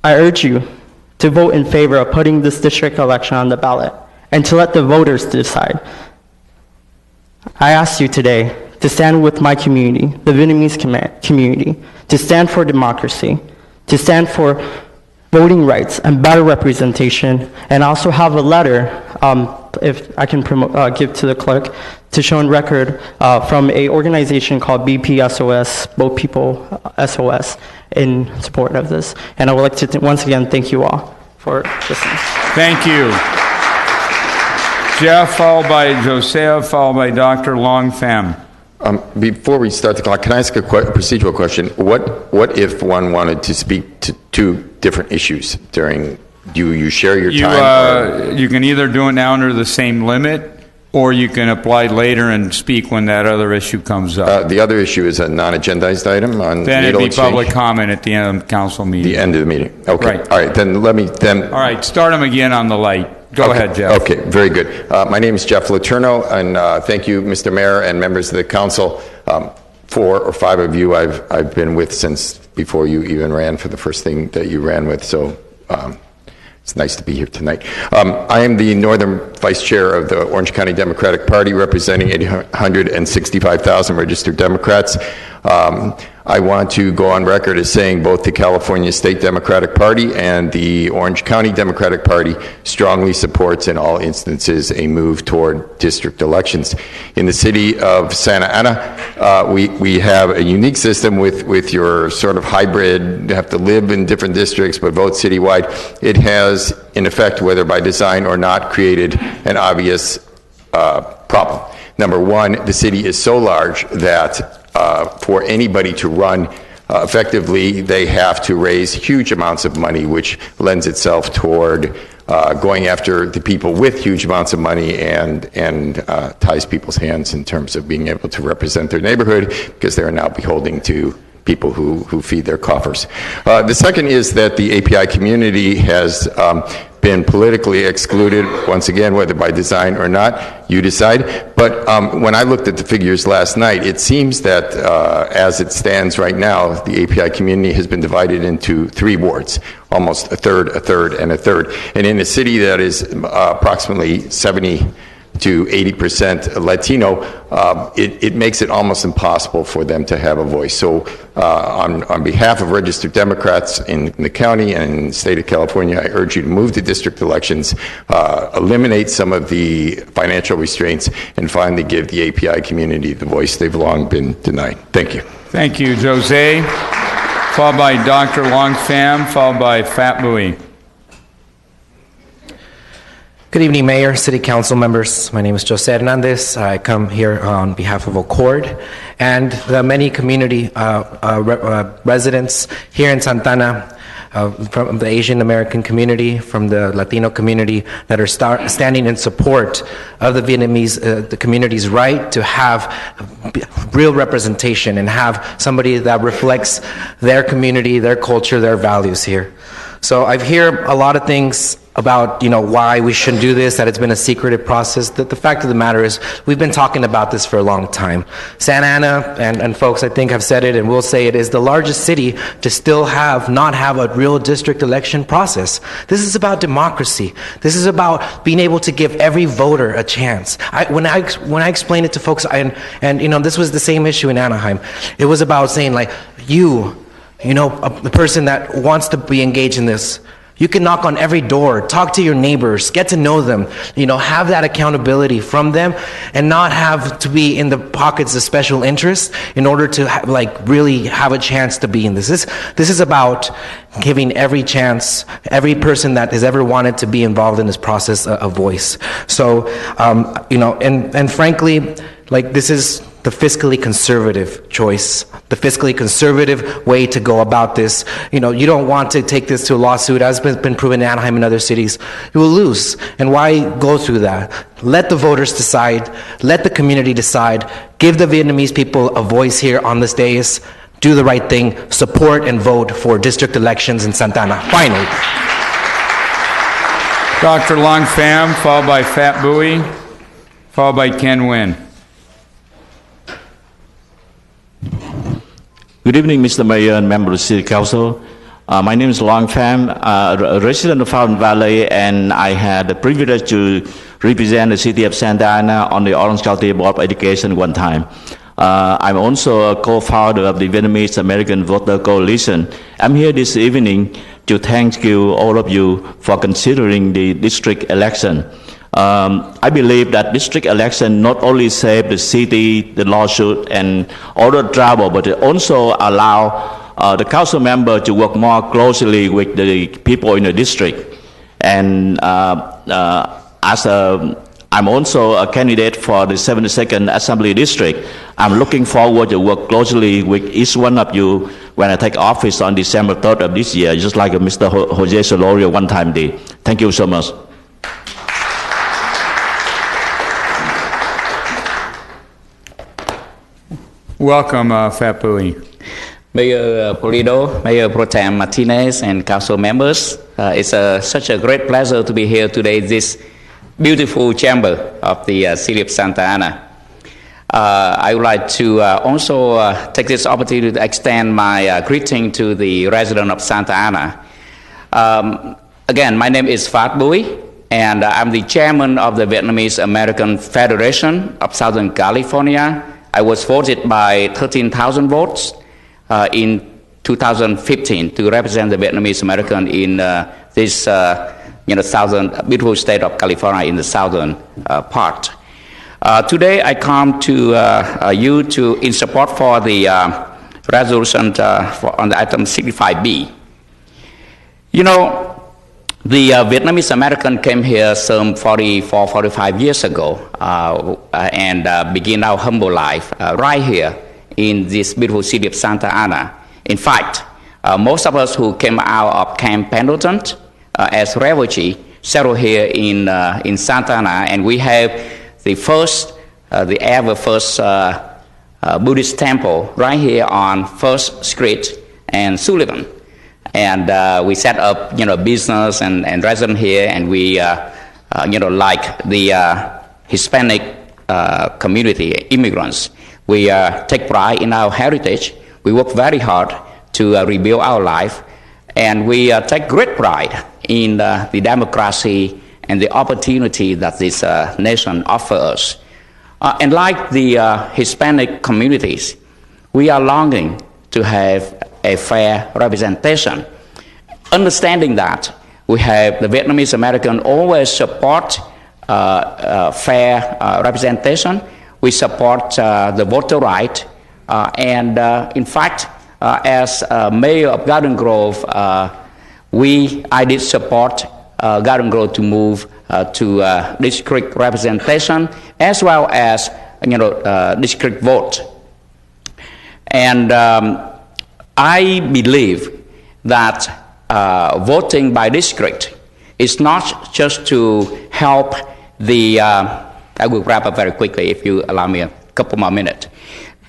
I urge you to vote in favor of putting this district election on the ballot and to let the voters decide. I ask you today to stand with my community, the Vietnamese community, to stand for democracy, to stand for voting rights and better representation, and also have a letter, if I can give to the clerk, to show on record from an organization called BPSOS, Boat People SOS, in support of this. And I would like to once again thank you all for listening. Thank you. Jeff, followed by Joseph, followed by Dr. Long Pham. Before we start the clock, can I ask a procedural question? What if one wanted to speak to two different issues during? Do you share your time? You can either do it now under the same limit, or you can apply later and speak when that other issue comes up. The other issue is a non-agendized item on then it'd needle be exchange? public comment at the end of the council meeting. The end of the meeting. Okay. Right. All right. Then let me then. All right. Start them again on the light. Go ahead, Jeff. Okay, very good. My name is Jeff Letourneau, and thank you, Mr. Mayor and members of the council. 4 or 5 of you I've been with since before you even ran for the first thing that you ran with, so it's nice to be here tonight. I am the Northern Vice Chair of the Orange County Democratic Party, representing 865,000 registered Democrats. I want to go on record as saying both the California State Democratic Party and the Orange County Democratic Party strongly supports in all instances a move toward district elections. In the city of Santa Ana, we have a unique system with your sort of hybrid, you have to live in different districts but vote citywide. It has, in effect, whether by design or not, created an obvious problem. Number one, the city is so large that for anybody to run effectively, they have to raise huge amounts of money, which lends itself toward going after the people with huge amounts of money and ties people's hands in terms of being able to represent their neighborhood, because they are now beholden to people who feed their coffers. The second is that the API community has been politically excluded, once again, whether by design or not, you decide. But when I looked at the figures last night, it seems that as it stands right now, the API community has been divided into 3 wards, almost a third, and a third. And in a city that is approximately 70 to 80% Latino, it makes it almost impossible for them to have a voice. So on behalf of registered Democrats in the county and in the state of California, I urge you to move to district elections, eliminate some of the financial restraints, and finally give the API community the voice they've long been denied. Thank you. Thank you, Jose. Followed by Dr. Long Pham, followed by Fat Bui. Good evening, Mayor, City Council members. My name is Jose Hernandez. I come here on behalf of Accord and the many community residents here in Santana, from the Asian American community, from the Latino community, that are standing in support of the Vietnamese, the community's right to have real representation and have somebody that reflects their community, their culture, their values here. So I've heard a lot of things about, why we shouldn't do this, that it's been a secretive process. The fact of the matter is, we've been talking about this for a long time. Santa Ana, and folks I think have said it and will say it, is the largest city to still not have a real district election process. This is about democracy. This is about being able to give every voter a chance. When I explain it to folks, and this was the same issue in Anaheim, it was about saying, like, the person that wants to be engaged in this, You can knock on every door, talk to your neighbors, get to know them, have that accountability from them, and not have to be in the pockets of special interest in order to really have a chance to be in this. This is about giving every chance, every person that has ever wanted to be involved in this process a voice. So, and frankly, this is the fiscally conservative choice, the fiscally conservative way to go about this. You don't want to take this to a lawsuit, as has been proven in Anaheim and other cities. You will lose. And why go through that? Let the voters decide. Let the community decide. Give the Vietnamese people a voice here on this dais. Do the right thing. Support and vote for district elections in Santa Ana. Finally. Dr. Long Pham, followed by Fat Bowie, followed by Ken Nguyen. Good evening, Mr. Mayor and members of the City Council. My name is Long Pham, a resident of Fountain Valley, and I had the privilege to represent the city of Santa Ana on the Orange County Board of Education one time. I'm also a co-founder of the Vietnamese American Voter Coalition. I'm here this evening to thank you, all of you, for considering the district election. I believe that district election not only save the city, the lawsuit, and all the trouble, but it also allow the council member to work more closely with the people in the district. And I'm also a candidate for the 72nd Assembly District. I'm looking forward to work closely with each one of you when I take office on December 3rd of this year, just like Mr. Jose Solorio one time did. Thank you so much. Welcome, Fat Bowie. Mayor Pulido, Mayor Pro Tem Martinez, and council members. It's such a great pleasure to be here today in this beautiful chamber of the city of Santa Ana. I would like to also take this opportunity to extend my greeting to the resident of Santa Ana. Again, my name is Phat Bui, and I'm the chairman of the Vietnamese American Federation of Southern California. I was voted by 13,000 votes in 2015 to represent the Vietnamese American in this beautiful state of California in the southern part. Today I come to you in support for the resolution on the item 65B. The Vietnamese American came here some 45 years ago and began our humble life right here in this beautiful city of Santa Ana. In fact, most of us who came out of Camp Pendleton as refugees settled here in Santa Ana, and we have the first Buddhist temple right here on 1st Street and Sullivan. And we set up, business and resident here, and we, like the Hispanic community, immigrants, we take pride in our heritage. We work very hard to rebuild our life, and we take great pride in the democracy and the opportunity that this nation offers us. And like the Hispanic communities, we are longing to have a fair representation. Understanding that, we have the Vietnamese American always support fair representation. We support the voter right, and in fact, as mayor of Garden Grove, I did support Garden Grove to move to district representation as well as district vote. And I believe that voting by district is not just to help the, I will wrap up very quickly if you allow me a couple more minutes.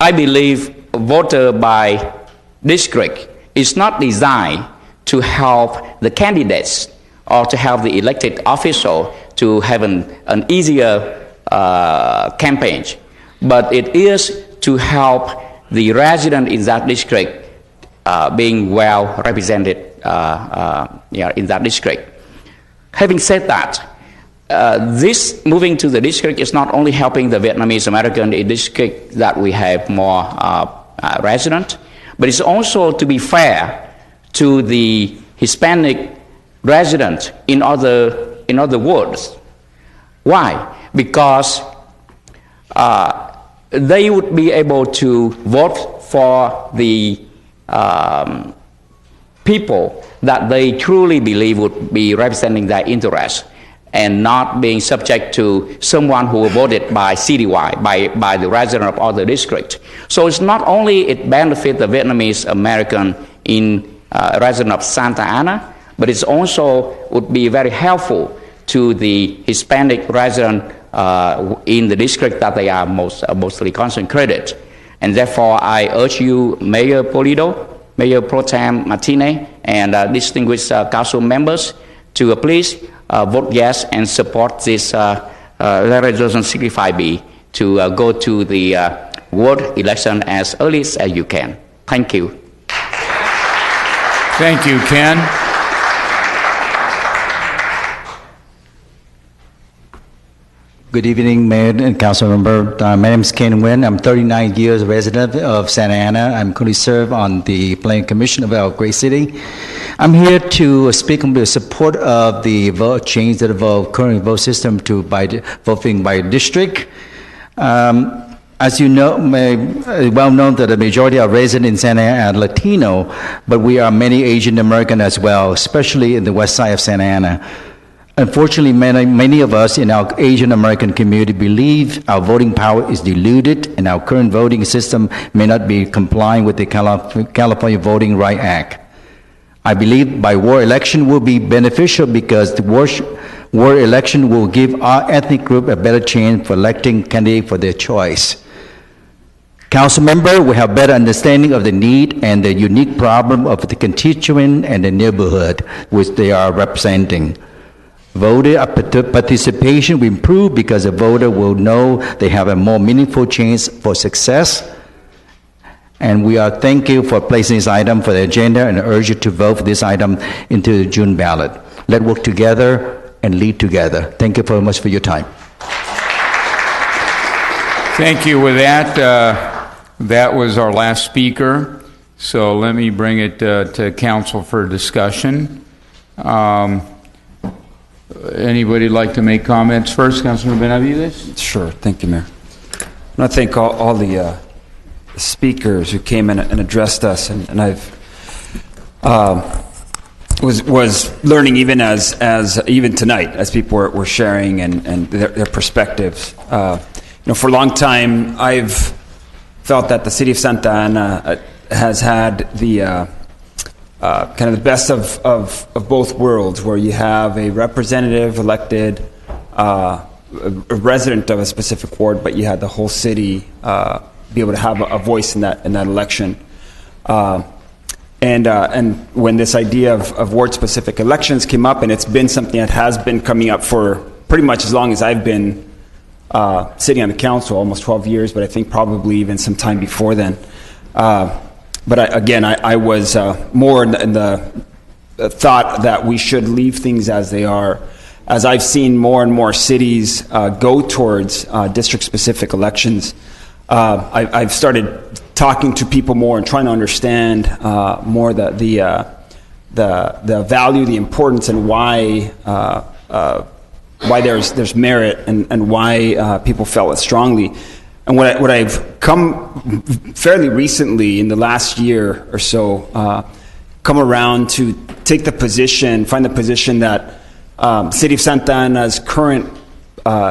I believe voter by district is not designed to help the candidates or to help the elected official to have an easier campaign, but it is to help the resident in that district being well represented in that district. Having said that, this moving to the district is not only helping the Vietnamese American in district that we have more residents, but it's also to be fair to the Hispanic residents in other words. Why? Because they would be able to vote for the people that they truly believe would be representing their interests, and not being subject to someone who voted by citywide, by the resident of other district. So it's not only it benefits the Vietnamese American in resident of Santa Ana, but it's also would be very helpful to the Hispanic resident in the district that they are mostly concentrated. And therefore, I urge you, Mayor Pulido, Mayor Pro Tem Martinez, and distinguished council members to please vote yes and support this Resolution 65B to go to the ward election as early as you can. Thank you. Thank you, Ken. Good evening, Mayor and Council Member. My name is Ken Nguyen. I'm 39 years resident of Santa Ana. I'm currently serve on the Planning Commission of our great city. I'm here to speak on the support of the vote change the current vote system to voting by district. As you know, well known that the majority of residents in Santa Ana are Latino, but we are many Asian American as well, especially in the west side of Santa Ana. Unfortunately, many of us in our Asian American community believe our voting power is diluted and our current voting system may not be complying with the California Voting Rights Act. I believe by ward election will be beneficial because the ward election will give our ethnic group a better chance for electing candidate for their choice. Council member will have better understanding of the need and the unique problem of the constituent and the neighborhood which they are representing. Voter participation will improve because the voter will know they have a more meaningful chance for success. And we are thank you for placing this item for the agenda and urge you to vote for this item into the June ballot. Let's work together and lead together. Thank you very much for your time. Thank you. With that, that was our last speaker. So let me bring it to council for discussion. Anybody like to make comments first? Councilman Benavides? Sure. Thank you, Mayor. I want to thank all the speakers who came in and addressed us, and I've was learning even even tonight as people were sharing and their perspectives. For a long time, I've felt that the city of Santa Ana has had the kind of the best of both worlds, where you have a representative elected, a resident of a specific ward, but you had the whole city be able to have a voice in that election. And when this idea of ward-specific elections came up, and it's been something that has been coming up for pretty much as long as I've been sitting on the council, almost 12 years, but I think probably even some time before then. But I was more in the thought that we should leave things as they are. As I've seen more and more cities go towards district-specific elections, I've started talking to people more and trying to understand more the value, the importance, and why there's merit and why people felt it strongly. And what I've come fairly recently in the last year or so, come around to take the position, find the position that City of Santa Ana's current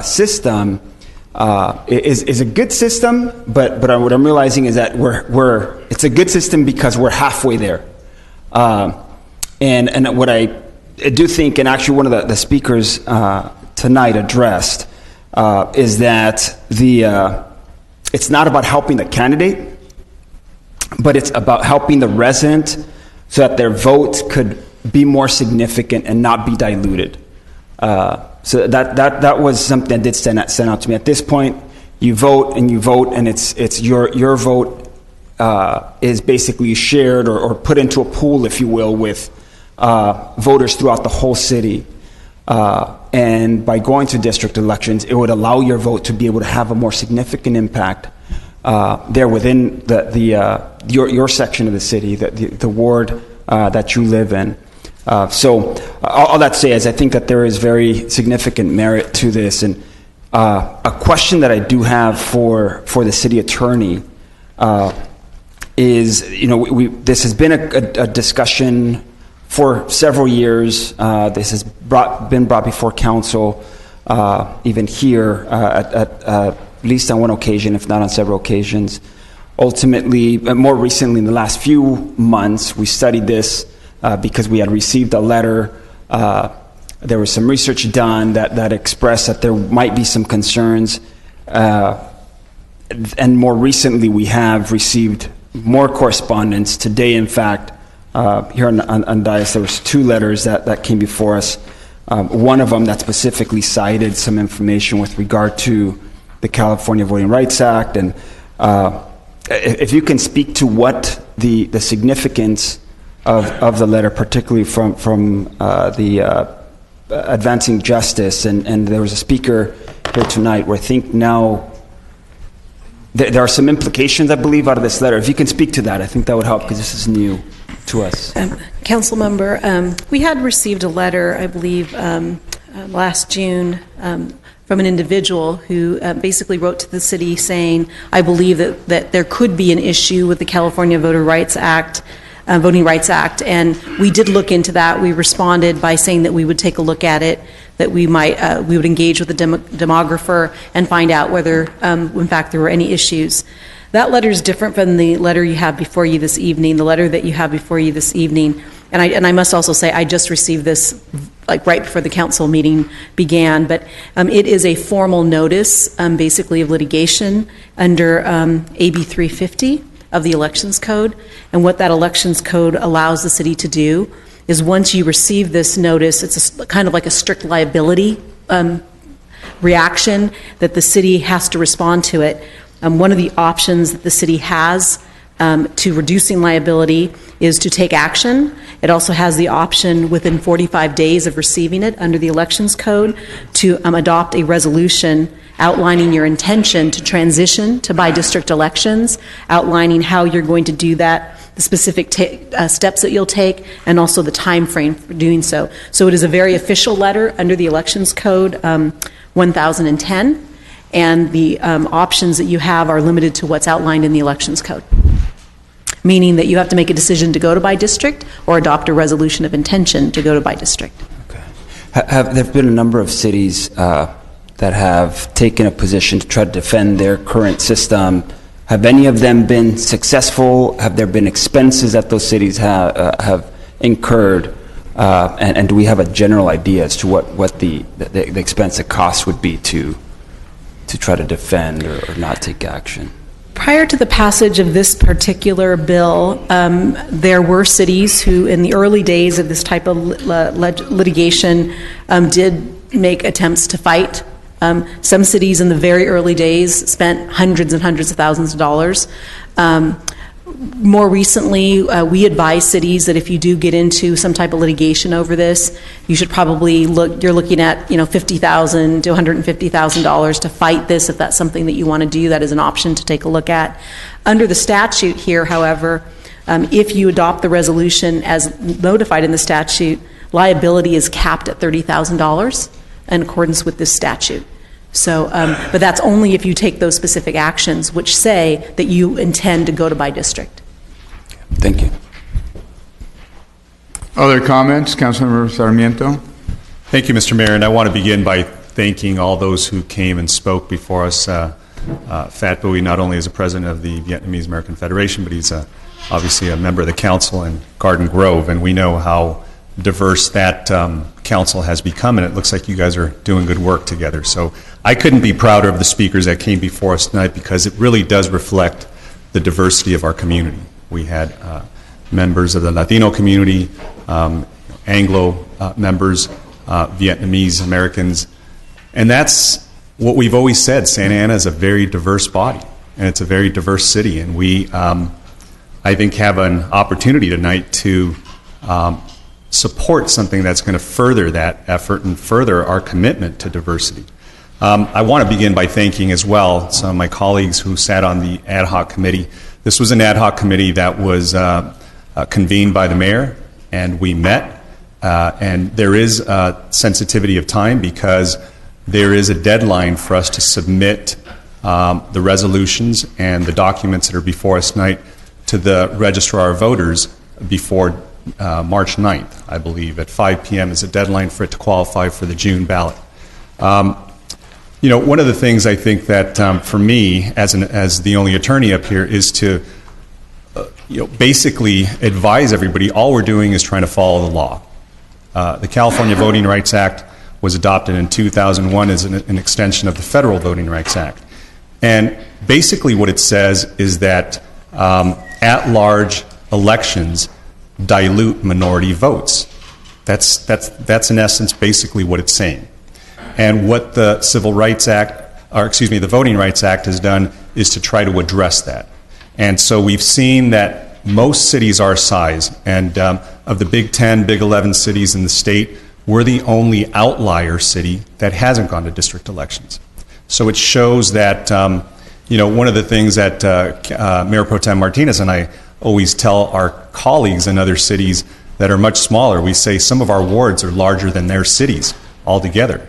system is a good system, but what I'm realizing is that it's a good system because we're halfway there. And what I do think, and actually one of the speakers tonight addressed, is that it's not about helping the candidate, but it's about helping the resident so that their vote could be more significant and not be diluted. So that was something that did stand out to me. At this point, you vote, and it's your vote is basically shared or put into a pool, if you will, with voters throughout the whole city. And by going to district elections, it would allow your vote to be able to have a more significant impact there within your section of the city, the ward that you live in. So all that to say is I think that there is very significant merit to this. And a question that I do have for the city attorney is, this has been a discussion for several years. This has been brought before council, even here at least on one occasion, if not on several occasions. Ultimately, more recently, in the last few months, we studied this because we had received a letter. There was some research done that expressed that there might be some concerns. And more recently, we have received more correspondence. Today, in fact, here on Dias, there was 2 letters that came before us. One of them that specifically cited some information with regard to the California Voting Rights Act. And if you can speak to what the significance of the letter, particularly from the Advancing Justice, and there was a speaker here tonight where I think now there are some implications, I believe, out of this letter. If you can speak to that, I think that would help because this is new to us. Council member, we had received a letter, I believe, last June from an individual who basically wrote to the city saying, I believe that there could be an issue with the California Voting Rights Act, and we did look into that. We responded by saying that we would take a look at it, that we would engage with the demographer and find out whether, in fact, there were any issues. That letter is different from the letter you have before you this evening. The letter that you have before you this evening, and I must also say I just received this like right before the council meeting began, but it is a formal notice, basically of litigation under AB 350 of the Elections Code. And what that Elections Code allows the city to do is once you receive this notice, it's kind of like a strict liability reaction that the city has to respond to it. One of the options that the city has to reducing liability is to take action. It also has the option within 45 days of receiving it under the Elections Code to adopt a resolution outlining your intention to transition to by-district elections, outlining how you're going to do that, the specific steps that you'll take, and also the time frame for doing so. So it is a very official letter under the Elections Code 1010, and the options that you have are limited to what's outlined in the Elections Code, meaning that you have to make a decision to go to by-district or adopt a resolution of intention to go to by-district. Okay. Have there been a number of cities that have taken a position to try to defend their current system? Have any of them been successful? Have there been expenses that those cities have incurred? And do we have a general idea as to what the expense, the cost would be to try to defend or not take action? Prior to the passage of this particular bill, there were cities who, in the early days of this type of litigation, did make attempts to fight. Some cities in the very early days spent hundreds and hundreds of thousands of dollars. More recently, we advise cities that if you do get into some type of litigation over this, you should probably you're looking at $50,000 to $150,000 to fight this if that's something that you want to do. That is an option to take a look at. Under the statute here, however, if you adopt the resolution as notified in the statute, liability is capped at $30,000 in accordance with this statute. So, but that's only if you take those specific actions which say that you intend to go to by-district. Thank you. Other comments? Councilmember Sarmiento? Thank you, Mr. Mayor, and I want to begin by thanking all those who came and spoke before us. Phat Bui not only is a president of the Vietnamese American Federation, but he's obviously a member of the council in Garden Grove, and we know how diverse that council has become, and it looks like you guys are doing good work together. So I couldn't be prouder of the speakers that came before us tonight because it really does reflect the diversity of our community. We had members of the Latino community, Anglo members, Vietnamese Americans, and that's what we've always said. Santa Ana is a very diverse body, and it's a very diverse city, and we, I think, have an opportunity tonight to support something that's going to further that effort and further our commitment to diversity. I want to begin by thanking as well some of my colleagues who sat on the ad hoc committee. This was an ad hoc committee that was convened by the mayor, and we met And there is a sensitivity of time because there is a deadline for us to submit the resolutions and the documents that are before us tonight to the Registrar of Voters before March 9th, I believe. At 5 p.m. is a deadline for it to qualify for the June ballot. You know, one of the things I think that for me, as the only attorney up here, is to basically advise everybody all we're doing is trying to follow the law. The California Voting Rights Act was adopted in 2001 as an extension of the Federal Voting Rights Act. And basically what it says is that at-large elections dilute minority votes. That's in essence basically what it's saying. And what the the Voting Rights Act has done is to try to address that. And so we've seen that most cities our size, and of the Big 10, Big 11 cities in the state, we're the only outlier city that hasn't gone to district elections. So it shows that, one of the things that Mayor Pro Tem Martinez and I always tell our colleagues in other cities that are much smaller, we say some of our wards are larger than their cities altogether.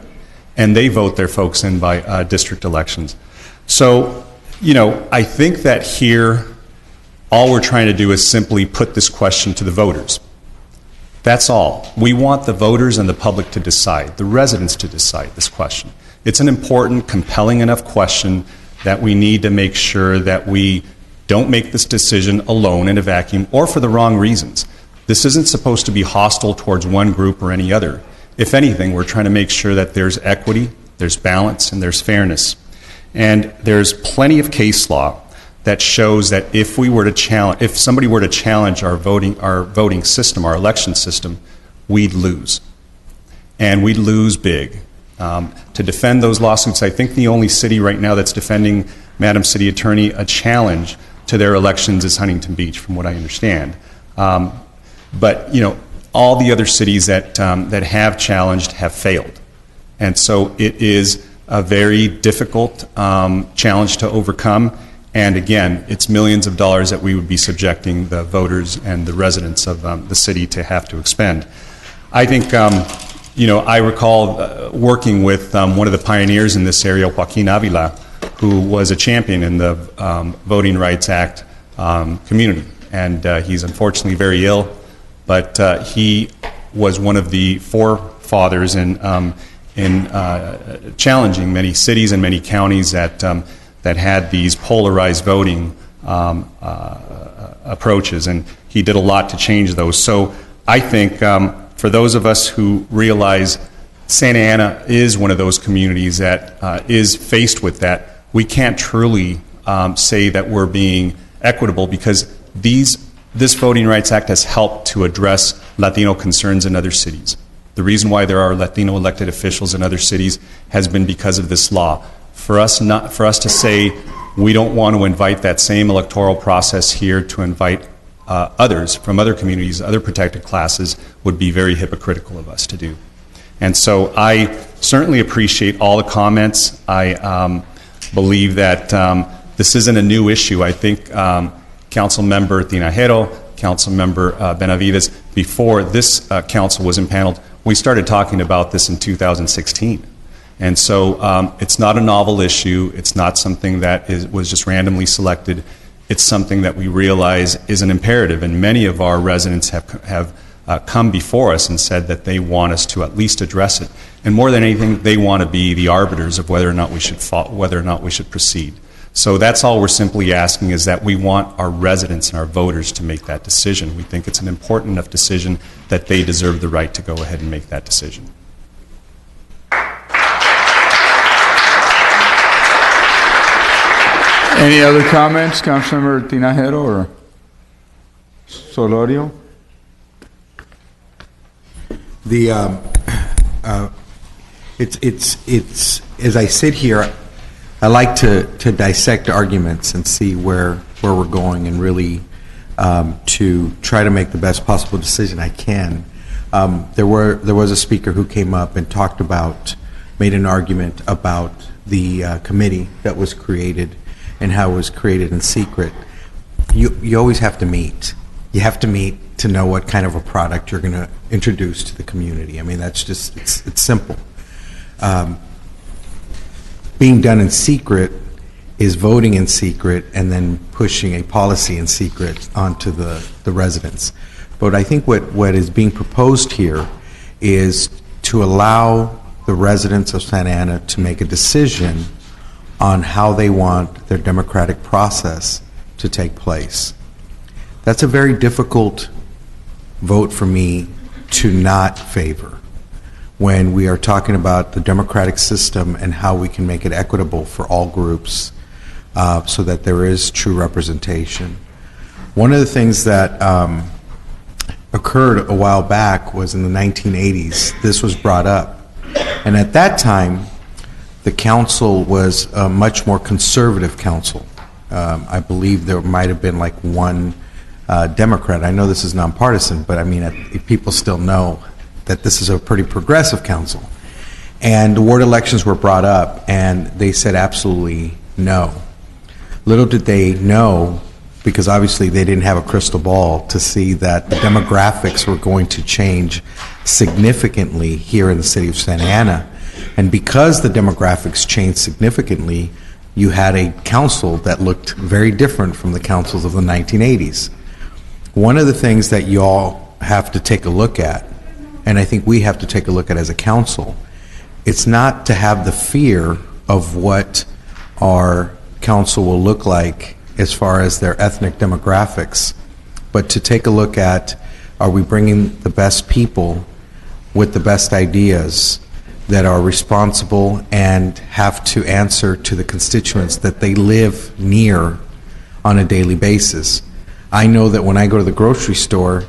And they vote their folks in by district elections. So, I think that here, all we're trying to do is simply put this question to the voters. That's all. We want the voters and the public to decide, the residents to decide this question. It's an important, compelling enough question that we need to make sure that we don't make this decision alone in a vacuum or for the wrong reasons. This isn't supposed to be hostile towards one group or any other. If anything, we're trying to make sure that there's equity, there's balance, and there's fairness. And there's plenty of case law that shows that if somebody were to challenge our voting system, our election system, we'd lose. And we'd lose big. To defend those lawsuits, I think the only city right now that's defending, Madam City Attorney, a challenge to their elections is Huntington Beach, from what I understand. But all the other cities that have challenged have failed. And so it is a very difficult challenge to overcome. And again, it's millions of dollars that we would be subjecting the voters and the residents of the city to have to expend. I think, I recall working with one of the pioneers in this area, Joaquin Avila, who was a champion in the Voting Rights Act community. And he's unfortunately very ill, but he was one of the forefathers in challenging many cities and many counties that had these polarized voting approaches, and he did a lot to change those. So I think for those of us who realize Santa Ana is one of those communities that is faced with that, we can't truly say that we're being equitable, because this Voting Rights Act has helped to address Latino concerns in other cities. The reason why there are Latino elected officials in other cities has been because of this law. For us to say we don't want to invite that same electoral process here to invite others from other communities, other protected classes, would be very hypocritical of us to do. And so I certainly appreciate all the comments. I believe that this isn't a new issue. I think Councilmember Tinajero, Councilmember Benavides, before this council was impaneled, we started talking about this in 2016. And so it's not a novel issue. It's not something that was just randomly selected. It's something that we realize is an imperative, and many of our residents have come before us and said that they want us to at least address it. And more than anything, they want to be the arbiters of whether or not we should proceed. So that's all we're simply asking, is that we want our residents and our voters to make that decision. We think it's an important enough decision that they deserve the right to go ahead and make that decision. Any other comments, Councilmember Tinajero or Solorio? It's as I sit here, I like to dissect arguments and see where we're going, and really to try to make the best possible decision I can. There was a speaker who came up and made an argument about the committee that was created and how it was created in secret. You always have to meet. You have to meet to know what kind of a product you're going to introduce to the community. I mean, that's just, it's simple. Being done in secret is voting in secret and then pushing a policy in secret onto the residents. But I think what is being proposed here is to allow the residents of Santa Ana to make a decision on how they want their democratic process to take place. That's a very difficult vote for me to not favor when we are talking about the democratic system and how we can make it equitable for all groups so that there is true representation. One of the things that occurred a while back was in the 1980s. This was brought up. And at that time, the council was a much more conservative council. I believe there might have been like one Democrat. I know this is nonpartisan, but I mean, people still know that this is a pretty progressive council. And the ward elections were brought up, and they said absolutely no. Little did they know, because obviously they didn't have a crystal ball to see that the demographics were going to change significantly here in the city of Santa Ana. And because the demographics changed significantly, you had a council that looked very different from the councils of the 1980s. One of the things that you all have to take a look at, and I think we have to take a look at as a council, it's not to have the fear of what our council will look like as far as their ethnic demographics, but to take a look at, are we bringing the best people with the best ideas that are responsible and have to answer to the constituents that they live near on a daily basis. I know that when I go to the grocery store,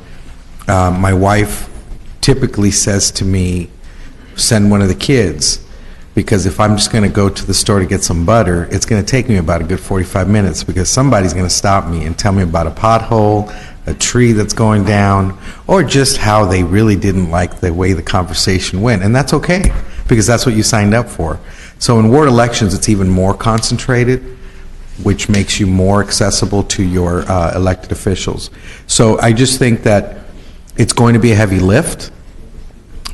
my wife typically says to me, send one of the kids, because if I'm just going to go to the store to get some butter, it's going to take me about a good 45 minutes because somebody's going to stop me and tell me about a pothole, a tree that's going down, or just how they really didn't like the way the conversation went. And that's okay, because that's what you signed up for. So in ward elections, it's even more concentrated, which makes you more accessible to your elected officials. So I just think that it's going to be a heavy lift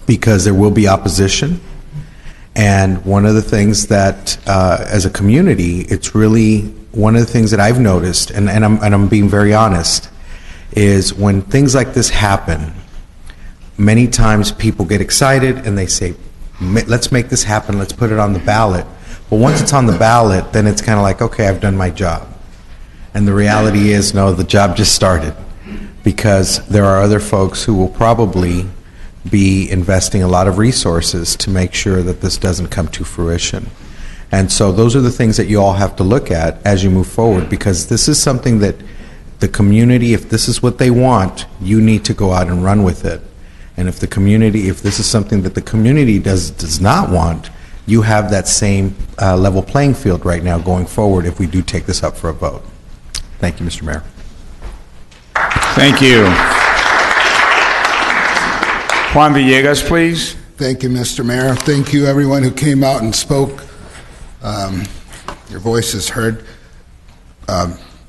because there will be opposition. And one of the things that, as a community, it's really one of the things that I've noticed, and I'm being very honest, is when things like this happen, many times people get excited and they say, let's make this happen, let's put it on the ballot. But once it's on the ballot, then it's kind of like, okay, I've done my job. And the reality is, no, the job just started, because there are other folks who will probably be investing a lot of resources to make sure that this doesn't come to fruition. And so those are the things that you all have to look at as you move forward, because this is something that the community, if this is what they want, you need to go out and run with it. And if the community, if this is something that the community does not want, you have that same level playing field right now going forward if we do take this up for a vote. Thank you, Mr. Mayor. Thank you. Juan Villegas, please. Thank you, Mr. Mayor. Thank you, everyone who came out and spoke. Your voice is heard.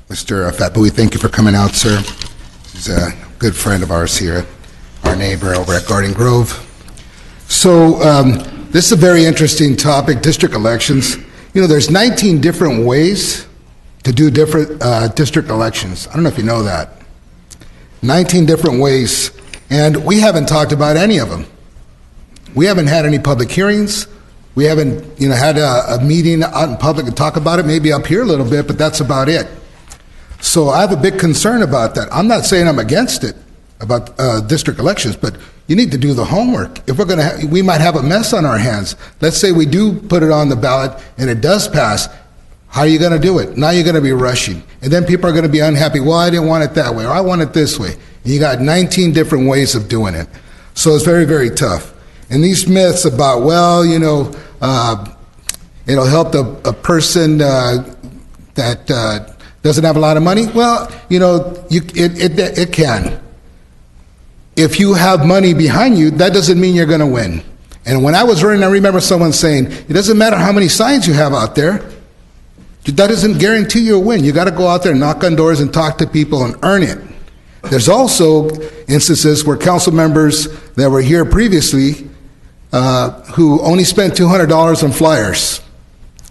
Mr. Fatboui, thank you for coming out, sir. He's a good friend of ours here, our neighbor over at Garden Grove. So this is a very interesting topic, district elections. You know, there's 19 different ways to do different district elections. I don't know if you know that. 19 different ways, and we haven't talked about any of them. We haven't had any public hearings. We haven't, had a meeting out in public to talk about it, maybe up here a little bit, but that's about it. So I have a big concern about that. I'm not saying I'm against it, about district elections, but you need to do the homework. If we're going to, we might have a mess on our hands. Let's say we do put it on the ballot and it does pass. How are you going to do it? Now you're going to be rushing. And then people are going to be unhappy. Well, I didn't want it that way, or I want it this way. And you got 19 different ways of doing it. So it's very, very tough. And these myths about, well, it'll help a person that doesn't have a lot of money. Well, it can. If you have money behind you, that doesn't mean you're going to win. And when I was running, I remember someone saying, it doesn't matter how many signs you have out there. That doesn't guarantee you a win. You got to go out there and knock on doors and talk to people and earn it. There's also instances where council members that were here previously who only spent $200 on flyers,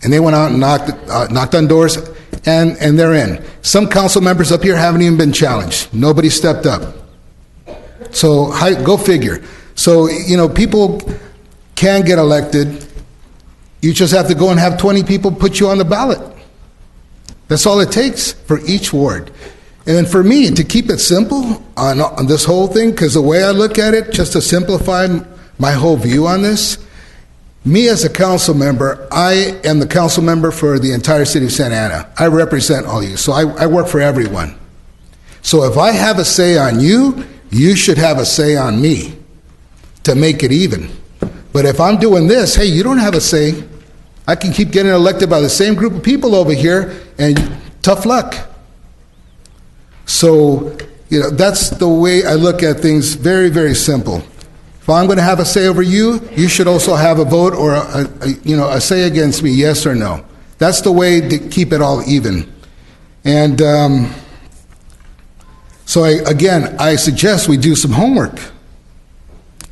and they went out and knocked on doors, and they're in. Some council members up here haven't even been challenged. Nobody stepped up. So go figure. So, people can get elected. You just have to go and have 20 people put you on the ballot. That's all it takes for each ward. And then for me, to keep it simple on this whole thing, because the way I look at it, just to simplify my whole view on this, me as a council member, I am the council member for the entire city of Santa Ana. I represent all you, so I work for everyone. So if I have a say on you, you should have a say on me to make it even. But if I'm doing this, hey, you don't have a say. I can keep getting elected by the same group of people over here, and tough luck. So, that's the way I look at things, very, very simple. If I'm going to have a say over you, you should also have a vote or a say against me, yes or no. That's the way to keep it all even. And so I suggest we do some homework.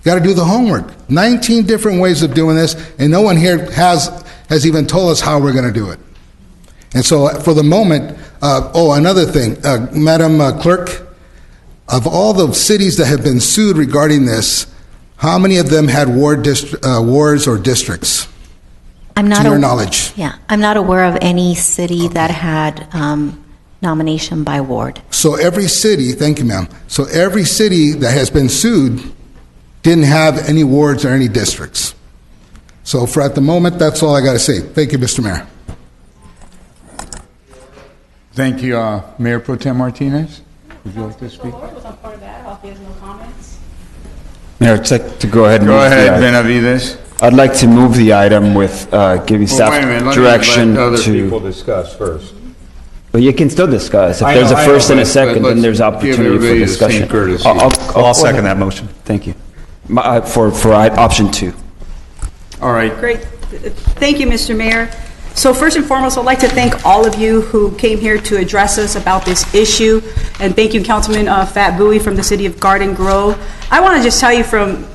Got to do the homework. 19 different ways of doing this, and no one here has even told us how we're going to do it. And so for the moment, another thing, Madam Clerk, of all the cities that have been sued regarding this, how many of them had wards or districts? I'm not to your knowledge. Yeah, I'm not aware of any city that had nomination by ward. So every city, thank you, ma'am. So every city that has been sued didn't have any wards or any districts. So for at the moment, that's all I got to say. Thank you, Mr. Mayor. Thank you, Mayor Pro Tem Martinez. Would you like to speak? Mayor, I'd like to go ahead and Go move ahead, the item. Benavides. I'd like to move the item with giving staff Wait a minute, direction let other to. people discuss first. But you can still discuss. If I there's know, a first and a but second, then there's let's give opportunity for everybody the same discussion. courtesy. I'll second that motion. Thank you. For option 2. All right. Great. Thank you, Mr. Mayor. So first and foremost, I'd like to thank all of you who came here to address us about this issue. And thank you, Councilman Fat Bowie from the city of Garden Grove. I want to just tell you from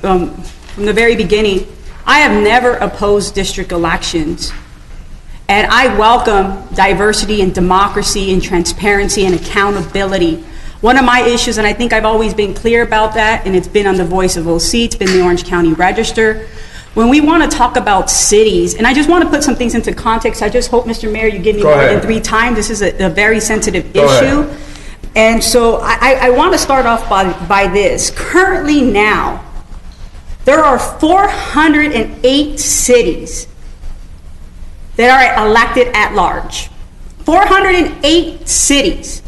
the very beginning, I have never opposed district elections. And I welcome diversity and democracy and transparency and accountability. One of my issues, and I think I've always been clear about that, and it's been on the Voice of OC, it's been the Orange County Register. When we want to talk about cities, and I just want to put some things into context, I just hope, Mr. Mayor, you give me more than 3 times. This is a very sensitive issue. And so I want to start off by this. Currently now, there are 408 cities that are elected at large. 408 cities.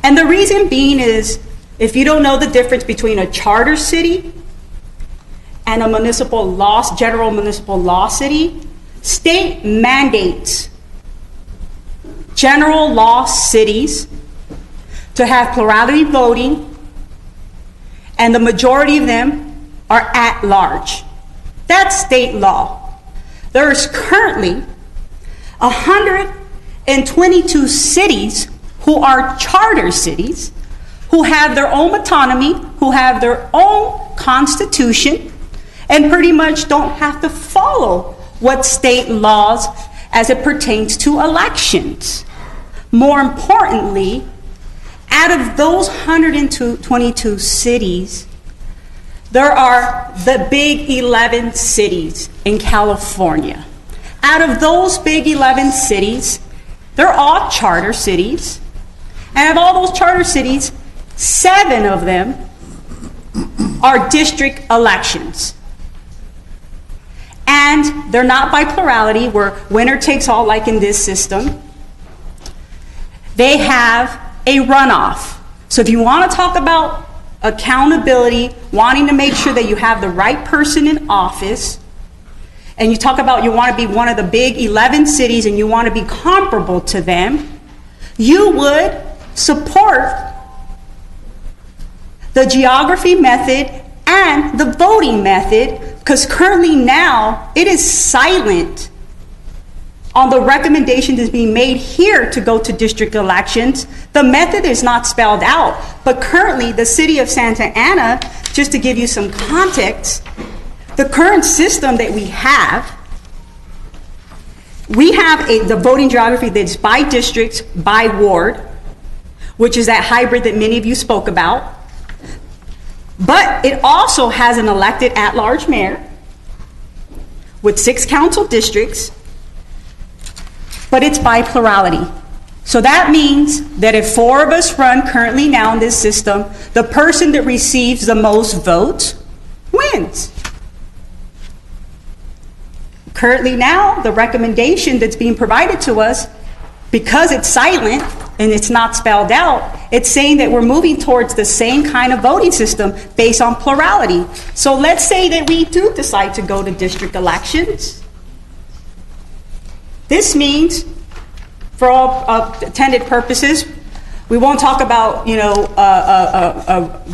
And the reason being is, if you don't know the difference between a charter city and a general municipal law city, state mandates general law cities to have plurality voting, and the majority of them are at large. That's state law. There is currently 122 cities who are charter cities, who have their own autonomy, who have their own constitution, and pretty much don't have to follow what state laws as it pertains to elections. More importantly, out of those 122 cities, there are the big 11 cities in California. Out of those big 11 cities, they're all charter cities. And of all those charter cities, 7 of them are district elections. And they're not by plurality, where winner takes all, like in this system. They have a runoff. So if you want to talk about accountability, wanting to make sure that you have the right person in office, and you talk about you want to be one of the big 11 cities and you want to be comparable to them, you would support the geography method and the voting method, because currently now it is silent on the recommendation that's being made here to go to district elections, the method is not spelled out. But currently, the city of Santa Ana, just to give you some context, the current system that we have the voting geography that's by districts, by ward, which is that hybrid that many of you spoke about. But it also has an elected at-large mayor with 6 council districts, but it's by plurality. So that means that if 4 of us run currently now in this system, the person that receives the most votes wins. Currently now, the recommendation that's being provided to us, because it's silent and it's not spelled out, it's saying that we're moving towards the same kind of voting system based on plurality. So let's say that we do decide to go to district elections. This means, for all intended purposes, we won't talk about,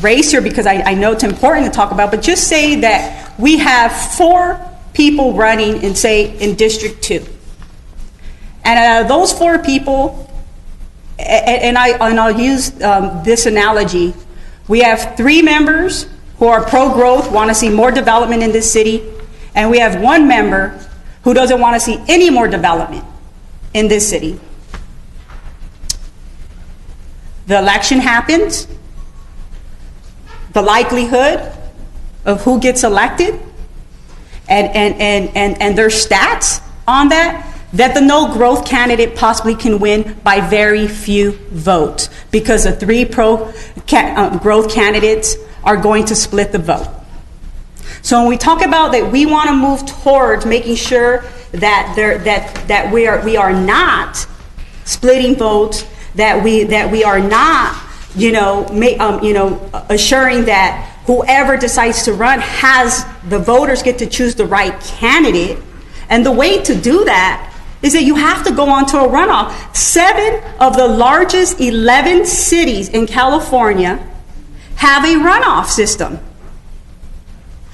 race here because I know it's important to talk about, but just say that we have 4 people running in, say, in District 2. And out of those 4 people, and I'll use this analogy, we have 3 members who are pro-growth, want to see more development in this city, and we have 1 member who doesn't want to see any more development in this city. The election happens, the likelihood of who gets elected, and their stats on that the no growth candidate possibly can win by very few votes because the 3 growth candidates are going to split the vote. So when we talk about that we want to move towards making sure that we are not splitting votes, that we are not assuring that whoever decides to run has the voters get to choose the right candidate. And the way to do that is that you have to go on to a runoff. 7 of the largest 11 cities in California have a runoff system.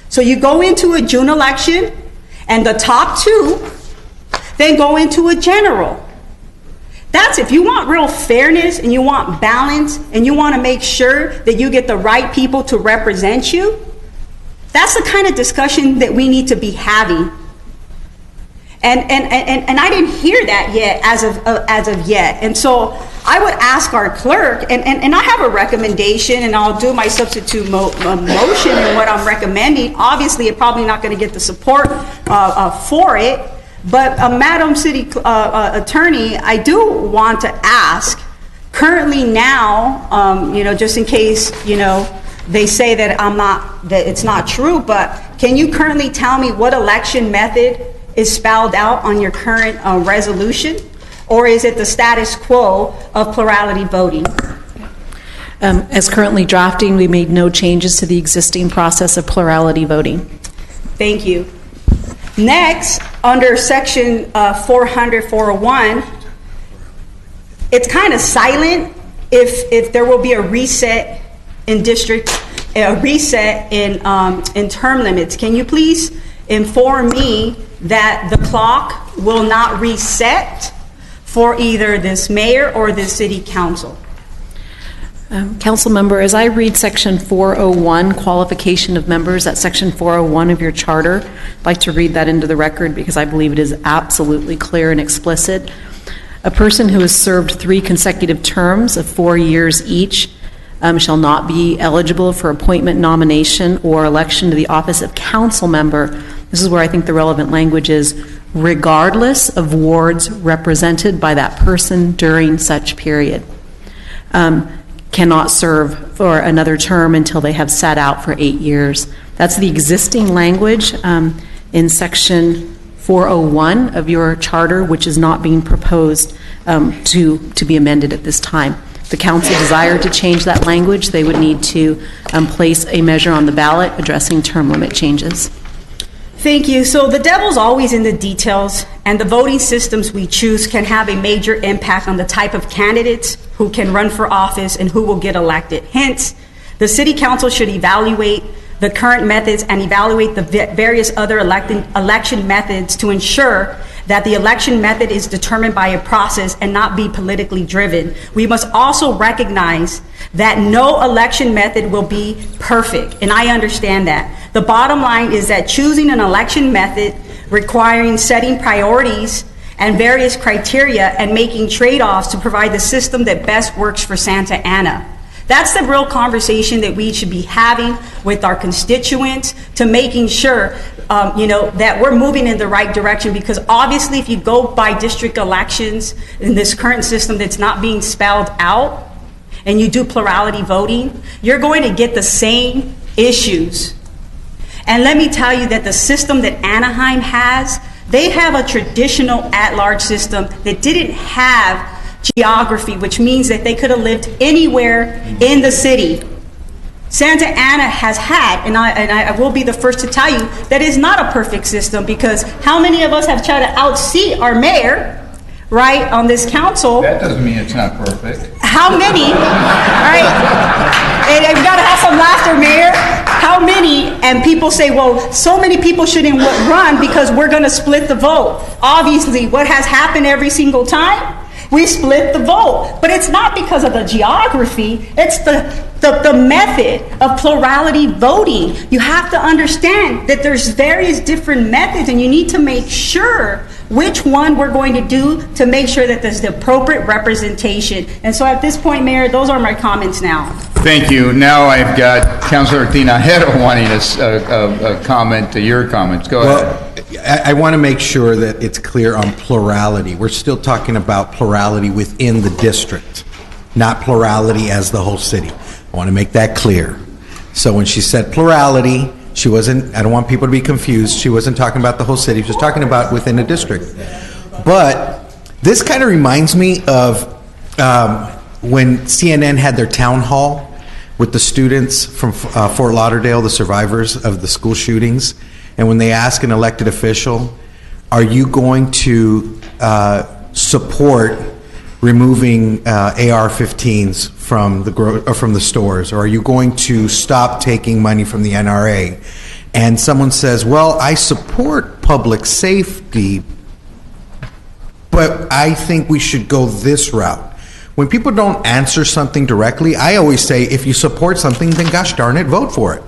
So you go into a June election, and the top 2 then go into a general. That's if you want real fairness and you want balance and you want to make sure that you get the right people to represent you. That's the kind of discussion that we need to be having. And I didn't hear that yet as of yet. And so I would ask our clerk, and I have a recommendation, and I'll do my substitute motion and what I'm recommending. Obviously, I'm probably not going to get the support for it. But Madam City Attorney, I do want to ask, currently now, just in case, they say that that it's not true, but can you currently tell me what election method is spelled out on your current resolution? Or is it the status quo of plurality voting? As currently drafting, we made no changes to the existing process of plurality voting. Thank you. Next, under section 400-401, it's kind of silent if there will be a reset in district, a reset in term limits. Can you please inform me that the clock will not reset for either this mayor or this city council? Council member, as I read section 401, qualification of members, at section 401 of your charter, I'd like to read that into the record because I believe it is absolutely clear and explicit. A person who has served 3 consecutive terms of 4 years each shall not be eligible for appointment, nomination, or election to the office of council member. This is where I think the relevant language is, regardless of wards represented by that person during such period. Cannot serve for another term until they have sat out for 8 years. That's the existing language in section 401 of your charter, which is not being proposed to be amended at this time. If the council desired to change that language, they would need to place a measure on the ballot addressing term limit changes. Thank you. So the devil's always in the details, and the voting systems we choose can have a major impact on the type of candidates who can run for office and who will get elected. Hence, the city council should evaluate the current methods and evaluate the various other election methods to ensure that the election method is determined by a process and not be politically driven. We must also recognize that no election method will be perfect, and I understand that. The bottom line is that choosing an election method requiring setting priorities and various criteria and making trade-offs to provide the system that best works for Santa Ana. That's the real conversation that we should be having with our constituents, to making sure that we're moving in the right direction, because obviously if you go by district elections in this current system that's not being spelled out and you do plurality voting, you're going to get the same issues. And let me tell you that the system that Anaheim has, they have a traditional at-large system that didn't have geography, which means that they could have lived anywhere in the city. Santa Ana has had, and I will be the first to tell you, that is not a perfect system, because how many of us have tried to outseat our mayor, right, on this council? That doesn't mean it's not perfect. How many, right? And we've got to have some laughter, Mayor. How many? And people say, well, so many people shouldn't run because we're going to split the vote. Obviously, what has happened every single time? We split the vote. But it's not because of the geography. It's the method of plurality voting. You have to understand that there's various different methods, and you need to make sure which one we're going to do to make sure that there's the appropriate representation. And so at this point, Mayor, those are my comments now. Thank you. Now I've got Councilor Tinajero wanting a comment to your comments. Go ahead. I want to make sure that it's clear on plurality. We're still talking about plurality within the district, not plurality as the whole city. I want to make that clear. So when she said plurality, she wasn't, I don't want people to be confused, she wasn't talking about the whole city, she was talking about within a district. But this kind of reminds me of when CNN had their town hall with the students from Fort Lauderdale, the survivors of the school shootings, and when they ask an elected official, are you going to support removing AR-15s from the stores, or are you going to stop taking money from the NRA? And someone says, well, I support public safety, but I think we should go this route. When people don't answer something directly, I always say, if you support something, then gosh darn it, vote for it.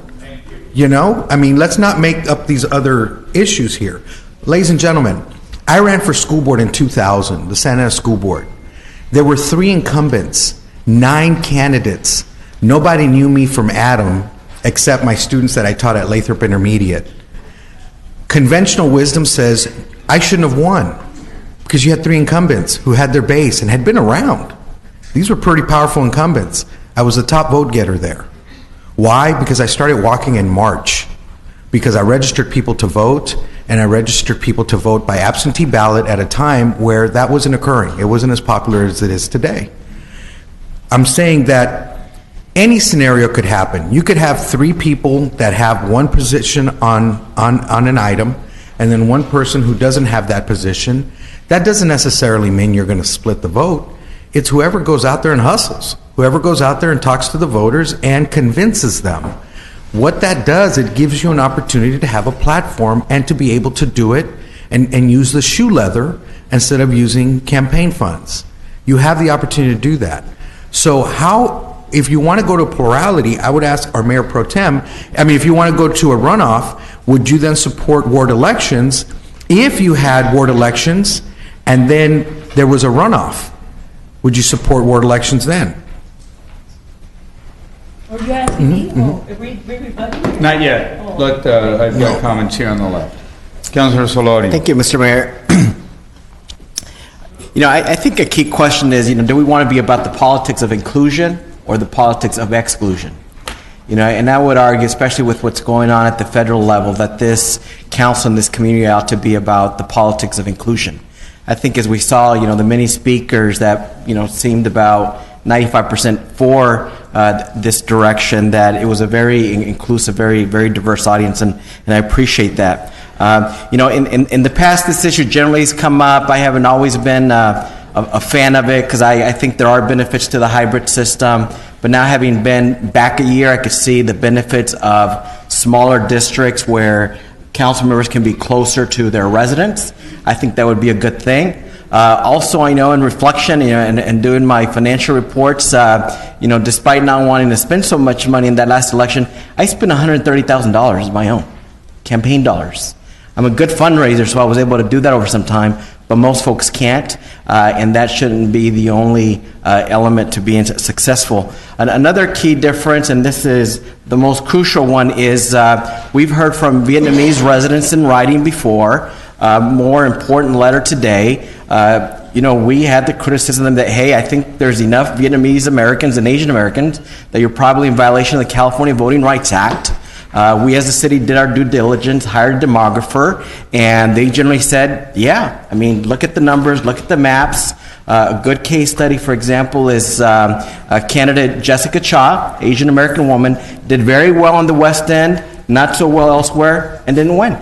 You know, I mean, let's not make up these other issues here. Ladies and gentlemen, I ran for school board in 2000, the Santa Ana School Board. There were 3 incumbents, 9 candidates. Nobody knew me from Adam except my students that I taught at Lathrop Intermediate. Conventional wisdom says I shouldn't have won because you had 3 incumbents who had their base and had been around. These were pretty powerful incumbents. I was the top vote getter there. Why? Because I started walking in March, because I registered people to vote, and I registered people to vote by absentee ballot at a time where that wasn't occurring. It wasn't as popular as it is today. I'm saying that any scenario could happen. You could have 3 people that have one position on an item, and then one person who doesn't have that position. That doesn't necessarily mean you're going to split the vote. It's whoever goes out there and hustles, whoever goes out there and talks to the voters and convinces them. What that does, it gives you an opportunity to have a platform and to be able to do it and use the shoe leather instead of using campaign funds. You have the opportunity to do that. So how, if you want to go to plurality, I would ask our Mayor Pro Tem, if you want to go to a runoff, would you then support ward elections if you had ward elections and then there was a runoff? Would you support ward elections then? Or you asking me? Not yet. I've got comments here on the left. Councilor Solari. Thank you, Mr. Mayor. I think a key question is, do we want to be about the politics of inclusion or the politics of exclusion? And I would argue, especially with what's going on at the federal level, that this council and this community ought to be about the politics of inclusion. I think as we saw, the many speakers that, seemed about 95% for this direction, that it was a very inclusive, very, very diverse audience, and I appreciate that. In the past, this issue generally has come up. I haven't always been a fan of it because I think there are benefits to the hybrid system, but now having been back a year, I could see the benefits of smaller districts where council members can be closer to their residents. I think that would be a good thing. Also, I know in reflection, and doing my financial reports, despite not wanting to spend so much money in that last election, I spent $130,000 of my own campaign dollars. I'm a good fundraiser, so I was able to do that over some time, but most folks can't, and that shouldn't be the only element to being successful. Another key difference, and this is the most crucial one, is we've heard from Vietnamese residents in writing before. More important letter today. We had the criticism that, hey, I think there's enough Vietnamese Americans and Asian Americans that you're probably in violation of the California Voting Rights Act. We as a city did our due diligence, hired a demographer, and they generally said, yeah, I mean, look at the numbers, look at the maps. A good case study, for example, is candidate Jessica Cha, Asian American woman, did very well on the West End, not so well elsewhere, and didn't win.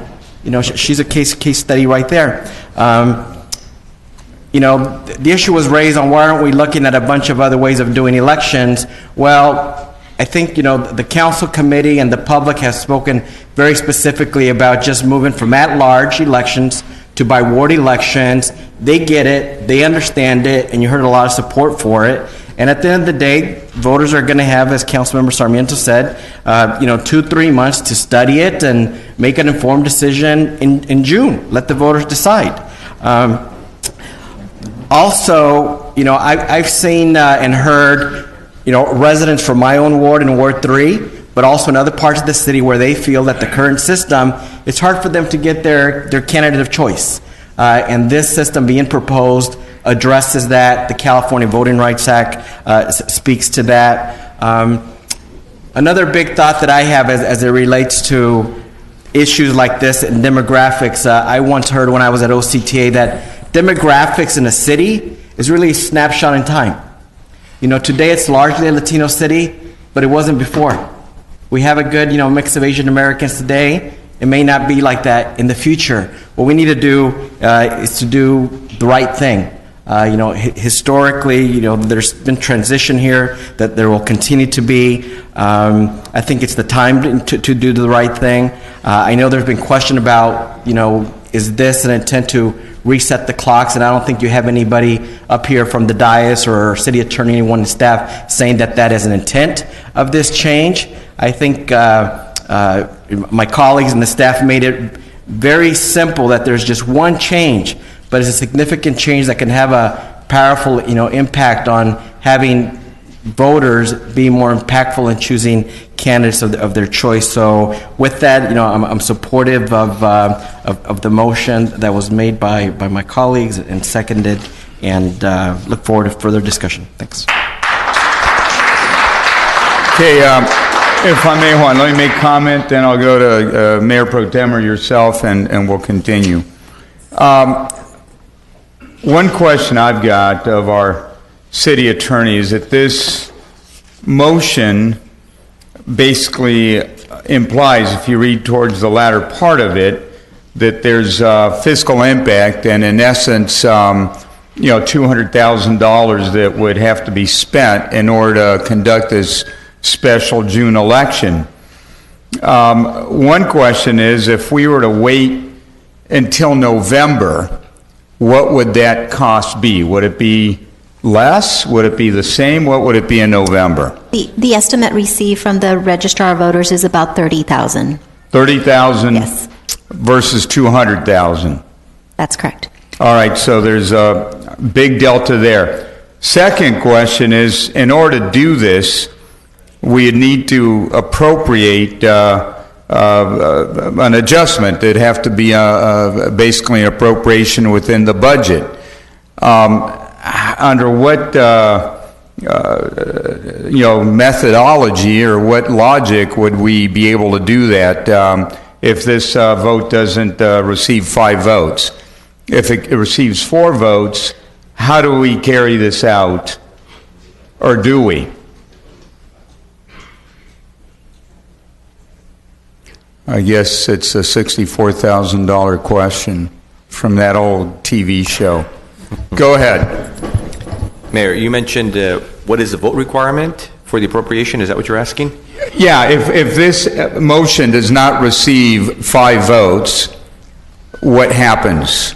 She's a case study right there. The issue was raised on why aren't we looking at a bunch of other ways of doing elections. Well, I think, the council committee and the public has spoken very specifically about just moving from at-large elections to by ward elections. They get it, they understand it, and you heard a lot of support for it. And at the end of the day, voters are going to have, as Councilmember Sarmiento said, 2-3 months to study it and make an informed decision in June. Let the voters decide. Also, I've seen and heard, residents from my own ward in Ward 3, but also in other parts of the city where they feel that the current system, it's hard for them to get their candidate of choice. And this system being proposed addresses that. The California Voting Rights Act speaks to that. Another big thought that I have as it relates to issues like this and demographics, I once heard when I was at OCTA that demographics in a city is really a snapshot in time. Today it's largely a Latino city, but it wasn't before. We have a good, mix of Asian Americans today. It may not be like that in the future. What we need to do is to do the right thing. Historically, there's been transition here, that there will continue to be. I think it's the time to do the right thing. I know there's been question about, is this an intent to reset the clocks? And I don't think you have anybody up here from the dais or city attorney, anyone in staff saying that is an intent of this change. I think my colleagues and the staff made it very simple that there's just one change, but it's a significant change that can have a powerful, impact on having voters be more impactful in choosing candidates of their choice. So with that, I'm supportive of the motion that was made by my colleagues and seconded, and look forward to further discussion. Thanks. Okay, if I may, Juan, let me make comment, then I'll go to Mayor Pro Tem or yourself, and we'll continue. One question I've got of our city attorney is that this motion basically implies, if you read towards the latter part of it, that there's fiscal impact, and in essence, $200,000 that would have to be spent in order to conduct this special June election. One question is, if we were to wait until November, what would that cost be? Would it be less? Would it be the same? What would it be in November? The estimate received from the registrar of voters is about $30,000. $30,000 Yes. versus $200,000. That's correct. All right, so there's a big delta there. Second question is, in order to do this, we need to appropriate an adjustment. It'd have to be basically an appropriation within the budget. Under what methodology or what logic would we be able to do that if this vote doesn't receive 5 votes? If it receives 4 votes, how do we carry this out, or do we? I guess it's a $64,000 question from that old TV show. Go ahead. Mayor, you mentioned what is the vote requirement for the appropriation? Is that what you're asking? Yeah, if this motion does not receive 5 votes, what happens?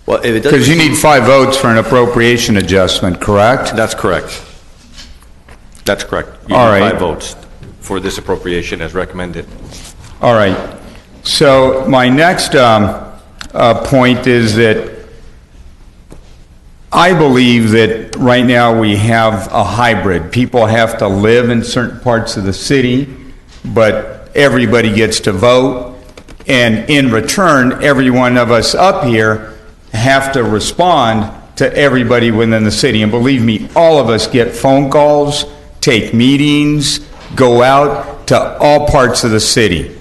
Well, if it doesn't, Because you need 5 votes for an appropriation adjustment, correct? That's correct. That's correct. You All need right. 5 votes for this appropriation as recommended. All right. So my next point is that I believe that right now we have a hybrid. People have to live in certain parts of the city, but everybody gets to vote. And in return, every one of us up here have to respond to everybody within the city. And believe me, all of us get phone calls, take meetings, go out to all parts of the city.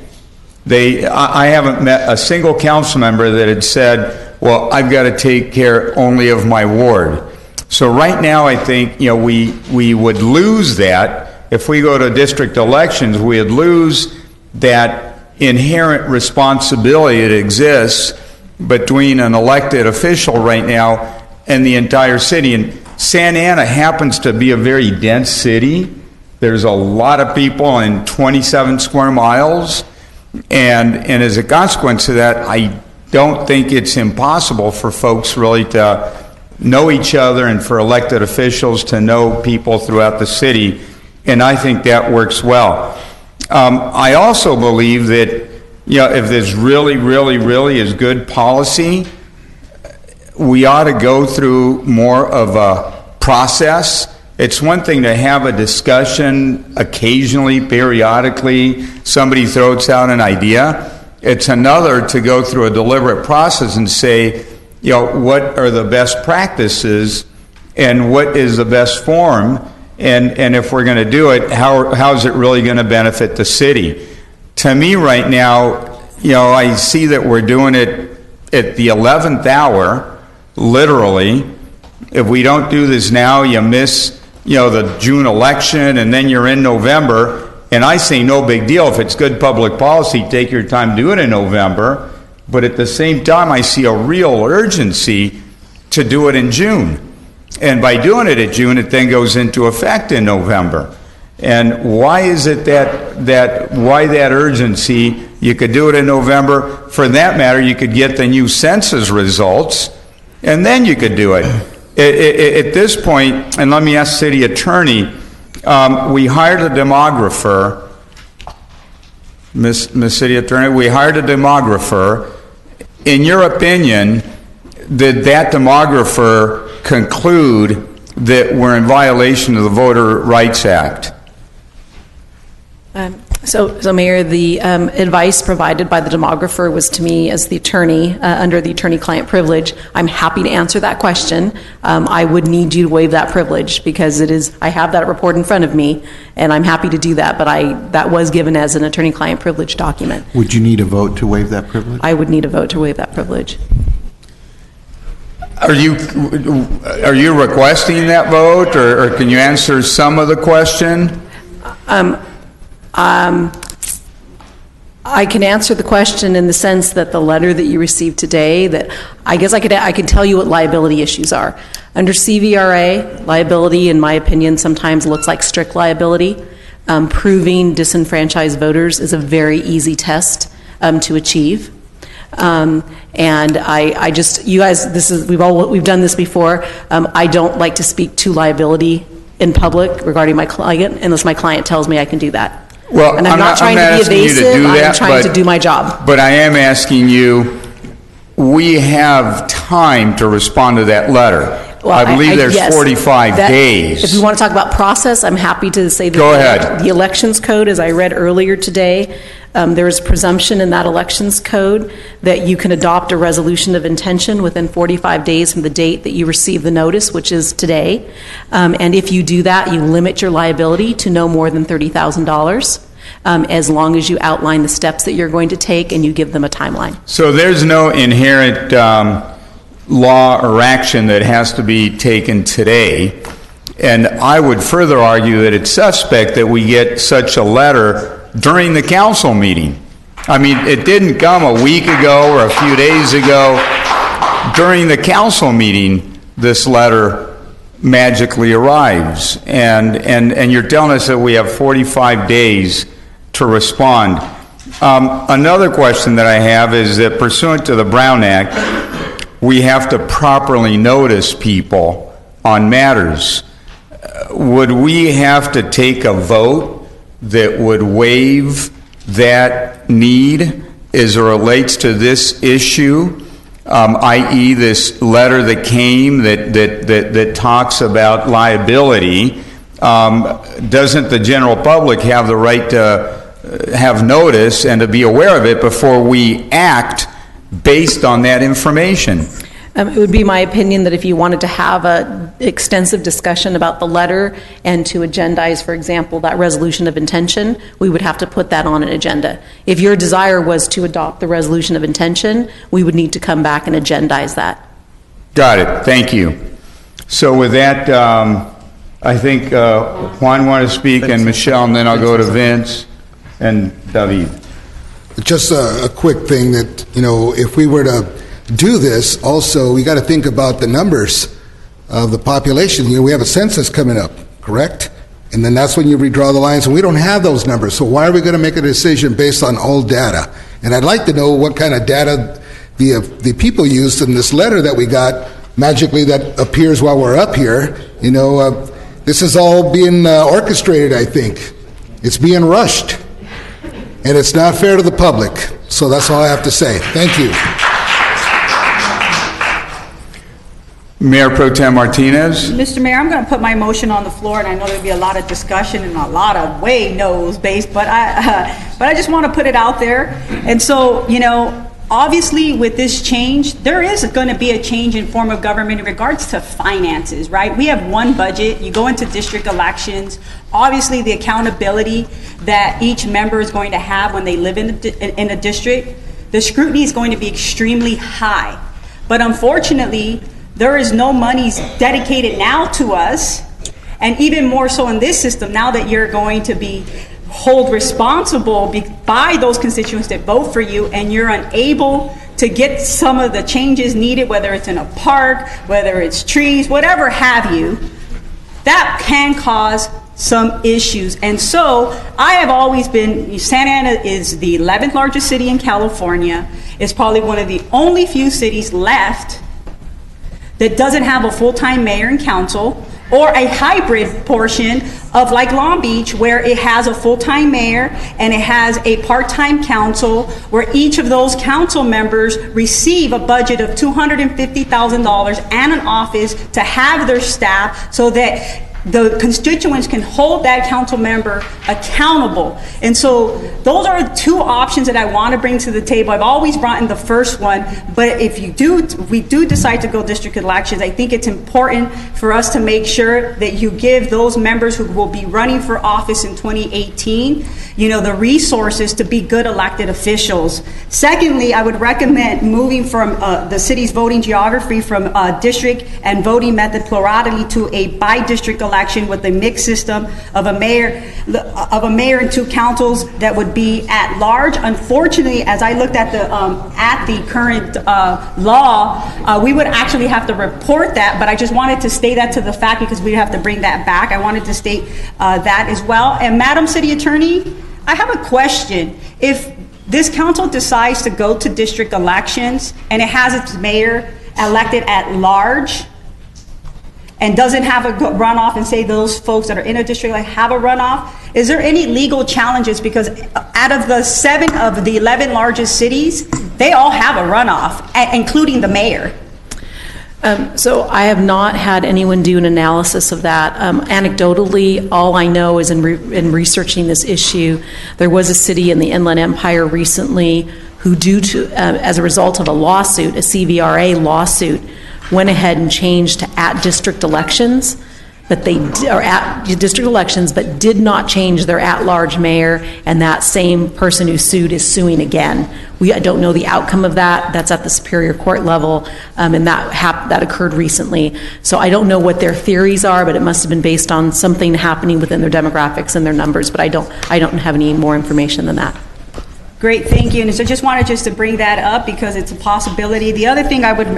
I haven't met a single council member that had said, well, I've got to take care only of my ward. So right now, I think, we would lose that. If we go to district elections, we would lose that inherent responsibility that exists between an elected official right now and the entire city. And Santa Ana happens to be a very dense city. There's a lot of people in 27 square miles. And as a consequence of that, I don't think it's impossible for folks really to know each other and for elected officials to know people throughout the city. And I think that works well. I also believe that, if this really, really, really is good policy, we ought to go through more of a process. It's one thing to have a discussion occasionally, periodically, somebody throws out an idea. It's another to go through a deliberate process and say, what are the best practices and what is the best form, and if we're going to do it, how is it really going to benefit the city? To me right now, I see that we're doing it at the 11th hour, literally. If we don't do this now, you miss the June election, and then you're in November. And I say no big deal. If it's good public policy, take your time, do it in November. But at the same time, I see a real urgency to do it in June. And by doing it in June, it then goes into effect in November. And why is it why that urgency? You could do it in November. For that matter, you could get the new census results, and then you could do it. At this point, and let me ask City Attorney, we hired a demographer, Miss City Attorney, we hired a demographer. In your opinion, did that demographer conclude that we're in violation of the Voter Rights Act? So Mayor, the advice provided by the demographer was to me as the attorney under the attorney-client privilege. I'm happy to answer that question. I would need you to waive that privilege because I have that report in front of me, and I'm happy to do that, but that was given as an attorney-client privilege document. Would you need a vote to waive that privilege? I would need a vote to waive that privilege. Are you requesting that vote, or can you answer some of the question? I can answer the question in the sense that the letter that you received today, that I guess I can tell you what liability issues are. Under CVRA, liability, in my opinion, sometimes looks like strict liability. Proving disenfranchised voters is a very easy test to achieve. And I just, you guys, we've done this before. I don't like to speak to liability in public regarding my client unless my client tells me I can do that. Well, and I'm not trying to be evasive, I'm trying to do my job. But I am asking you, we have time to respond to that letter. Well, I believe there's yes, 45 days. If you want to talk about process, I'm happy to say that. Go ahead. The elections code, as I read earlier today, there is presumption in that elections code that you can adopt a resolution of intention within 45 days from the date that you receive the notice, which is today. And if you do that, you limit your liability to no more than $30,000. As long as you outline the steps that you're going to take and you give them a timeline. So there's no inherent law or action that has to be taken today. And I would further argue that it's suspect that we get such a letter during the council meeting. I mean, it didn't come a week ago or a few days ago. During the council meeting, this letter magically arrives. And you're telling us that we have 45 days to respond. Another question that I have is that pursuant to the Brown Act, we have to properly notice people on matters. Would we have to take a vote that would waive that need as it relates to this issue, i.e. this letter that came that talks about liability? Doesn't the general public have the right to have notice and to be aware of it before we act based on that information? It would be my opinion that if you wanted to have an extensive discussion about the letter and to agendize, for example, that resolution of intention, we would have to put that on an agenda. If your desire was to adopt the resolution of intention, we would need to come back and agendize that. Got it. Thank you. So with that, I think Juan wanted to speak, and Michelle, and then I'll go to Vince and David. Just a quick thing that, if we were to do this, also, we got to think about the numbers of the population. We have a census coming up, correct? And then that's when you redraw the lines, and we don't have those numbers. So why are we going to make a decision based on old data? And I'd like to know what kind of data the people used in this letter that we got magically that appears while we're up here. This is all being orchestrated, I think. It's being rushed. And it's not fair to the public. So that's all I have to say. Thank you. Mayor Pro Tem Martinez. Mr. Mayor, I'm going to put my motion on the floor, and I know there'll be a lot of discussion and a lot of no's based, but I just want to put it out there. And so, obviously with this change, there is going to be a change in form of government in regards to finances, right? We have one budget. You go into district elections. Obviously, the accountability that each member is going to have when they live in a district, the scrutiny is going to be extremely high. But unfortunately, there is no monies dedicated now to us, and even more so in this system, now that you're going to be held responsible by those constituents that vote for you, and you're unable to get some of the changes needed, whether it's in a park, whether it's trees, whatever have you, that can cause some issues. And so I have always been, Santa Ana is the 11th largest city in California. It's probably one of the only few cities left that doesn't have a full-time mayor and council, or a hybrid portion of like Long Beach, where it has a full-time mayor and it has a part-time council, where each of those council members receive a budget of $250,000 and an office to have their staff so that the constituents can hold that council member accountable. And so those are two options that I want to bring to the table. I've always brought in the first one, but if we do decide to go district elections, I think it's important for us to make sure that you give those members who will be running for office in 2018, the resources to be good elected officials. Secondly, I would recommend moving from the city's voting geography from district and voting method plurality to a by-district election with a mixed system of a mayor and two councils that would be at large. Unfortunately, as I looked at the current law, we would actually have to report that, but I just wanted to state that to the fact because we have to bring that back. I wanted to state that as well. And Madam City Attorney, I have a question. If this council decides to go to district elections and it has its mayor elected at large, and doesn't have a runoff, and say those folks that are in a district have a runoff, is there any legal challenges? Because out of the 7 of the 11 largest cities, they all have a runoff, including the mayor. So I have not had anyone do an analysis of that. Anecdotally, all I know is in researching this issue, there was a city in the Inland Empire recently who, as a result of a lawsuit, a CVRA lawsuit, went ahead and changed to at-district elections, but district elections, but did not change their at-large mayor, and that same person who sued is suing again. I don't know the outcome of that. That's at the Superior Court level, and that occurred recently. So I don't know what their theories are, but it must have been based on something happening within their demographics and their numbers, but I don't have any more information than that. Great, thank you. And so just wanted to bring that up because it's a possibility. The other thing I would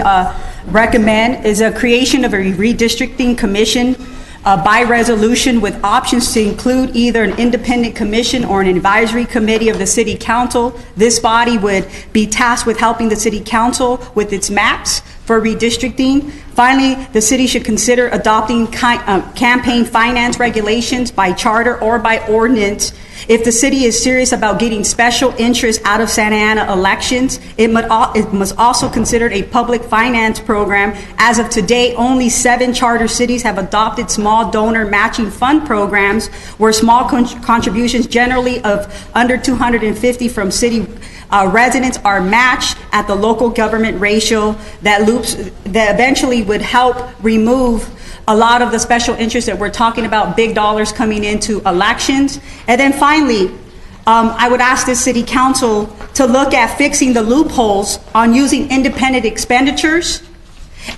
recommend is a creation of a redistricting commission by resolution with options to include either an independent commission or an advisory committee of the City Council. This body would be tasked with helping the City Council with its maps for redistricting. Finally, the city should consider adopting campaign finance regulations by charter or by ordinance. If the city is serious about getting special interest out of Santa Ana elections, it must also consider a public finance program. As of today, only 7 charter cities have adopted small donor matching fund programs where small contributions, generally of under $250 from city residents, are matched at the local government ratio that eventually would help remove a lot of the special interests that we're talking about, big dollars coming into elections. And then finally, I would ask the City Council to look at fixing the loopholes on using independent expenditures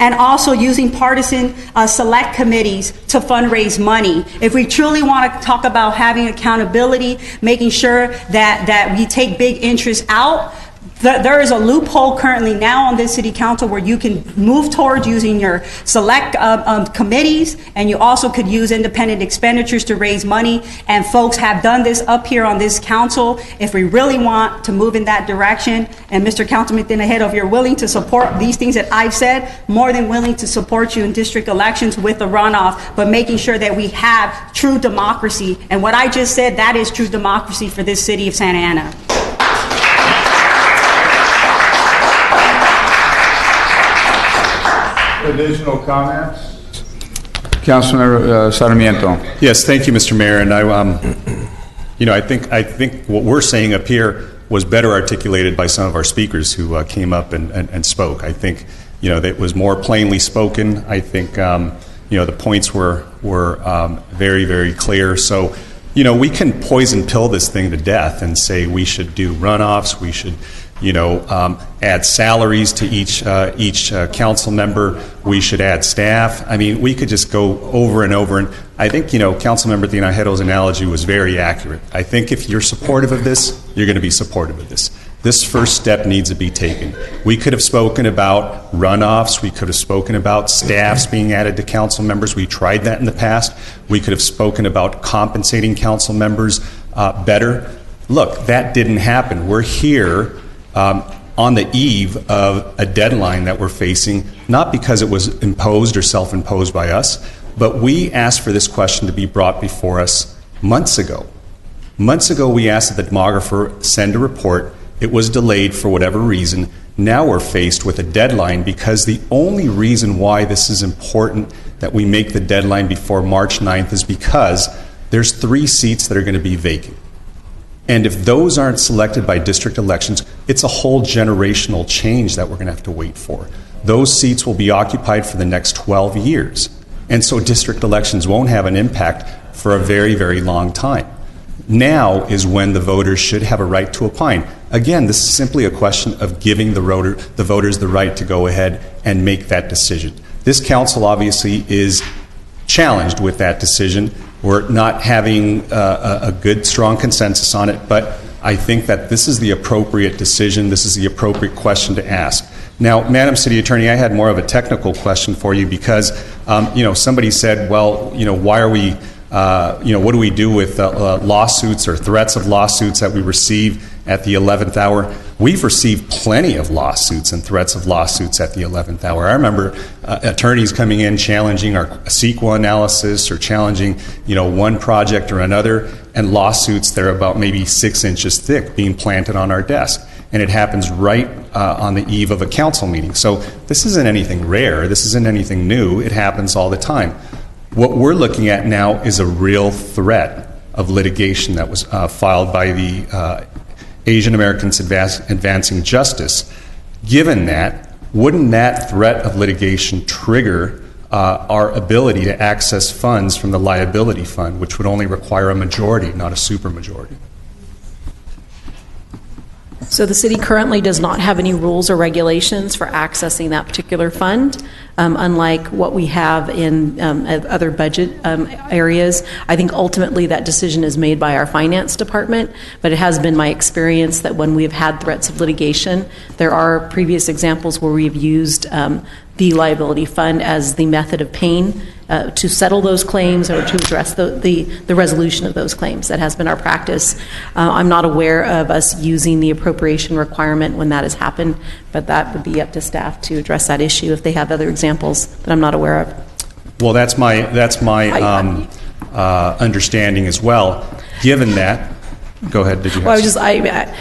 and also using partisan select committees to fundraise money. If we truly want to talk about having accountability, making sure that we take big interests out, there is a loophole currently now on this City Council where you can move towards using your select committees, and you also could use independent expenditures to raise money. And folks have done this up here on this council. If we really want to move in that direction, and Mr. Councilman Tinajero, if you're willing to support these things that I've said, more than willing to support you in district elections with the runoff, but making sure that we have true democracy. And what I just said, that is true democracy for this city of Santa Ana. Additional comments? Councilmember Sarmiento. Yes, thank you, Mr. Mayor. And I think what we're saying up here was better articulated by some of our speakers who came up and spoke. I think, that it was more plainly spoken. I think, the points were very, very clear. So, we can poison pill this thing to death and say we should do runoffs, we should add salaries to each council member. We should add staff. I mean, we could just go over and over. And I think, Councilmember Tinajero's analogy was very accurate. I think if you're supportive of this, you're going to be supportive of this. This first step needs to be taken. We could have spoken about runoffs. We could have spoken about staffs being added to council members. We tried that in the past. We could have spoken about compensating council members better. Look, that didn't happen. We're here on the eve of a deadline that we're facing, not because it was imposed or self-imposed by us, but we asked for this question to be brought before us months ago. Months ago, we asked that the demographer send a report. It was delayed for whatever reason. Now we're faced with a deadline because the only reason why this is important that we make the deadline before March 9th is because there's 3 seats that are going to be vacant. And if those aren't selected by district elections, it's a whole generational change that we're going to have to wait for. Those seats will be occupied for the next 12 years. And so district elections won't have an impact for a very, very long time. Now is when the voters should have a right to opine. Again, this is simply a question of giving the voters the right to go ahead and make that decision. This council obviously is challenged with that decision. We're not having a good, strong consensus on it, but I think that this is the appropriate decision. This is the appropriate question to ask. Now, Madam City Attorney, I had more of a technical question for you because, somebody said, well, why are we, what do we do with lawsuits or threats of lawsuits that we receive at the 11th hour? We've received plenty of lawsuits and threats of lawsuits at the 11th hour. I remember attorneys coming in challenging our CEQA analysis or challenging, one project or another, and lawsuits that are about maybe 6 inches thick being planted on our desk. And it happens right on the eve of a council meeting. So this isn't anything rare. This isn't anything new. It happens all the time. What we're looking at now is a real threat of litigation that was filed by the Asian Americans Advancing Justice. Given that, wouldn't that threat of litigation trigger our ability to access funds from the liability fund, which would only require a majority, not a supermajority? So the city currently does not have any rules or regulations for accessing that particular fund. unlike what we have in other budget areas. I think ultimately that decision is made by our finance department, but it has been my experience that when we've had threats of litigation, there are previous examples where we've used the liability fund as the method of paying to settle those claims or to address the resolution of those claims. That has been our practice. I'm not aware of us using the appropriation requirement when that has happened, but that would be up to staff to address that issue if they have other examples that I'm not aware of. Well, that's my understanding as well. Given that, go ahead. Did you have? Well,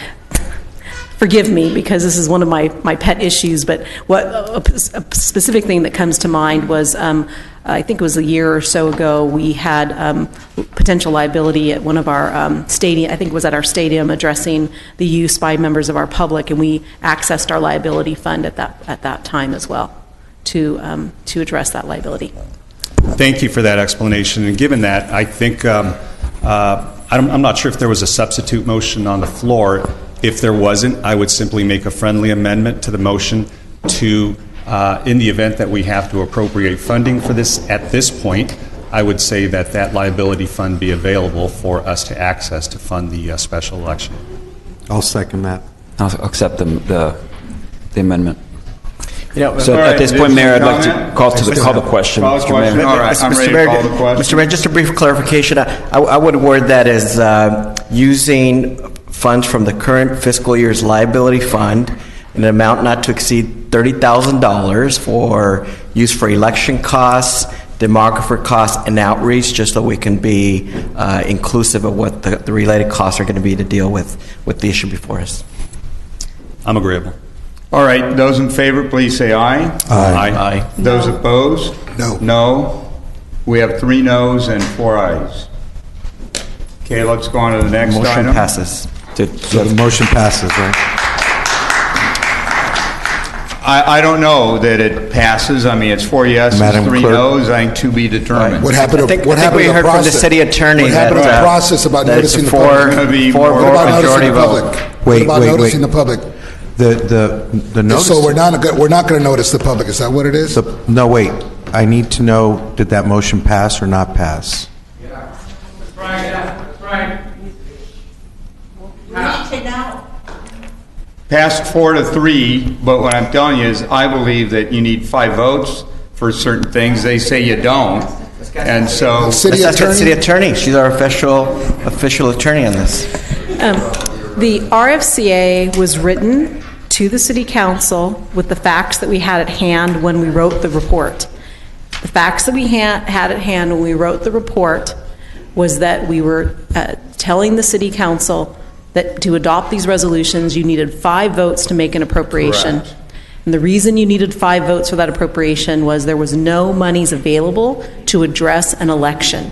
forgive me because this is one of my pet issues, but what a specific thing that comes to mind was I think it was a year or so ago, we had potential liability at one of our stadium, I think it was at our stadium, addressing the use by members of our public, and we accessed our liability fund at that time as well to address that liability. Thank you for that explanation. And given that, I think I'm not sure if there was a substitute motion on the floor. If there wasn't, I would simply make a friendly amendment to the motion to, in the event that we have to appropriate funding for this at this point, I would say that liability fund be available for us to access to fund the special election. I'll second that. I'll accept the amendment. So at this point, Mayor, I'd like to call the question. Mr. Mayor. All right, I'm ready to call the question. Mr. Mayor, just a brief clarification. I would word that as using funds from the current fiscal year's liability fund in an amount not to exceed $30,000 for use for election costs, demographer costs, and outreach, just so we can be inclusive of what the related costs are going to be to deal with the issue before us. I'm agreeable. All right, those in favor, please say aye. Aye. Those opposed? No. No. We have 3 noes and 4 ayes. Okay, let's go on to the next item. Motion passes. So the motion passes, right? I don't know that it passes. I mean, it's 4 yeses, Madam 3 Clerk. noes. I think to be determined. What happened to I think what happened we to the heard from the process? city attorney What happened to the process about that it's noticing the four public? vote What about majority noticing the vote. public? Wait, what about wait, noticing wait. the public? The notice. So we're not going to notice the public. Is that what it is? No, wait. I need to know, did that motion pass or not pass? That's right. We need to know. Passed 4-3, but what I'm telling you is I believe that you need 5 votes for certain things. They say you don't. And so... Let's ask the city attorney. She's our official attorney on this. The RFCA was written to the city council with the facts that we had at hand when we wrote the report. The facts that we had at hand when we wrote the report was that we were telling the city council that to adopt these resolutions, you needed 5 votes to make an appropriation. Correct. And the reason you needed 5 votes for that appropriation was there was no monies available to address an election.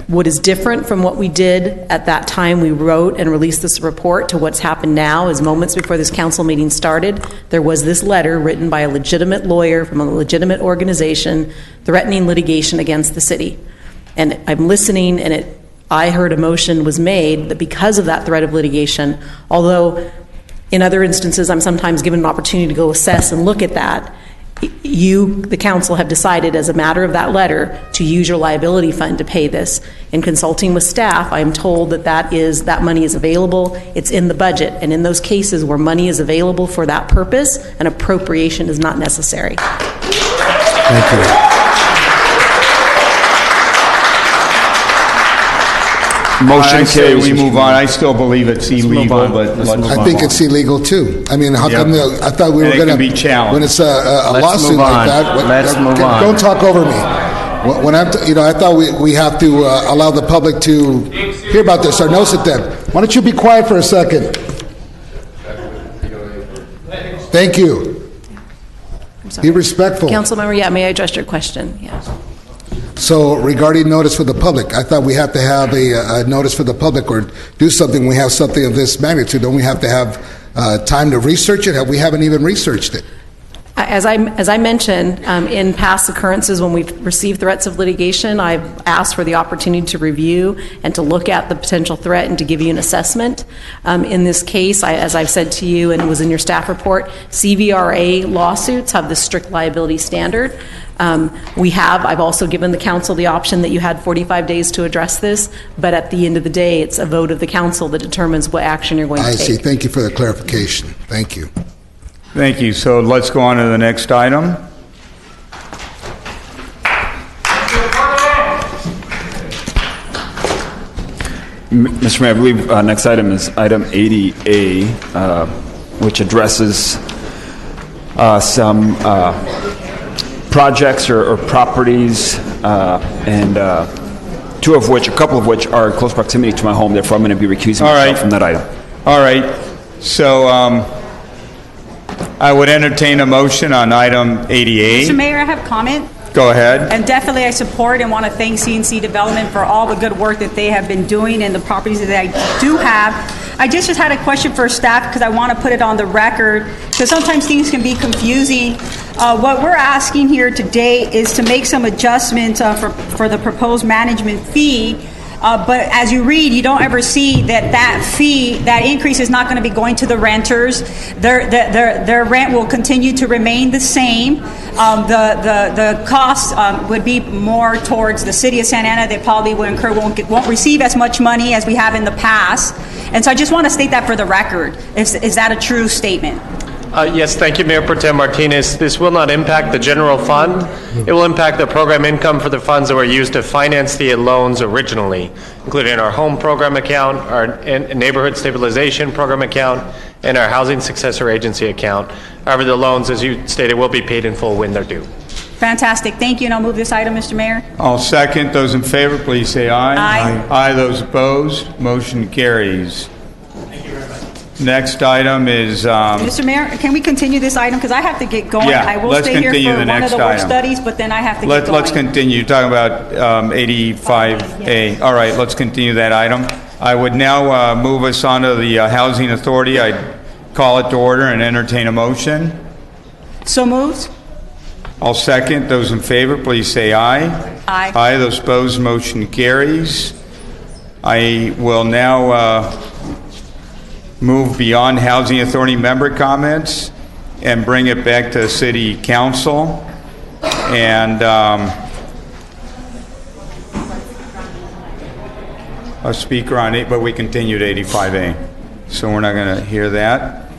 What is different from what we did at that time we wrote and released this report to what's happened now is moments before this council meeting started, there was this letter written by a legitimate lawyer from a legitimate organization threatening litigation against the city. And I'm listening, and I heard a motion was made that because of that threat of litigation, although in other instances I'm sometimes given an opportunity to go assess and look at that, you, the council, have decided as a matter of that letter to use your liability fund to pay this. In consulting with staff, I am told that money is available, it's in the budget, and in those cases where money is available for that purpose, an appropriation is not necessary. Thank you. Motion carries. We move on. I still believe it's illegal, but let's move on. I think it's illegal too. I mean, how come? I thought we were And it going to be challenged. when it's a lawsuit like that. Let's move on. Don't talk over me. When I thought we have to allow the public to hear about this or notice it. Then why don't you be quiet for a second? Thank you. Be respectful. Councilmember, may I address your question? Yeah. So regarding notice for the public, I thought we have to have a notice for the public or do something. We have something of this magnitude. Don't we have to have time to research it? We haven't even researched it. As I mentioned, in past occurrences when we've received threats of litigation, I've asked for the opportunity to review and to look at the potential threat and to give you an assessment. In this case, as I've said to you and was in your staff report, CVRA lawsuits have the strict liability standard. I've also given the council the option that you had 45 days to address this, but at the end of the day, it's a vote of the council that determines what action you're going to take. I see. Thank you for the clarification. Thank you. Thank you. So let's go on to the next item. Mr. Mayor, I believe next item is item 80A, which addresses some projects or properties, and a couple of which are in close proximity to my home. Therefore, I'm going to be recusing myself from that item. All right. So I would entertain a motion on item 80A. Mr. Mayor, I have a comment. Go ahead. And definitely I support and want to thank CNC Development for all the good work that they have been doing and the properties that I do have. I just had a question for staff because I want to put it on the record because sometimes things can be confusing. What we're asking here today is to make some adjustments for the proposed management fee. But as you read, you don't ever see that fee, that increase is not going to be going to the renters. Their rent will continue to remain the same. The cost would be more towards the city of Santa Ana. They probably won't receive as much money as we have in the past. And so I just want to state that for the record. Is that a true statement? Yes, thank you, Mayor Pro Tem Martinez. This will not impact the general fund. It will impact the program income for the funds that were used to finance the loans originally, including our home program account, our neighborhood stabilization program account, and our housing successor agency account. However, the loans, as you stated, will be paid in full when they're due. Fantastic. Thank you, and I'll move this item, Mr. Mayor. I'll second. Those in favor, please say aye. Aye. Aye. Those opposed, motion carries. Next item is... Mr. Mayor, can we continue this item? Because I have to get going. Yeah, I will let's stay here continue for the one of next the work item. studies, but then I have to get going. Let's continue. You're talking about 85A. All right, let's continue that item. I would now move us on to the Housing Authority. I'd call it to order and entertain a motion. So moved. I'll second. Those in favor, please say aye. Aye. Aye. Those opposed, motion carries. I will now move beyond Housing Authority member comments and bring it back to City Council. And a speaker on it, but we continued 85A, so we're not going to hear that.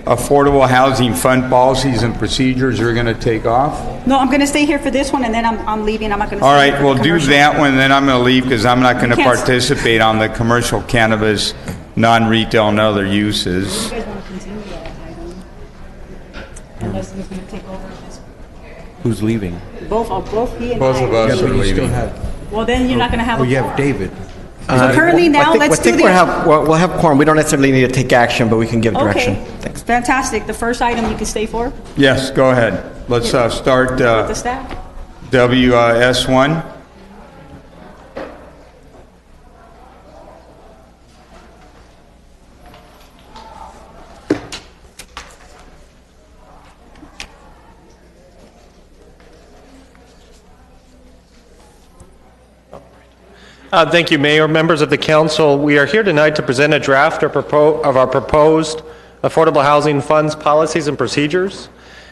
Affordable Housing Fund policies and procedures are going to take off. No, I'm going to stay here for this one, and then I'm leaving. I'm not going to. All right, we'll do that one, then I'm going to leave because I'm not going to You can't- participate on the commercial cannabis, non-retail, and other uses. You guys want to continue that item? Unless you're going to take over this. Who's leaving? Both he and Both I. of us Yeah, are but you still leaving. have. Well, then you're not going to have Oh, a you quorum. have David. So currently now, let's do the... We'll have quorum. We don't necessarily need to take action, but we can give direction. Okay, fantastic. The first item you can stay for Yes, go ahead. Let's start with the staff. WS1. Thank you, Mayor. Members of the Council, we are here tonight to present a draft of our proposed Affordable Housing Funds policies and procedures.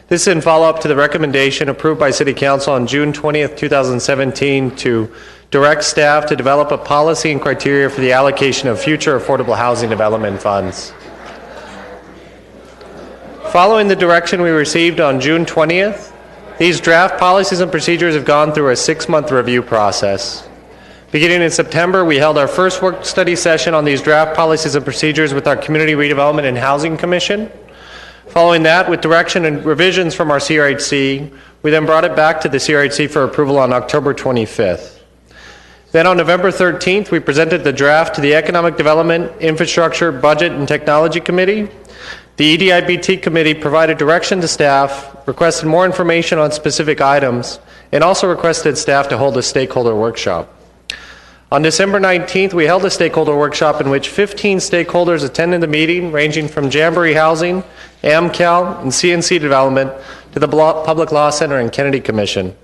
This is in follow-up to the recommendation approved by City Council on June 20th, 2017 to direct staff to develop a policy and criteria for the allocation of future affordable housing development funds. Following the direction we received on June 20th, these draft policies and procedures have gone through a 6-month review process. Beginning in September, we held our first work study session on these draft policies and procedures with our Community Redevelopment and Housing Commission. Following that, with direction and revisions from our CRHC, we then brought it back to the CRHC for approval on October 25th. Then on November 13th, we presented the draft to the Economic Development, Infrastructure, Budget, and Technology Committee. The EDIBT Committee provided direction to staff, requested more information on specific items, and also requested staff to hold a stakeholder workshop. On December 19th, we held a stakeholder workshop in which 15 stakeholders attended the meeting, ranging from Jamboree Housing, AmCal, and CNC Development to the Public Law Center and Kennedy Commission.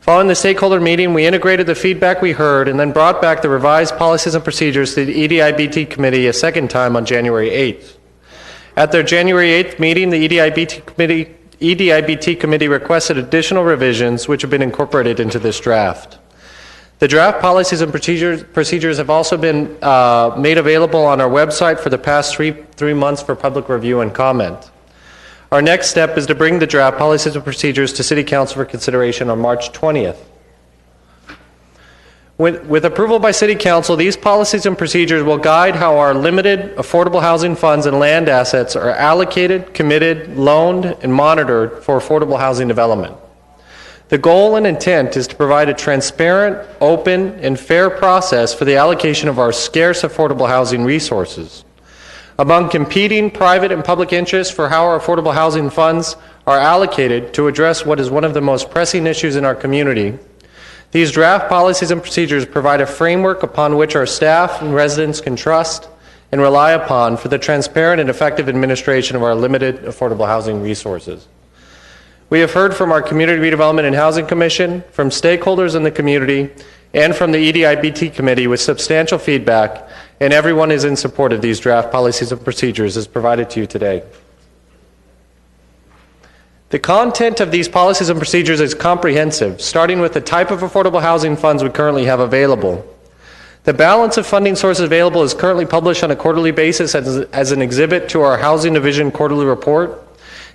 Following the stakeholder meeting, we integrated the feedback we heard and then brought back the revised policies and procedures to the EDIBT committee a second time on January 8th. At their January 8th meeting, the EDIBT committee requested additional revisions which have been incorporated into this draft. The draft policies and procedures have also been made available on our website for the past three months for public review and comment. Our next step is to bring the draft policies and procedures to City Council for consideration on March 20th. With approval by City Council, these policies and procedures will guide how our limited affordable housing funds and land assets are allocated, committed, loaned, and monitored for affordable housing development. The goal and intent is to provide a transparent, open, and fair process for the allocation of our scarce affordable housing resources. Among competing private and public interests for how our affordable housing funds are allocated to address what is one of the most pressing issues in our community, these draft policies and procedures provide a framework upon which our staff and residents can trust and rely upon for the transparent and effective administration of our limited affordable housing resources. We have heard from our Community Redevelopment and Housing Commission, from stakeholders in the community, and from the EDIBT committee with substantial feedback, and everyone is in support of these draft policies and procedures as provided to you today. The content of these policies and procedures is comprehensive, starting with the type of affordable housing funds we currently have available. The balance of funding sources available is currently published on a quarterly basis as an exhibit to our Housing Division quarterly report,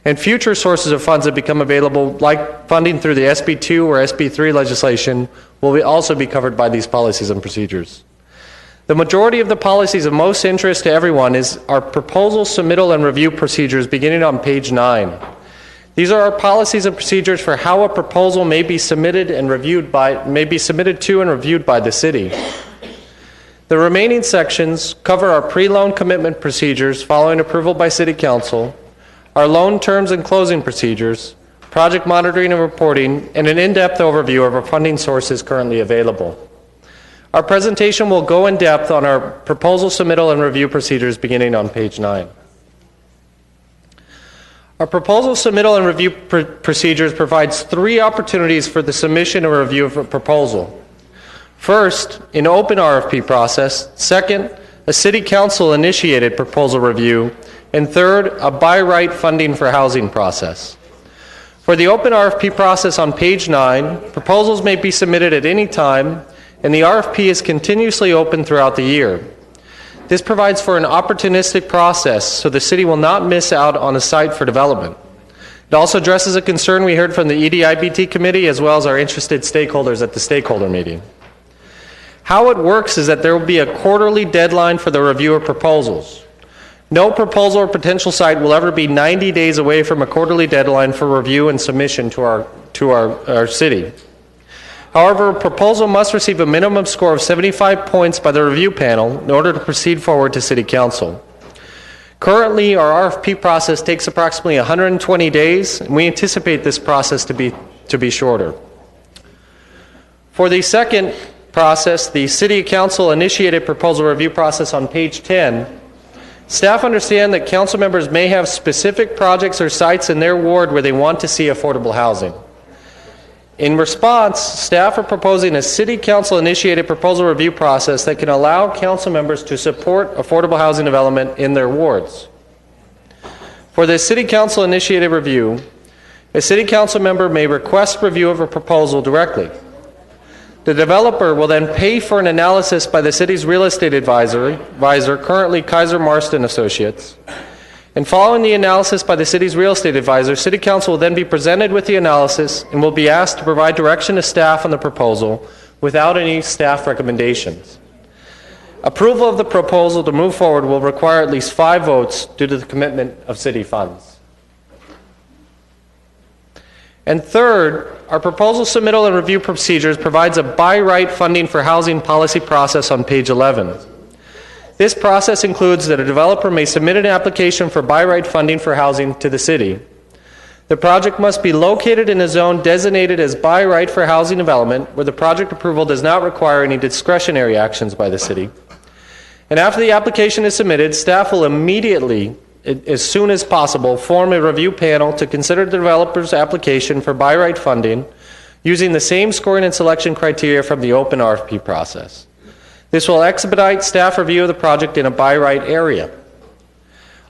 and future sources of funds that become available, like funding through the SB2 or SB3 legislation, will also be covered by these policies and procedures. The majority of the policies of most interest to everyone is our proposal submittal and review procedures beginning on page 9. These are our policies and procedures for how a proposal may be submitted to and reviewed by the city. The remaining sections cover our pre-loan commitment procedures following approval by City Council, our loan terms and closing procedures, project monitoring and reporting, and an in-depth overview of our funding sources currently available. Our presentation will go in depth on our proposal submittal and review procedures beginning on page 9. Our proposal submittal and review procedures provides 3 opportunities for the submission or review of a proposal. First, an open RFP process. Second, a City Council initiated proposal review. And third, a by right funding for housing process. For the open RFP process on page 9, proposals may be submitted at any time, and the RFP is continuously open throughout the year. This provides for an opportunistic process so the city will not miss out on a site for development. It also addresses a concern we heard from the EDIBT committee as well as our interested stakeholders at the stakeholder meeting. How it works is that there will be a quarterly deadline for the review of proposals. No proposal or potential site will ever be 90 days away from a quarterly deadline for review and submission to our city. However, a proposal must receive a minimum score of 75 points by the review panel in order to proceed forward to City Council. Currently, our RFP process takes approximately 120 days, and we anticipate this process to be shorter. For the second process, the City Council initiated proposal review process on page 10, staff understand that council members may have specific projects or sites in their ward where they want to see affordable housing. In response, staff are proposing a City Council initiated proposal review process that can allow council members to support affordable housing development in their wards. For the City Council initiated review, a City Council member may request review of a proposal directly. The developer will then pay for an analysis by the city's real estate advisor, currently Kaiser Marston Associates. And following the analysis by the city's real estate advisor, City Council will then be presented with the analysis and will be asked to provide direction to staff on the proposal without any staff recommendations. Approval of the proposal to move forward will require at least 5 votes due to the commitment of city funds. And third, our proposal submittal and review procedures provides a by right funding for housing policy process on page 11. This process includes that a developer may submit an application for by right funding for housing to the city. The project must be located in a zone designated as by right for housing development where the project approval does not require any discretionary actions by the city. And after the application is submitted, staff will immediately as soon as possible, form a review panel to consider the developer's application for by right funding using the same scoring and selection criteria from the open RFP process. This will expedite staff review of the project in a by right area.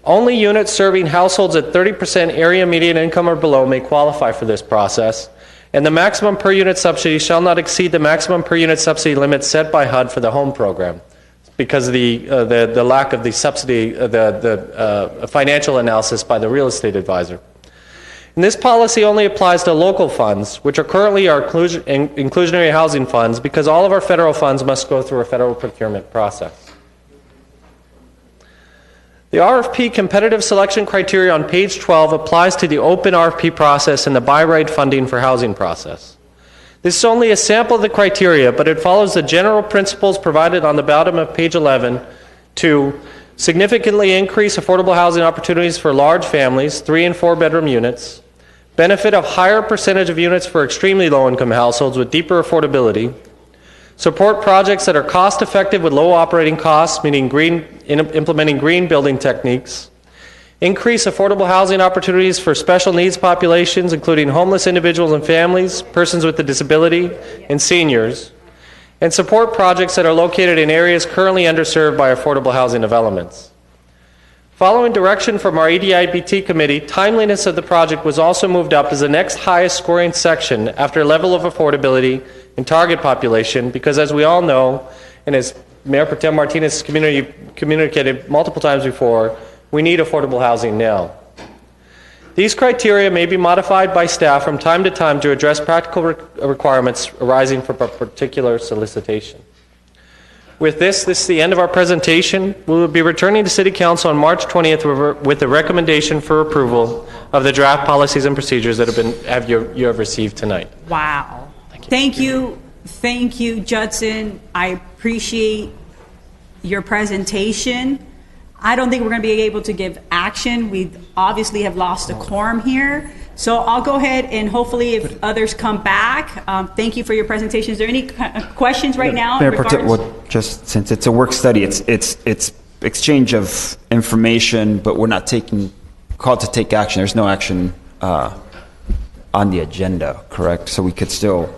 Only units serving households at 30% area median income or below may qualify for this process, and the maximum per unit subsidy shall not exceed the maximum per unit subsidy limit set by HUD for the home program, because of the lack of the subsidy, the financial analysis by the real estate advisor. And this policy only applies to local funds, which are currently our inclusionary housing funds, because all of our federal funds must go through a federal procurement process. The RFP competitive selection criteria on page 12 applies to the open RFP process and the by right funding for housing process. This is only a sample of the criteria, but it follows the general principles provided on the bottom of page 11 to significantly increase affordable housing opportunities for large families, 3 and 4 bedroom units, benefit a higher percentage of units for extremely low income households with deeper affordability, support projects that are cost effective with low operating costs, meaning implementing green building techniques, increase affordable housing opportunities for special needs populations, including homeless individuals and families, persons with a disability, and seniors, and support projects that are located in areas currently underserved by affordable housing developments. Following direction from our EDIBT committee, timeliness of the project was also moved up as the next highest scoring section after level of affordability and target population, because as we all know, and as Mayor Pro Tem Martinez communicated multiple times before, we need affordable housing now. These criteria may be modified by staff from time to time to address practical requirements arising from a particular solicitation. With this is the end of our presentation. We will be returning to City Council on March 20th with a recommendation for approval of the draft policies and procedures that you have received tonight. Wow. Thank you. Thank you, Judson. I appreciate your presentation. I don't think we're going to be able to give action. We obviously have lost a quorum here. So I'll go ahead and hopefully if others come back, thank you for your presentation. Is there any questions right now? Well, just since it's a work study, it's exchange of information, but we're not called to take action. There's no action on the agenda, correct? So we could still...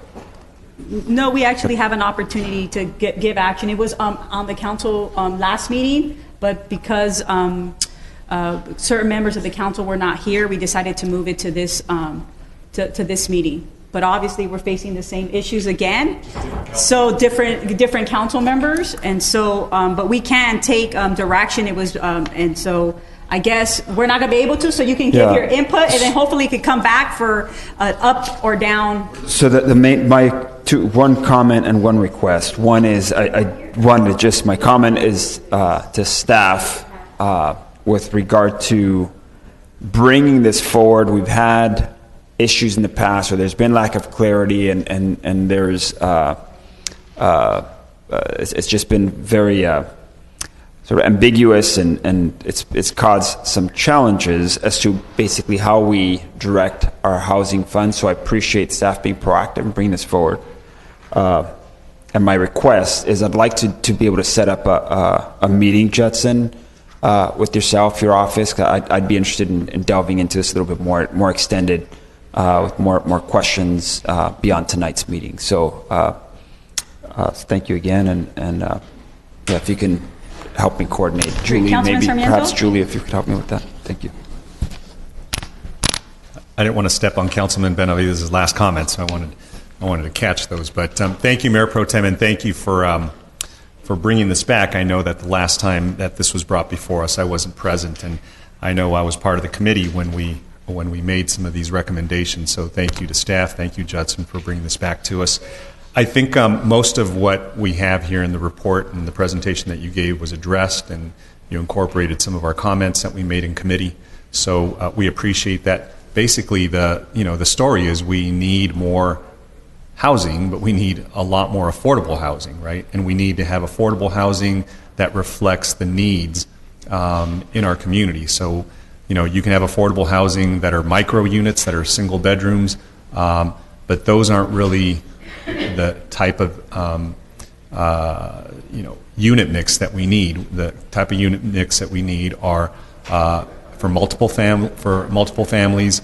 No, we actually have an opportunity to give action. It was on the council last meeting, but because certain members of the council were not here, we decided to move it to this to this meeting. But obviously, we're facing the same issues again. So different council members, and so but we can take direction. It was and so I guess we're not going to be able to. So you can give your input, and then hopefully you could come back for up or down. So one comment and one request. One is my comment is to staff with regard to bringing this forward. We've had issues in the past where there's been lack of clarity and there's it's just been very sort of ambiguous and it's caused some challenges as to basically how we direct our housing fund. So I appreciate staff being proactive and bringing this forward. And my request is I'd like to be able to set up a meeting, Judson, with yourself, your office. I'd be interested in delving into this a little bit more extended, with more questions beyond tonight's meeting. So thank you again, and if you can help me coordinate. Julie, maybe perhaps Julie, if you could help me with that. Thank you. I didn't want to step on Councilman Benavidez's last comments, so I wanted to catch those. But thank you, Mayor Pro Tem, and thank you for bringing this back. I know that the last time that this was brought before us, I wasn't present, and I know I was part of the committee when we made some of these recommendations. So thank you to staff. Thank you, Judson, for bringing this back to us. I think most of what we have here in the report and the presentation that you gave was addressed, and you incorporated some of our comments that we made in committee. So we appreciate that. Basically, the story is we need more housing, but we need a lot more affordable housing, right? And we need to have affordable housing that reflects the needs in our community. So, you can have affordable housing that are micro units, that are single bedrooms, but those aren't really the type of unit mix that we need. The type of unit mix that we need are for multiple families.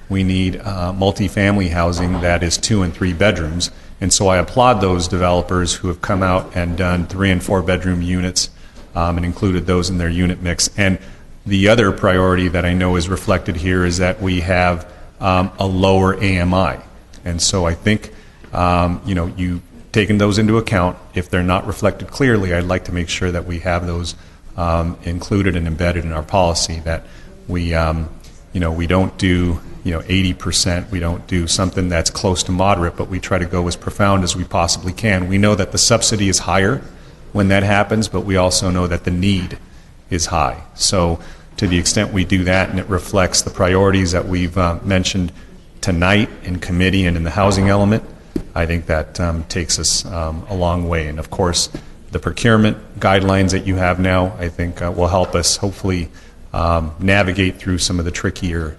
We need multifamily housing that is 2 and 3 bedrooms. And so I applaud those developers who have come out and done 3 and 4 bedroom units and included those in their unit mix. And the other priority that I know is reflected here is that we have a lower AMI. And so I think, you've taken those into account. If they're not reflected clearly, I'd like to make sure that we have those included and embedded in our policy, that we, we don't do 80%. We don't do something that's close to moderate, but we try to go as profound as we possibly can. We know that the subsidy is higher when that happens, but we also know that the need is high. So to the extent we do that and it reflects the priorities that we've mentioned tonight in committee and in the housing element, I think that takes us a long way. And of course, the procurement guidelines that you have now, I think will help us hopefully navigate through some of the trickier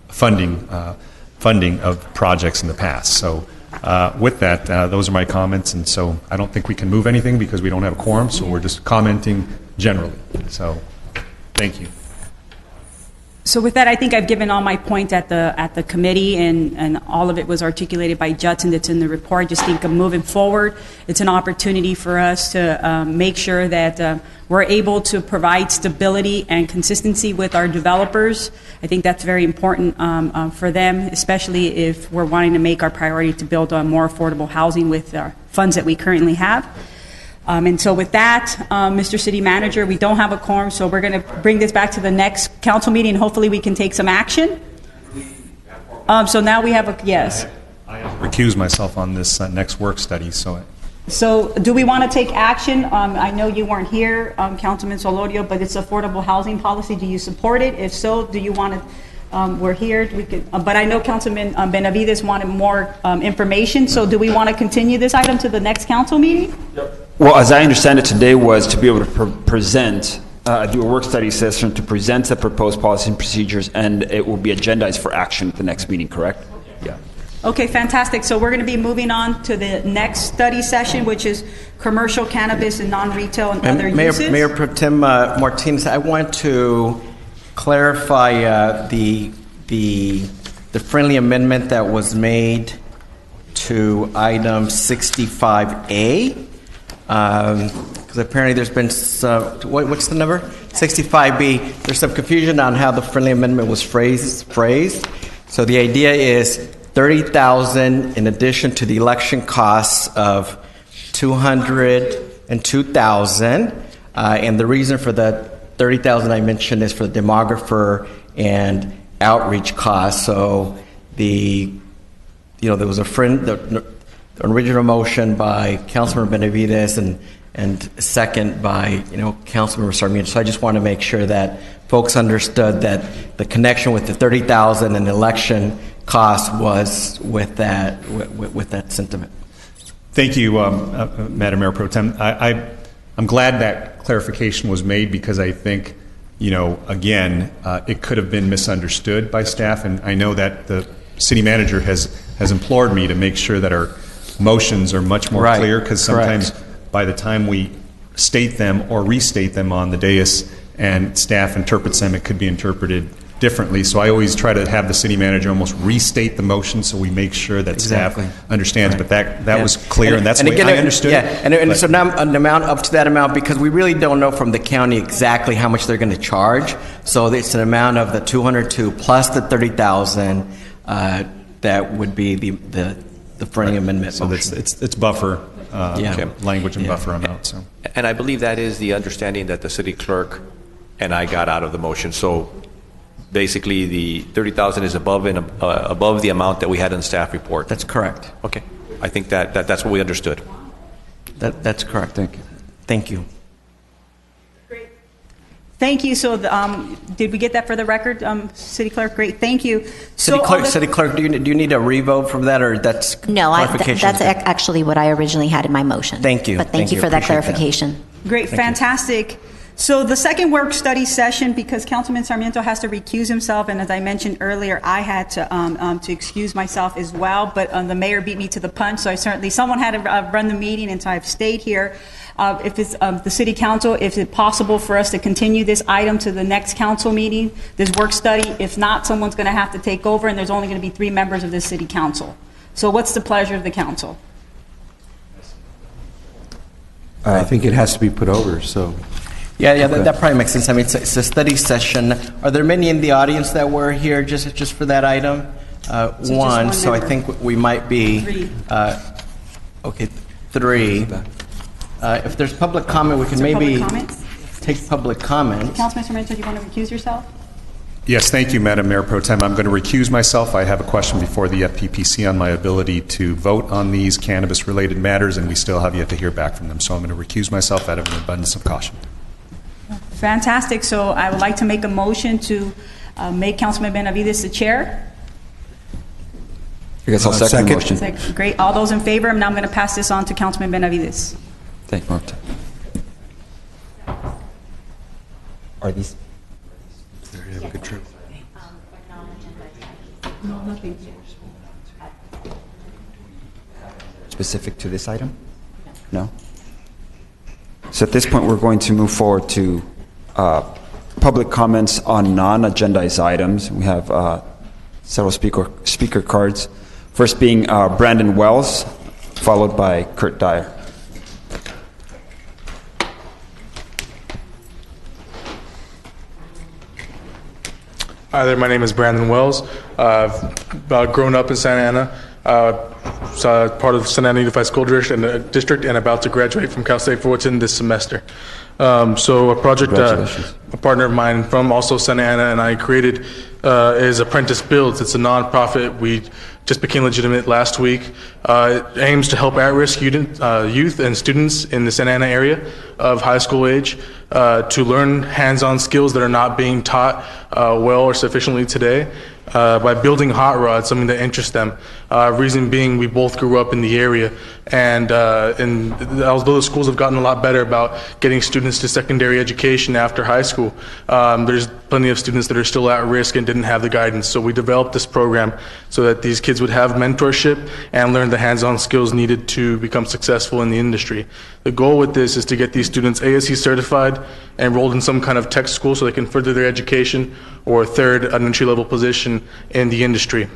funding of projects in the past. So with that, those are my comments, and so I don't think we can move anything because we don't have a quorum, so we're just commenting generally. So thank you. So with that, I think I've given all my points at the committee, and all of it was articulated by Judson that's in the report. I just think of moving forward, it's an opportunity for us to make sure that we're able to provide stability and consistency with our developers. I think that's very important for them, especially if we're wanting to make our priority to build more affordable housing with our funds that we currently have. And so with that, Mr. City Manager, we don't have a quorum, so we're going to bring this back to the next council meeting. Hopefully we can take some action. So now we have a, yes. I recuse myself on this next work study. So do we want to take action? I know you weren't here, Councilman Solorio, but it's affordable housing policy. Do you support it? If so, do you want to? We're here. We could, but I know Councilman Benavides wanted more information. So do we want to continue this item to the next council meeting? Yep. Well, as I understand it today was to be able to present, do a work study session to present the proposed policy and procedures, and it will be agendized for action at the next meeting, correct? Yeah. Okay, fantastic. So we're going to be moving on to the next study session, which is commercial cannabis and non-retail and other uses. Mayor Pro Tem Martinez, I want to clarify the friendly amendment that was made to item 65A. Because apparently there's been some, what's the number? 65B. There's some confusion on how the friendly amendment was phrased. So the idea is $30,000 in addition to the election costs of $202,000. And the reason for the $30,000 I mentioned is for the demographer and outreach costs. So there was the original motion by Councilmember Benavides and second by Councilmember Sarmiento. So I just want to make sure that folks understood that the connection with the $30,000 and election cost was with that sentiment. Thank you, Madam Mayor Pro Tem. I'm glad that clarification was made because I think, again, it could have been misunderstood by staff, and I know that the city manager has implored me to make sure that our motions are much more clear, because sometimes by the time we state them or restate them on the dais and staff interprets them, it could be interpreted differently. So I always try to have the city manager almost restate the motion so we make sure that staff understands. But that was clear, and that's the way I understood it. And it's an amount up to that amount because we really don't know from the county exactly how much they're going to charge. So it's an amount of the 202 plus the 30,000 that would be the friendly amendment motion. It's buffer language and buffer amount. So. And I believe that is the understanding that the city clerk and I got out of the motion. So basically, the 30,000 is above the amount that we had in the staff report. That's correct. Okay, I think that's what we understood. That's correct. Thank you. Thank you. Great. Thank you. So, did we get that for the record, City Clerk? Great. Thank you. City Clerk, do you need a revote from that, or that's clarification? That's actually what I originally had in my motion. Thank you. But thank you for that clarification. Great. Fantastic. So the second work study session, because Councilman Sarmiento has to recuse himself, and as I mentioned earlier, I had to excuse myself as well, but the mayor beat me to the punch, so someone had to run the meeting, and so I've stayed here. If it's the city council, if it's possible for us to continue this item to the next council meeting, this work study. If not, someone's going to have to take over, and there's only going to be 3 members of this city council. So what's the pleasure of the council? I think it has to be put over, so. Yeah, that probably makes sense. I mean, it's a study session. Are there many in the audience that were here just for that item? One, so I think we might be. 3. Okay, 3. If there's public comment, we can maybe take public comment. Councilman Sarmiento, do you want to recuse yourself? Yes, thank you, Madam Mayor Pro Tem. I'm going to recuse myself. I have a question before the FPPC on my ability to vote on these cannabis-related matters, and we still have yet to hear back from them. So I'm going to recuse myself out of an abundance of caution. Fantastic. So I would like to make a motion to make Councilman Benavides the chair. I guess I'll second the motion. Great. All those in favor? And now I'm going to pass this on to Councilman Benavides. Thank you, Marta. Are these? Have a good trip. No, nothing. Specific to this item? No? So at this point, we're going to move forward to public comments on non-agendized items. We have several speaker cards. First being Brandon Wells, followed by Kurt Dyer. Hi there, my name is Brandon Wells. I've grown up in Santa Ana, part of Santa Ana Unified School District, and about to graduate from Cal State Fullerton this semester. So a project a partner of mine from also Santa Ana and I created is Apprentice Builds. It's a nonprofit. We just became legitimate last week. It aims to help at-risk youth and students in the Santa Ana area of high school age to learn hands-on skills that are not being taught well or sufficiently today by building hot rods, something that interests them. Reason being, we both grew up in the area, and although the schools have gotten a lot better about getting students to secondary education after high school, there's plenty of students that are still at risk and didn't have the guidance. So we developed this program so that these kids would have mentorship and learn the hands-on skills needed to become successful in the industry. The goal with this is to get these students ASE certified, enrolled in some kind of tech school so they can further their education, or third, an entry-level position in the industry.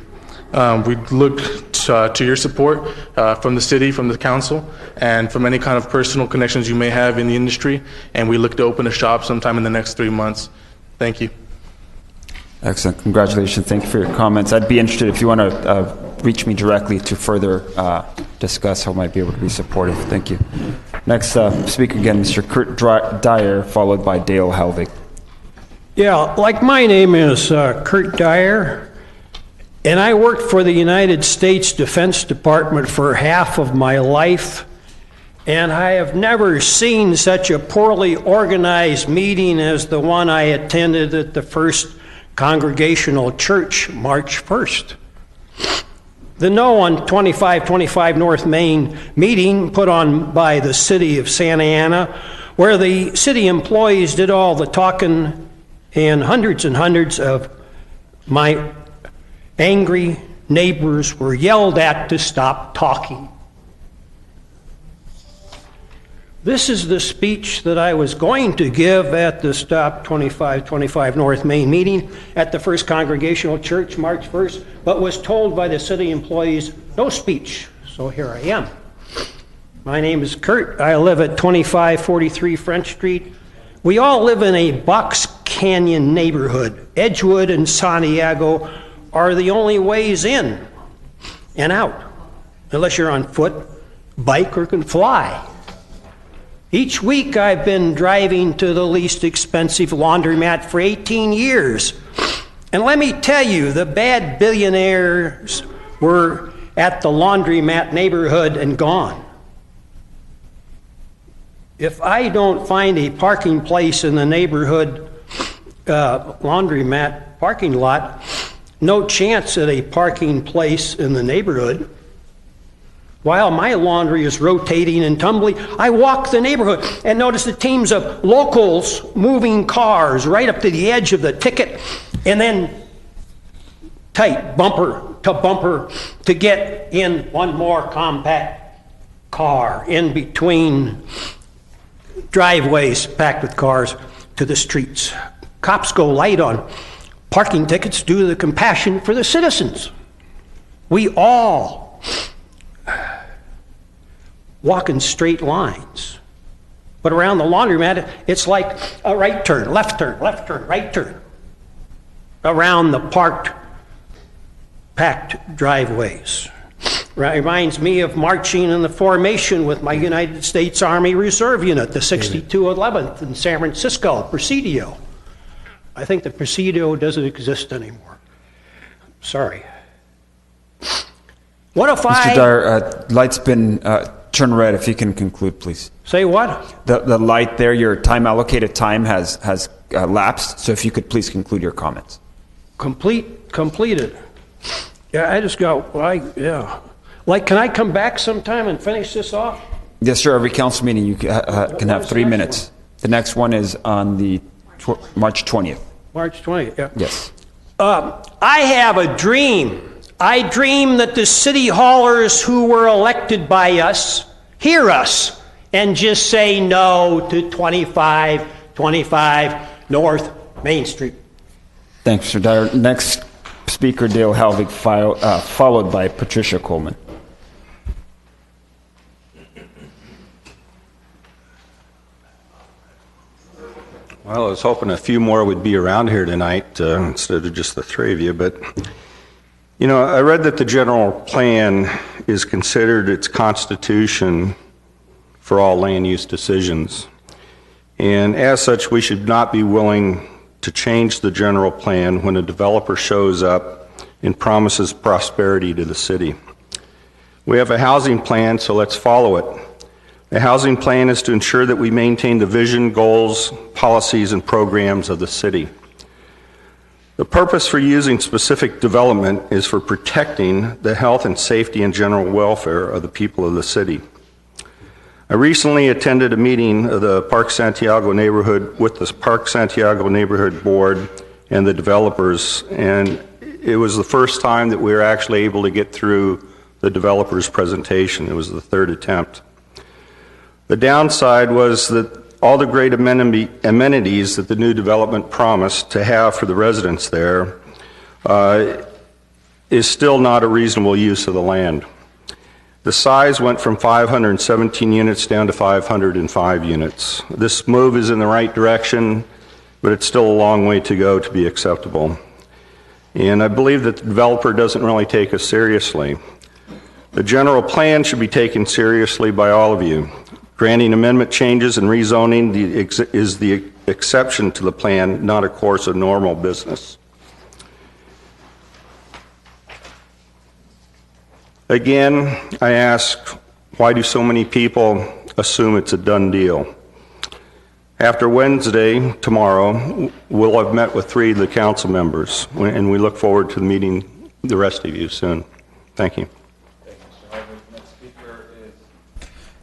We look to your support from the city, from the council, and from any kind of personal connections you may have in the industry, and we look to open a shop sometime in the next 3 months. Thank you. Excellent. Congratulations. Thank you for your comments. I'd be interested if you want to reach me directly to further discuss how I might be able to be supportive. Thank you. Next speaker again, Mr. Kurt Dyer, followed by Dale Helvig. Yeah, like my name is Kurt Dyer, and I worked for the United States Defense Department for half of my life, and I have never seen such a poorly organized meeting as the one I attended at the First Congregational Church, March 1st. The No on 2525 North Main meeting put on by the city of Santa Ana, where the city employees did all the talking and hundreds of my angry neighbors were yelled at to stop talking. This is the speech that I was going to give at the Stop 2525 North Main meeting at the First Congregational Church, March 1st, but was told by the city employees, no speech. So here I am. My name is Kurt. I live at 2543 French Street. We all live in a Box Canyon neighborhood. Edgewood and Santiago are the only ways in and out, unless you're on foot, bike, or can fly. Each week I've been driving to the least expensive laundromat for 18 years. And let me tell you, the bad billionaires were at the laundromat neighborhood and gone. If I don't find a parking place in the neighborhood laundromat parking lot, no chance at a parking place in the neighborhood. While my laundry is rotating and tumbling, I walk the neighborhood and notice the teams of locals moving cars right up to the edge of the ticket and then tight bumper to bumper to get in one more compact car in between driveways packed with cars to the streets. Cops go light on parking tickets due to the compassion for the citizens. We all walk in straight lines. But around the laundromat, it's like a right turn, left turn, right turn. Around the packed driveways. Reminds me of marching in the formation with my United States Army Reserve Unit, the 6211th in San Francisco, Presidio. I think the Presidio doesn't exist anymore. Sorry. What if Mr. Dyer, light's been turned red. If you can conclude, please. Say what? The light there, your allocated time has lapsed. So if you could please conclude your comments. Completed. Yeah, I just got, yeah. Like, can I come back sometime and finish this off? Yes, sir. Every council meeting you can have 3 minutes. The next one is on the March 20th. March 20th, yeah. Yes. I have a dream. I dream that the city hallers who were elected by us hear us and just say no to 2525 North Main Street. Thanks, Mr. Dyer. Next speaker, Dale Halvig, followed by Patricia Coleman. Well, I was hoping a few more would be around here tonight instead of just the three of you, but you know, I read that the general plan is considered its constitution for all land use decisions. And as such, we should not be willing to change the general plan when a developer shows up and promises prosperity to the city. We have a housing plan, so let's follow it. The housing plan is to ensure that we maintain the vision, goals, policies, and programs of the city. The purpose for using specific development is for protecting the health and safety and general welfare of the people of the city. I recently attended a meeting of the Park Santiago neighborhood with the Park Santiago neighborhood board and the developers, and it was the first time that we were actually able to get through the developer's presentation. It was the third attempt. The downside was that all the great amenities that the new development promised to have for the residents there is still not a reasonable use of the land. The size went from 517 units down to 505 units. This move is in the right direction, but it's still a long way to go to be acceptable. And I believe that the developer doesn't really take us seriously. The general plan should be taken seriously by all of you. Granting amendment changes and rezoning is the exception to the plan, not a course of normal business. Again, I ask, why do so many people assume it's a done deal? After Wednesday, tomorrow, we'll have met with 3 of the council members, and we look forward to meeting the rest of you soon. Thank you.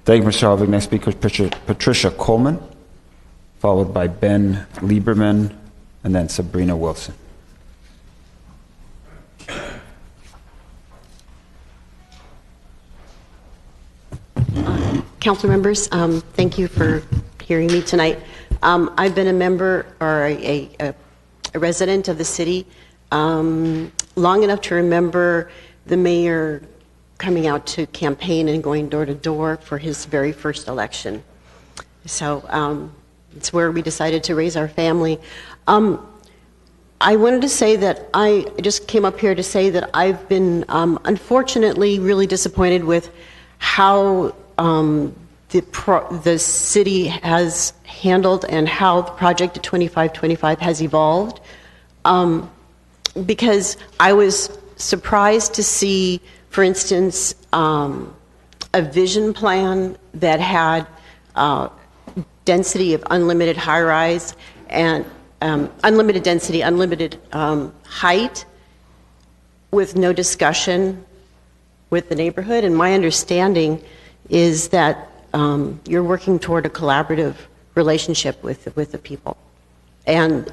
Thank you, Mr. Halvig. Next speaker is Patricia Coleman, followed by Ben Lieberman, and then Sabrina Wilson. Council members, thank you for hearing me tonight. I've been a member or a resident of the city long enough to remember the mayor coming out to campaign and going door to door for his very first election. So it's where we decided to raise our family. I wanted to say that I just came up here to say that I've been unfortunately really disappointed with how the city has handled and how the project 2525 has evolved, because I was surprised to see, for instance, a vision plan that had density of unlimited high-rise and unlimited density, unlimited height, with no discussion with the neighborhood, and my understanding is that you're working toward a collaborative relationship with the people. And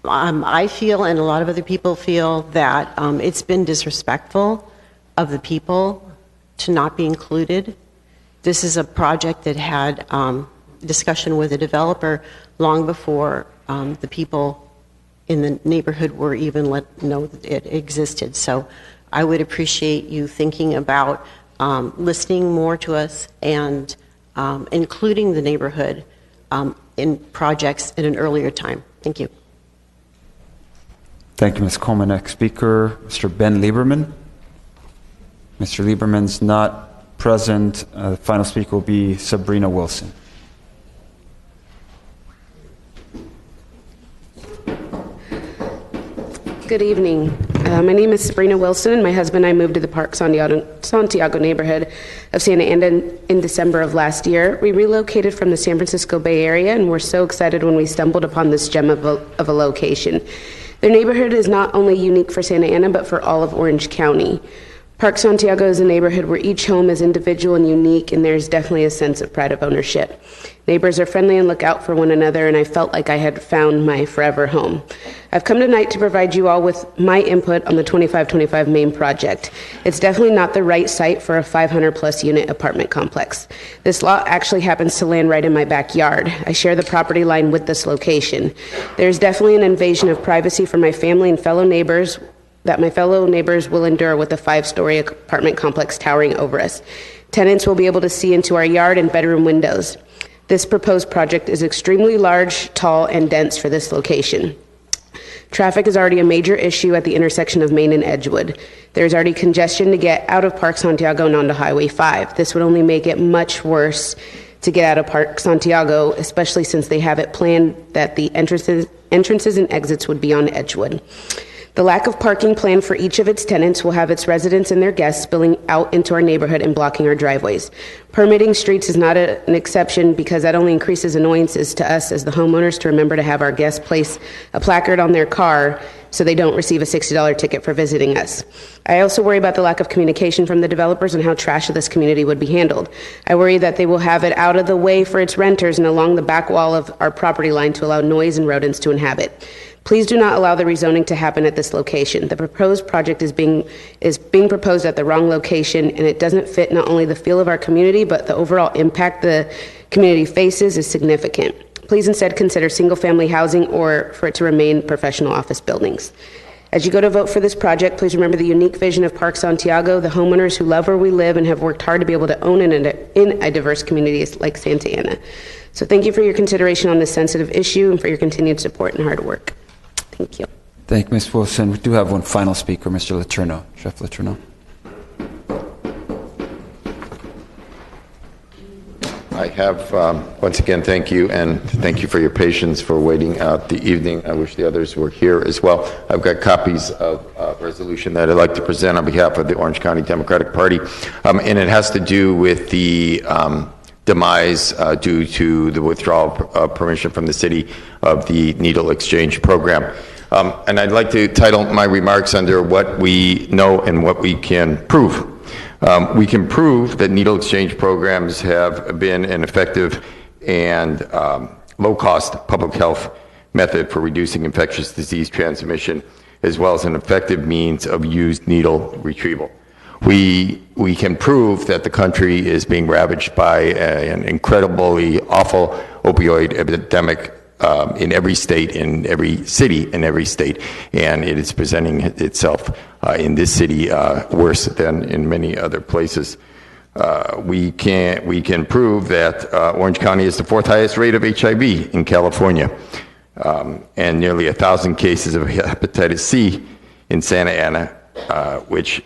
I feel, and a lot of other people feel, that it's been disrespectful of the people to not be included. This is a project that had discussion with a developer long before the people in the neighborhood were even let know that it existed. So I would appreciate you thinking about listening more to us and including the neighborhood in projects at an earlier time. Thank you. Thank you, Ms. Coleman. Next speaker, Mr. Ben Lieberman. Mr. Lieberman's not present. The final speaker will be Sabrina Wilson. Good evening. My name is Sabrina Wilson, and my husband and I moved to the Park Santiago neighborhood of Santa Ana in December of last year. We relocated from the San Francisco Bay Area and were so excited when we stumbled upon this gem of a location. Their neighborhood is not only unique for Santa Ana, but for all of Orange County. Park Santiago is a neighborhood where each home is individual and unique, and there's definitely a sense of pride of ownership. Neighbors are friendly and look out for one another, and I felt like I had found my forever home. I've come tonight to provide you all with my input on the 2525 Main project. It's definitely not the right site for a 500-plus unit apartment complex. This lot actually happens to land right in my backyard. I share the property line with this location. There's definitely an invasion of privacy for my family and fellow neighbors that my fellow neighbors will endure with a 5-story apartment complex towering over us. Tenants will be able to see into our yard and bedroom windows. This proposed project is extremely large, tall, and dense for this location. Traffic is already a major issue at the intersection of Main and Edgewood. There's already congestion to get out of Park Santiago and onto Highway 5. This would only make it much worse to get out of Park Santiago, especially since they have it planned that the entrances and exits would be on Edgewood. The lack of parking planned for each of its tenants will have its residents and their guests spilling out into our neighborhood and blocking our driveways. Permitting streets is not an exception because that only increases annoyances to us as the homeowners to remember to have our guests place a placard on their car so they don't receive a $60 ticket for visiting us. I also worry about the lack of communication from the developers and how trash of this community would be handled. I worry that they will have it out of the way for its renters and along the back wall of our property line to allow noise and rodents to inhabit. Please do not allow the rezoning to happen at this location. The proposed project is being proposed at the wrong location, and it doesn't fit not only the feel of our community, but the overall impact the community faces is significant. Please instead consider single-family housing or for it to remain professional office buildings. As you go to vote for this project, please remember the unique vision of Park Santiago, the homeowners who love where we live and have worked hard to be able to own in a diverse community like Santa Ana. So thank you for your consideration on this sensitive issue and for your continued support and hard work. Thank you. Thank you, Ms. Wilson. We do have one final speaker, Mr. Letourneau. Chef Letourneau. I have, once again, thank you, and thank you for your patience for waiting out the evening. I wish the others were here as well. I've got copies of a resolution that I'd like to present on behalf of the Orange County Democratic Party, and it has to do with the demise due to the withdrawal of permission from the city of the needle exchange program. And I'd like to title my remarks under what we know and what we can prove. We can prove that needle exchange programs have been an effective and low-cost public health method for reducing infectious disease transmission, as well as an effective means of used needle retrieval. We can prove that the country is being ravaged by an incredibly awful opioid epidemic in every state, in every city, in every state, and it is presenting itself in this city worse than in many other places. We can prove that Orange County is the 4th highest rate of HIV in California, and nearly 1,000 cases of hepatitis C in Santa Ana, which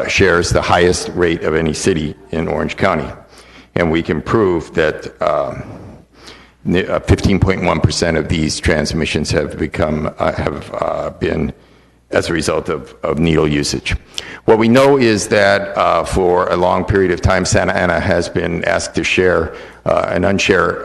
shares the highest rate of any city in Orange County. And we can prove that 15.1% of these transmissions have been as a result of needle usage. What we know is that for a long period of time, Santa Ana has been asked to share an unfair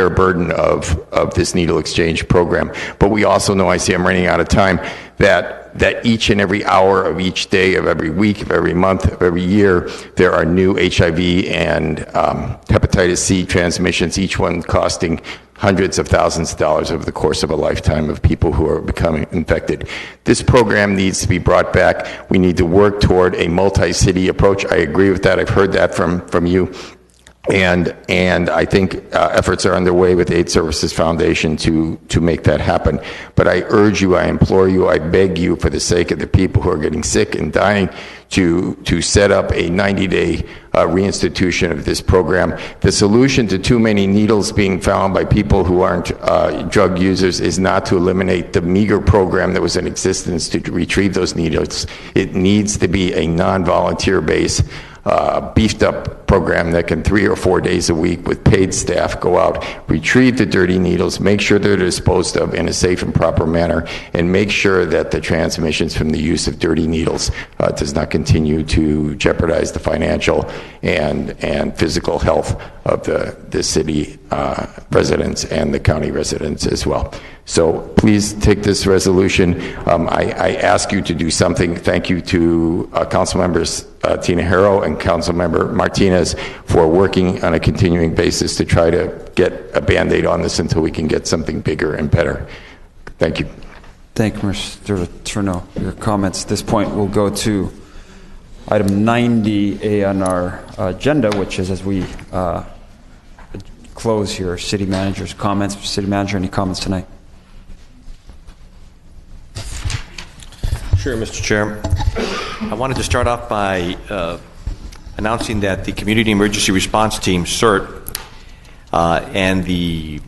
burden of this needle exchange program. But we also know, I see I'm running out of time, that each and every hour of each day, of every week, of every month, of every year, there are new HIV and hepatitis C transmissions, each one costing hundreds of thousands of dollars over the course of a lifetime of people who are becoming infected. This program needs to be brought back. We need to work toward a multi-city approach. I agree with that. I've heard that from you. And I think efforts are underway with AIDS Services Foundation to make that happen. But I urge you, I implore you, I beg you, for the sake of the people who are getting sick and dying, to set up a 90-day reinstitution of this program. The solution to too many needles being found by people who aren't drug users is not to eliminate the meager program that was in existence to retrieve those needles. It needs to be a non-volunteer based beefed up program that can 3 or 4 days a week with paid staff go out, retrieve the dirty needles, make sure they're disposed of in a safe and proper manner, and make sure that the transmissions from the use of dirty needles does not continue to jeopardize the financial and physical health of the city residents and the county residents as well. So please take this resolution. I ask you to do something. Thank you to Council Members Tina Harrow and Council Member Martinez for working on a continuing basis to try to get a Band-Aid on this until we can get something bigger and better. Thank you. Thank you, Mr. Turno, for your comments. At this point, we'll go to item 90A on our agenda, which is as we close here, City Manager's comments. City Manager, any comments tonight? Sure, Mr. Chair. I wanted to start off by announcing that the Community Emergency Response Team, CERT, and the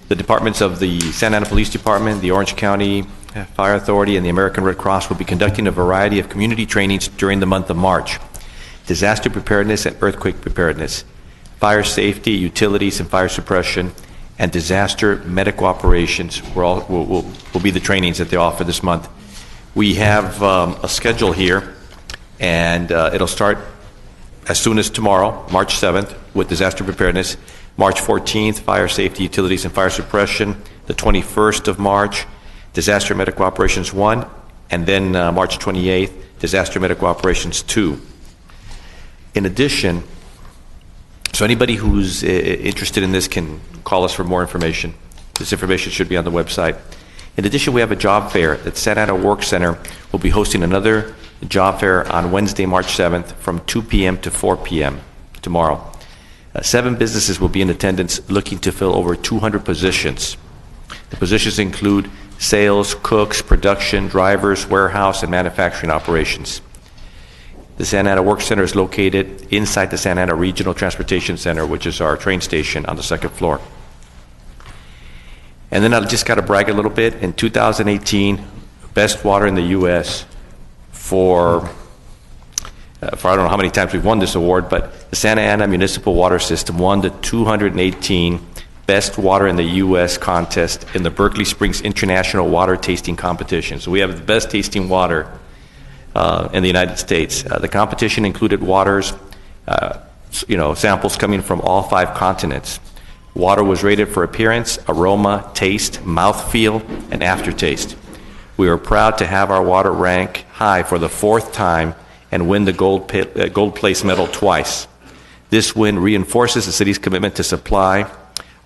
departments of the Santa Ana Police Department, the Orange County Fire Authority, and the American Red Cross will be conducting a variety of community trainings during the month of March. Disaster preparedness and earthquake preparedness, fire safety, utilities and fire suppression, and disaster medical operations will be the trainings that they offer this month. We have a schedule here, and it'll start as soon as tomorrow, March 7th, with disaster preparedness. March 14th, fire safety, utilities, and fire suppression. The 21st of March, disaster medical operations 1, and then March 28th, disaster medical operations 2. In addition, so anybody who's interested in this can call us for more information. This information should be on the website. In addition, we have a job fair at Santa Ana Work Center. We'll be hosting another job fair on Wednesday, March 7th from 2 p.m. to 4 p.m. tomorrow. 7 businesses will be in attendance looking to fill over 200 positions. The positions include sales, cooks, production, drivers, warehouse, and manufacturing operations. The Santa Ana Work Center is located inside the Santa Ana Regional Transportation Center, which is our train station on the 2nd floor. And then I just got to brag a little bit. In 2018, best water in the U.S. for I don't know how many times we've won this award, but the Santa Ana Municipal Water System won the 218 Best Water in the U.S. contest in the Berkeley Springs International Water Tasting Competition. So we have the best tasting water in the United States. The competition included waters, samples coming from all 5 continents. Water was rated for appearance, aroma, taste, mouthfeel, and aftertaste. We are proud to have our water rank high for the 4th time and win the gold place medal twice. This win reinforces the city's commitment to supply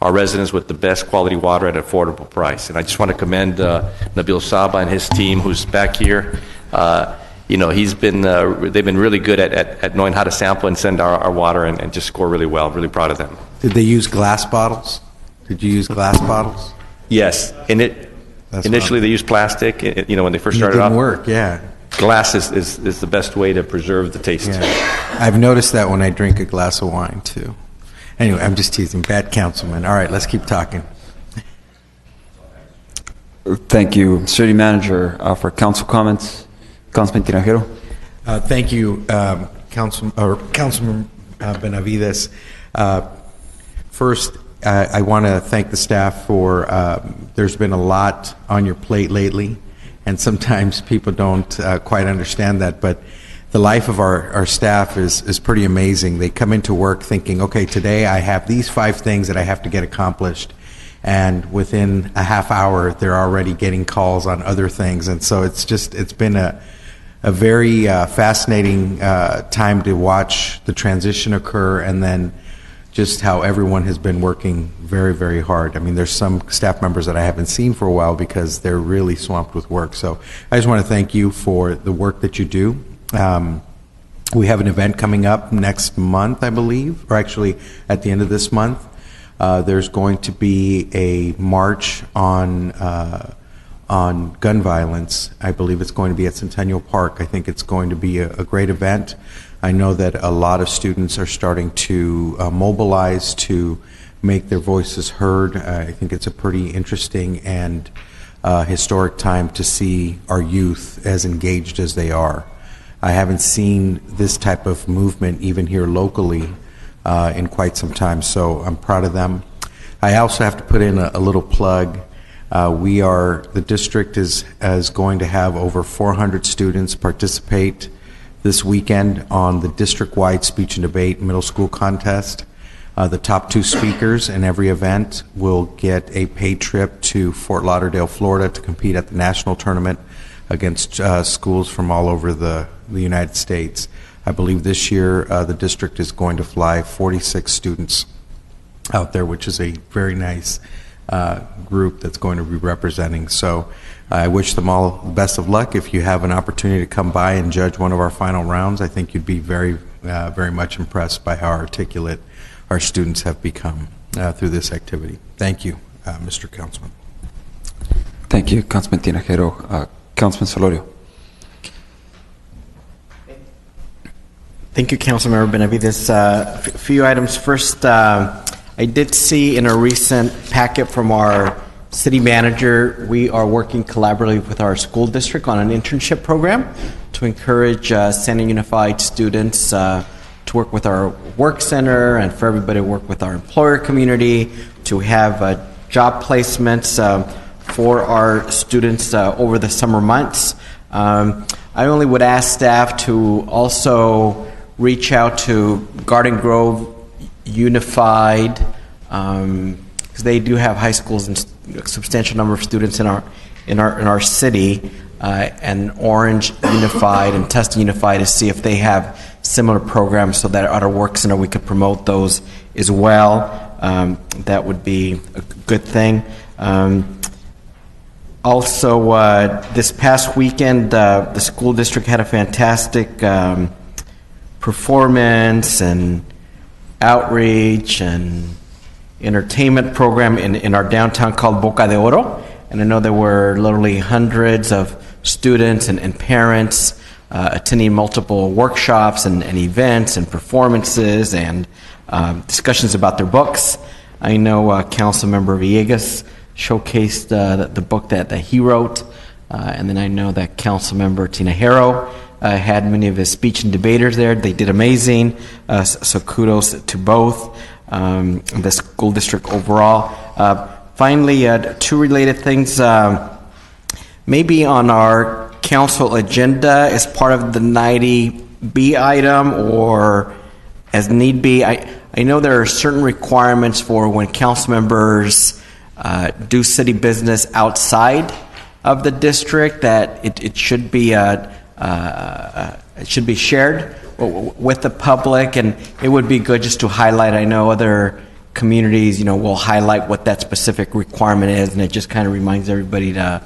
our residents with the best quality water at an affordable price. And I just want to commend Nabil Saba and his team, who's back here. They've been really good at knowing how to sample and send our water and just score really well. Really proud of them. Did they use glass bottles? Did you use glass bottles? Yes. Initially, they used plastic. When they first started off. It didn't work. Yeah. Glass is the best way to preserve the taste. Yeah. I've noticed that when I drink a glass of wine too. Anyway, I'm just teasing. Bad councilman. All right, let's keep talking. Thank you, City Manager, for council comments. Councilman Tinajero. Thank you, Councilman Benavides. First, I want to thank the staff for, there's been a lot on your plate lately, and sometimes people don't quite understand that, but the life of our staff is pretty amazing. They come into work thinking, okay, today I have these 5 things that I have to get accomplished, and within a half hour, they're already getting calls on other things. And so it's been a very fascinating time to watch the transition occur, and then just how everyone has been working very, very hard. I mean, there's some staff members that I haven't seen for a while because they're really swamped with work. So I just want to thank you for the work that you do. We have an event coming up next month, I believe, or actually at the end of this month. There's going to be a march on gun violence. I believe it's going to be at Centennial Park. I think it's going to be a great event. I know that a lot of students are starting to mobilize to make their voices heard. I think it's a pretty interesting and historic time to see our youth as engaged as they are. I haven't seen this type of movement even here locally in quite some time, so I'm proud of them. I also have to put in a little plug. The district is going to have over 400 students participate this weekend on the district-wide speech and debate middle school contest. The top 2 speakers in every event will get a paid trip to Fort Lauderdale, Florida to compete at the national tournament against schools from all over the United States. I believe this year the district is going to fly 46 students out there, which is a very nice group that's going to be representing. So I wish them all the best of luck. If you have an opportunity to come by and judge one of our final rounds, I think you'd be very, very much impressed by how articulate our students have become through this activity. Thank you, Mr. Councilman. Thank you, Councilman Tinajero. Councilman Solorio. Thank you, Councilmember Benavides. A few items. First, I did see in a recent packet from our city manager, we are working collaboratively with our school district on an internship program to encourage Santa Unified students to work with our work center and for everybody to work with our employer community, to have job placements for our students over the summer months. I only would ask staff to also reach out to Garden Grove Unified, because they do have high schools and a substantial number of students in our city, and Orange Unified and Tustin Unified, to see if they have similar programs so that at our work center we could promote those as well. That would be a good thing. Also, this past weekend, the school district had a fantastic performance and outreach and entertainment program in our downtown called Boca de Oro. And I know there were literally hundreds of students and parents attending multiple workshops and events and performances and discussions about their books. I know Councilmember Villegas showcased the book that he wrote, and then I know that Councilmember Tinajero had many of his speech and debaters there. They did amazing, so kudos to both, the school district overall. Finally, 2 related things, maybe on our council agenda as part of the 90B item or as need be. I know there are certain requirements for when council members do city business outside of the district, that it should be shared with the public, and it would be good just to highlight. I know other communities, will highlight what that specific requirement is, and it just kind of reminds everybody to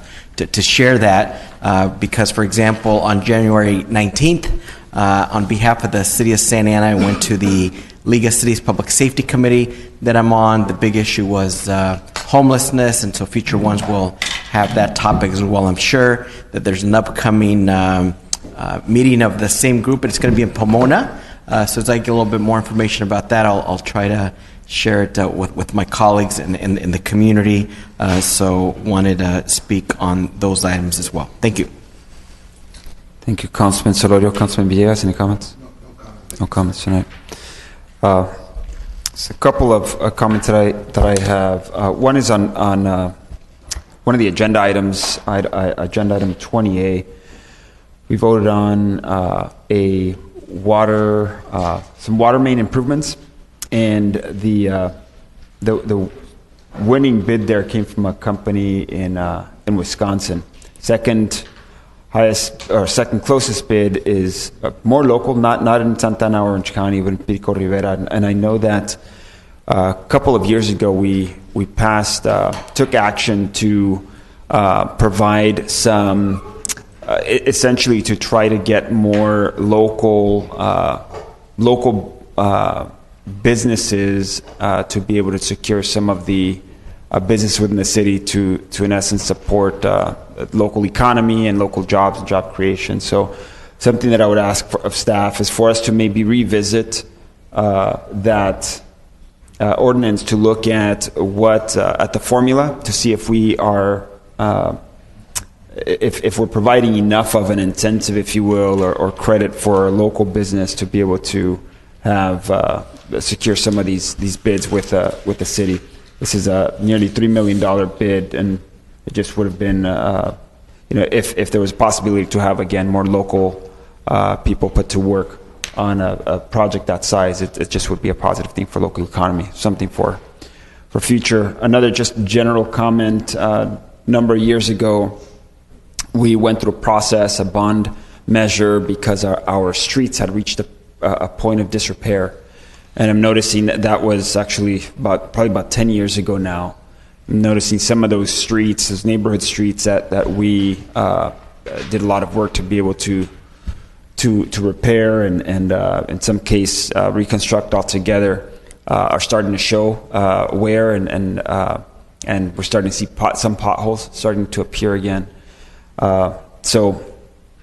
share that, because, for example, on January 19th, on behalf of the City of Santa Ana, I went to the League of Cities Public Safety Committee that I'm on. The big issue was homelessness, and so future ones will have that topic as well. I'm sure that there's an upcoming meeting of the same group, and it's going to be in Pomona. So as I get a little bit more information about that, I'll try to share it with my colleagues in the community. So wanted to speak on those items as well. Thank you. Thank you, Councilman Solorio. Councilman Villegas, any comments? No comments tonight. So a couple of comments that I have. One is on one of the agenda items, agenda item 20A. We voted on some water main improvements, and the winning bid there came from a company in Wisconsin. Second highest or second closest bid is more local, not in Santa Ana, Orange County, but in Pico Rivera. And I know that a couple of years ago we took action to provide some, essentially to try to get more local businesses to be able to secure some of the business within the city to in essence support local economy and local jobs and job creation. So something that I would ask of staff is for us to maybe revisit that ordinance, to look at at the formula to see if we are if we're providing enough of an incentive, if you will, or credit for a local business to be able to have secure some of these bids with the city. This is a nearly $3 million bid, and it just would have been, if there was a possibility to have, again, more local people put to work on a project that size, it just would be a positive thing for local economy, something for future. Another just general comment, a number of years ago, we went through a process, a bond measure, because our streets had reached a point of disrepair. And I'm noticing that was actually probably about 10 years ago now. I'm noticing some of those streets, those neighborhood streets that we did a lot of work to be able to repair and in some case reconstruct altogether, are starting to show wear and we're starting to see some potholes starting to appear again. So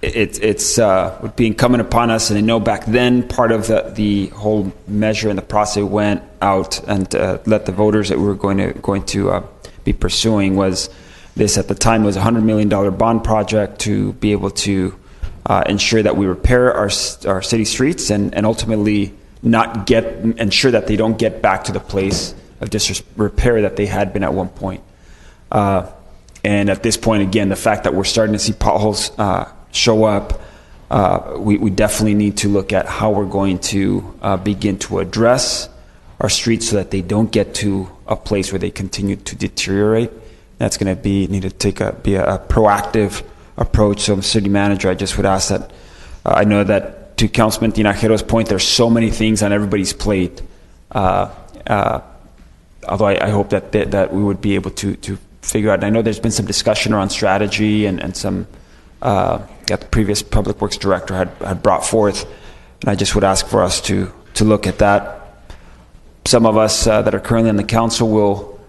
it's would be incumbent upon us, and I know back then part of the whole measure and the process went out and let the voters that we were going to be pursuing was this. At the time, it was a $100 million bond project to be able to ensure that we repair our city streets and ultimately ensure that they don't get back to the place of disrepair that they had been at one point. And at this point, again, the fact that we're starting to see potholes show up, we definitely need to look at how we're going to begin to address our streets so that they don't get to a place where they continue to deteriorate. That's going to need to be a proactive approach. So, City Manager, I just would ask that, I know that to Councilman Tinajero's point, there's so many things on everybody's plate. Although I hope that we would be able to figure out, and I know there's been some discussion around strategy and some that the previous Public Works Director had brought forth, and I just would ask for us to look at that. Some of us that are currently on the council will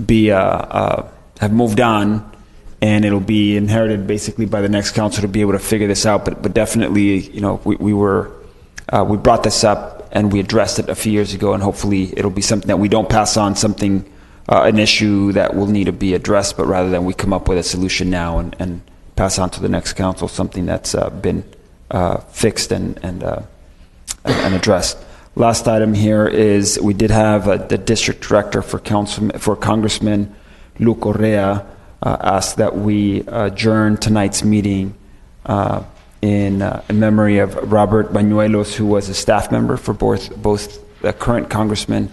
be have moved on, and it'll be inherited basically by the next council to be able to figure this out. But definitely, we brought this up and we addressed it a few years ago, and hopefully it'll be something that we don't pass on an issue that will need to be addressed, but rather than we come up with a solution now and pass on to the next council something that's been fixed and addressed. Last item here is we did have the district director for Congressman Lu Correa ask that we adjourn tonight's meeting in memory of Robert Bañuelos, who was a staff member for both the current Congressman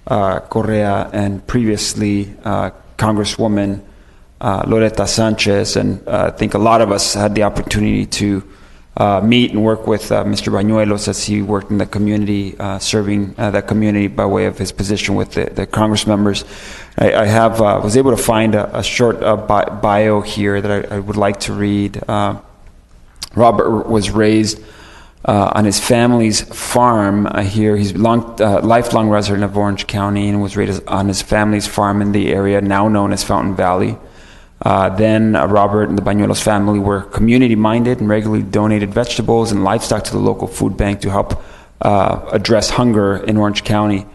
Correa and previously Congresswoman Loretta Sanchez. And I think a lot of us had the opportunity to meet and work with Mr. Bañuelos as he worked in the community, serving that community by way of his position with the Congress members. I was able to find a short bio here that I would like to read. Robert was raised on his family's farm here. He's lifelong resident of Orange County and was raised on his family's farm in the area now known as Fountain Valley. Then Robert and the Bañuelos family were community-minded and regularly donated vegetables and livestock to the local food bank to help address hunger in Orange County.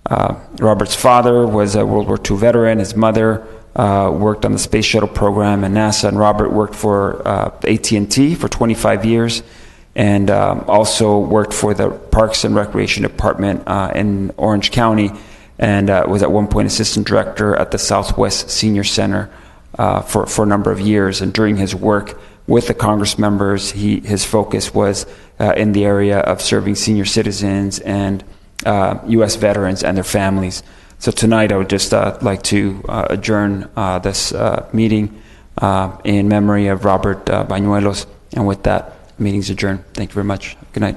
Robert's father was a World War II veteran. His mother worked on the space shuttle program at NASA, and Robert worked for AT&T for 25 years and also worked for the Parks and Recreation Department in Orange County, and was at one point assistant director at the Southwest Senior Center for a number of years. And during his work with the Congress members, his focus was in the area of serving senior citizens and U.S. veterans and their families. So tonight, I would just like to adjourn this meeting in memory of Robert Bañuelos. And with that, meeting's adjourned. Thank you very much. Good night.